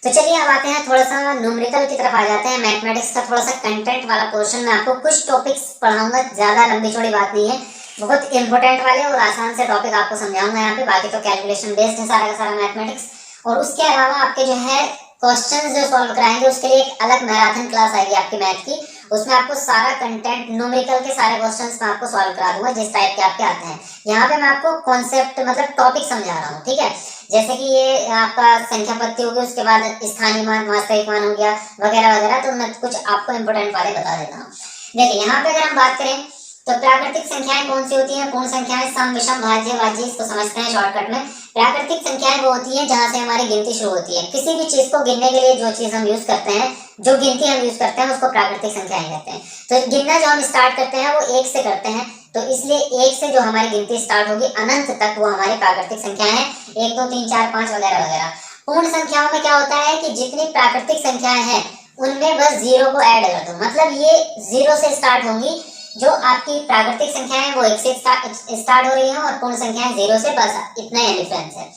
A: तो चलिए अब आते हैं थोड़ा सा न्यूमेरिकल की तरफ आ जाते हैं। मैथमेटिक्स का थोड़ा सा कंटेंट वाला पोर्शन में आपको कुछ टॉपिक्स पढ़ाऊंगा, ज्यादा लंबी चौड़ी बात नहीं है, बहुत इंपॉर्टेंट वाले और आसान से टॉपिक आपको समझाऊंगा यहाँ पे। बाकी तो कैलकुलेशन बेस्ड है सारा का सारा मैथमेटिक्स। और उसके अलावा आपके जो है क्वेश्चंस जो सॉल्व कराएंगे उसके लिए एक अलग मैराथन क्लास आएगी आपकी मैथ की। उसमें आपको सारा कंटेंट न्यूमेरिकल के सारे क्वेश्चंस मैं आपको सॉल्व करा दूंगा जिस टाइप के आपके आते हैं। यहाँ पे मैं आपको कॉन्सेप्ट मतलब टॉपिक समझा रहा हूँ। ठीक है, जैसे कि ये आपका संख्या पत्ती होगी, उसके बाद स्थानीय मान, वास्तविक मान हो गया, वगैरह वगैरह। तो मैं कुछ आपको इंपोर्टेंट वाले बता देता हूँ। देखिए यहाँ पे अगर हम बात करें तो प्राकृतिक संख्याएं कौन सी होती हैं, पूर्ण संख्याएं, सम, विषम, भाज्य, वाज्य, इसको समझते हैं शॉर्टकट में। प्राकृतिक संख्याएं वो होती हैं जहां से हमारी गिनती शुरू होती है। किसी भी चीज को गिनने के लिए जो चीज हम यूज करते हैं जो गिनती हम यूज करते हैं उसको प्राकृतिक संख्याएं कहते हैं। तो गिनना जो हम स्टार्ट करते हैं वो 1 से करते हैं, तो इसलिए 1 से जो हमारी गिनती स्टार्ट होगी अनंत तक वो हमारी प्राकृतिक संख्याएं हैं, 1 2 3 4 5 वगैरह वगैरह। पूर्ण संख्याओं में क्या होता है कि जितनी प्राकृतिक संख्याएं हैं उनमें बस 0 को ऐड कर दो, मतलब ये 0 से स्टार्ट होंगी। जो आपकी प्राकृतिक संख्याएं वो 1 से स्टार्ट हो रही हैं और पूर्ण संख्याएं 0 से, बस इतना ही डिफरेंस है।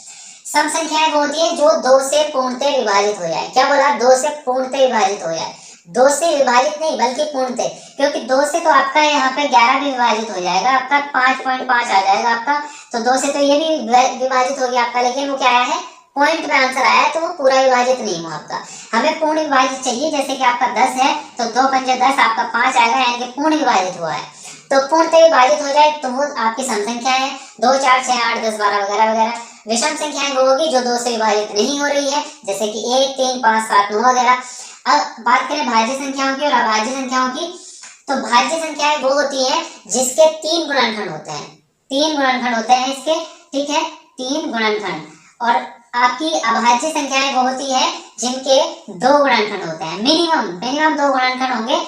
A: सम संख्याएं वो होती है जो 2 से पूर्णतः विभाजित हो जाए। क्या बोला? 2 से पूर्णतः विभाजित हो जाए। 2 से विभाजित नहीं बल्कि पूर्णतः, क्योंकि 2 से तो आपका यहाँ पे 11 भी विभाजित हो जाएगा, आपका 5.5 आ जाएगा आपका, तो 2 से तो ये भी विभाजित हो गया आपका, लेकिन वो क्या आया है? पॉइंट में आंसर आया, तो वो पूरा विभाजित नहीं हुआ आपका। हमें पूर्ण विभाजित चाहिए, जैसे कि आपका 10 है तो 2 पंजे 10, आपका 5 आएगा, यानी कि पूर्ण विभाजित हुआ है। तो पूर्णतः विभाजित हो जाए तो वो आपकी सम संख्या है, 2 4 6 8 10 12 वगैरह वगैरह। विषम संख्याएं वो होगी जो 2 से विभाजित नहीं हो रही है, जैसे कि 1 3 5 7 9 वगैरह। अब बात करें भाज्य संख्याओं की और अभाज्य संख्याओं की, तो भाज्य संख्याएं वो होती हैं जिसके 3 गुणनखंड होते हैं। 3 गुणनखंड होते हैं इसके, ठीक है, 3 गुणनखंड। और आपकी अभाज्य संख्याएं वो होती है जिनके 2 गुणनखंड होते हैं, मिनिमम 2 गुणनखंड होंगे।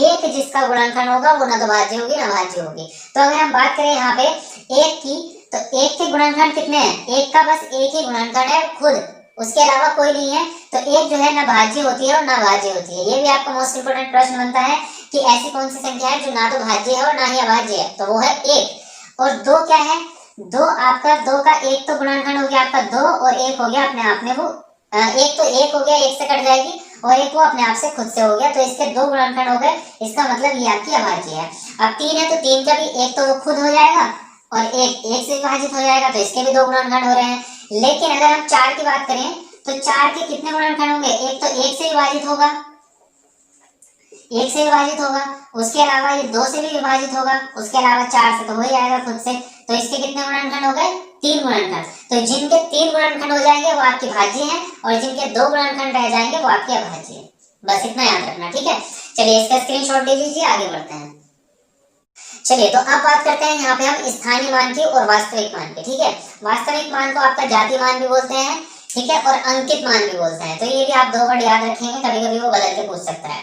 A: एक जिसका गुणनखंड होगा वो न तो भाज्य होगी न भाज्य होगी। तो अगर हम बात करें यहाँ पे 1 की, तो 1 के गुणनखंड कितने हैं? 1 का बस एक ही गुणनखंड है खुद, उसके अलावा कोई नहीं है। तो 1 जो है ना भाज्य होती है और ना भाज्य होती है। ये भी आपका मोस्ट इंपोर्टेंट प्रश्न बनता है कि ऐसी कौन सी संख्या है जो ना तो भाज्य है और ना ही अभाज्य है, तो वो है 1। और 2 क्या है? 2 आपका, 2 का एक तो गुणनखंड हो गया आपका 2 और 1 हो गया अपने आप में वो, एक तो 1 हो गया, 1 से कट जाएगी, और एक वो अपने आप से खुद से हो गया, तो इसके 2 गुणनखंड हो गए, इसका मतलब ये आपकी अभाज्य है। अब 3 है तो 3 का भी एक तो वो खुद हो जाएगा और एक से विभाजित हो जाएगा, तो इसके भी 2 गुणनखंड हो रहे हैं। लेकिन अगर हम 4 की बात करें तो 4 के कितने गुणनखंड होंगे? एक तो 1 से विभाजित होगा, 1 से विभाजित होगा, उसके अलावा ये 2 से भी विभाजित होगा, उसके अलावा 4 से तो हो ही जाएगा खुद से, तो इसके कितने गुणनखंड हो गए? 3 गुणनखंड। तो जिनके 3 गुणनखंड हो जाएंगे वो आपकी भाज्य है और जिनके 2 गुणनखंड रह जाएंगे वो आपकी अभाज्य है। बस इतना याद रखना, ठीक है। चलिए इसका स्क्रीनशॉट ले लीजिए, आगे बढ़ते हैं। चलिए तो अब बात करते हैं यहाँ पे हम स्थानीय मान की और वास्तविक मान की, ठीक है। वास्तविक मान को आपका जाति मान भी बोलते हैं, ठीक है, और अंकित मान भी बोलते हैं। तो ये भी आप 2 वर्ड याद रखेंगे, कभी कभी वो बदल के पूछ सकता है।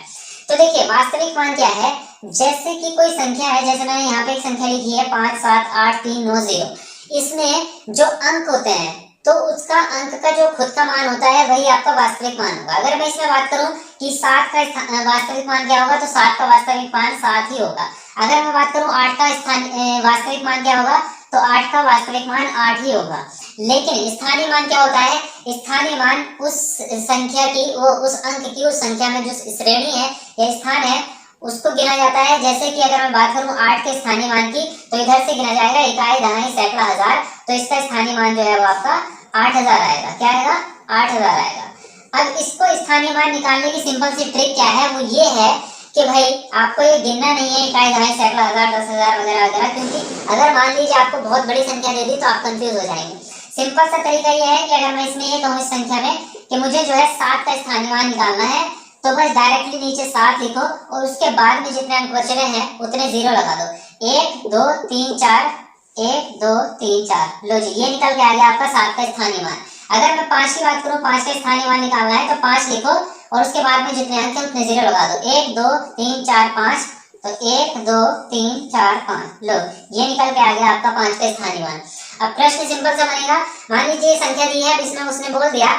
A: तो देखिए वास्तविक मान क्या है? जैसे कि कोई संख्या है, जैसे मैंने यहाँ पे एक संख्या लिखी है 5 7 8 3 9 0, इसमें जो अंक होते हैं तो उसका अंक का जो खुद का मान होता है वही आपका वास्तविक मान होगा। अगर मैं इसमें बात करूं कि 7 का वास्तविक मान क्या होगा, तो 7 का वास्तविक मान 7 ही होगा। अगर मैं बात करूं 8 का वास्तविक मान क्या होगा, तो 8 का वास्तविक मान 8 ही होगा। लेकिन स्थानीय मान क्या होता है? स्थानीय मान उस संख्या की, वो उस अंक की, उस संख्या में जो श्रेणी है या स्थान है उसको गिना जाता है। जैसे कि अगर मैं बात करूं 8 के स्थानीय मान की, तो इधर से गिना जाएगा इकाई दहाई सैकड़ा हजार, तो इसका स्थानीय मान जो है वो आपका 8000 आएगा। क्या आएगा? 8000 आएगा। अब इसको स्थानीय मान निकालने की सिंपल सी ट्रिक क्या है, वो ये है कि भाई आपको ये गिनना नहीं है इकाई दहाई सैकड़ा हजार 10,000 वगैरह वगैरह, क्योंकि अगर मान लीजिए आपको बहुत बड़ी संख्या दे दी तो आप कंफ्यूज हो जाएंगे। सिंपल सा तरीका ये है कि अगर मैं इसमें ये कहूँ इस संख्या में कि मुझे जो है 7 का स्थानीय मान निकालना है, तो बस डायरेक्टली नीचे 7 लिखो और उसके बाद में जितने अंक बच रहे हैं उतने 0 लगा दो। 1 2 3 4, 1 2 3 4, लो जी, ये निकल के आ गया आपका 7 का स्थानीय मान। अगर मैं 5 की बात करूं, 5 का स्थानीय मान निकालना है तो 5 लिखो और उसके बाद में जितने अंक हैं उतने 0 लगा दो। 1 2 3 4 5, तो 1 2 3 4 5, लो ये निकल के आ गया आपका 5 का स्थानीय मान। अब प्रश्न सिंपल सा बनेगा, मान लीजिए संख्या दी है, अब इसमें उसने बोल दिया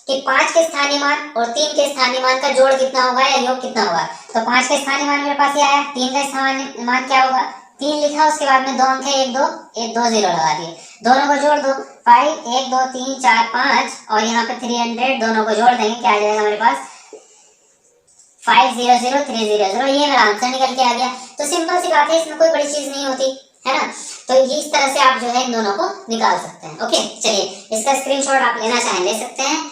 A: कि 5 के स्थानीय मान और 3 के स्थानीय मान का जोड़ कितना होगा या योग कितना होगा। तो 5 का स्थानीय मान मेरे पास ये आया, 3 का स्थानीय मान क्या होगा, 3 लिखा, उसके बाद में 2 अंक है 1 2 0 लगा दिए, दोनों को जोड़ दो, 5 1 2 3 4 5 और यहाँ पे 300, दोनों को जोड़ देंगे, क्या आ जाएगा हमारे पास 500 300, ये मेरा आंसर निकल के आ गया। तो सिंपल सी बात है, इसमें कोई बड़ी चीज नहीं होती है ना। तो इस तरह से आप जो है इन दोनों को निकाल सकते हैं। ओके, चलिए इसका स्क्रीनशॉट आप लेना चाहें ले सकते हैं,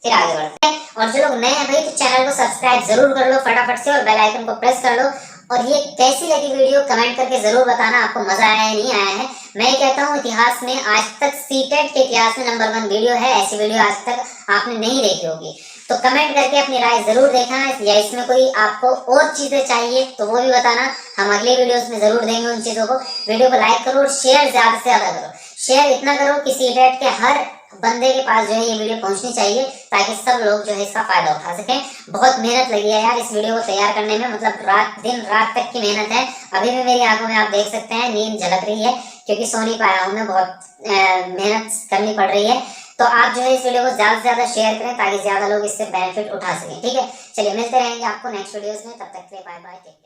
A: फिर आगे बढ़ते हैं। और जो लोग नए हैं भाई, तो चैनल को सब्सक्राइब जरूर कर लो फटाफट से और बेल आइकन को प्रेस कर लो। और ये कैसी लगी वीडियो कमेंट करके जरूर बताना, आपको मजा आया है नहीं आया है। मैं कहता हूँ इतिहास में आज तक सीटेट के इतिहास में नंबर 1 वीडियो है, ऐसी वीडियो आज तक आपने नहीं देखी होगी। तो कमेंट करके अपनी राय जरूर देखना, या इसमें कोई आपको और चीजें चाहिए तो वो भी बताना, हम अगले वीडियोस में जरूर देंगे उन चीजों को। वीडियो को लाइक करो और शेयर ज्यादा से ज्यादा करो, शेयर इतना करो कि सीटेट के हर बंदे के पास जो है ये वीडियो पहुंचनी चाहिए, ताकि सब लोग जो है इसका फायदा उठा सकें। बहुत मेहनत लगी है यार इस वीडियो को तैयार करने में, मतलब दिन रात तक की मेहनत है। अभी भी मेरी आंखों में आप देख सकते हैं नींद झलक रही है, क्योंकि सो नहीं पाया हूं मैं, बहुत मेहनत करनी पड़ रही है। तो आप जो है इस वीडियो को ज्यादा से ज्यादा शेयर करें, ताकि ज्यादा लोग इससे बेनिफिट उठा सकें। ठीक है, चलिए मिलते रहेंगे आपको नेक्स्ट वीडियोस में, तब तक के लिए बाय बाय।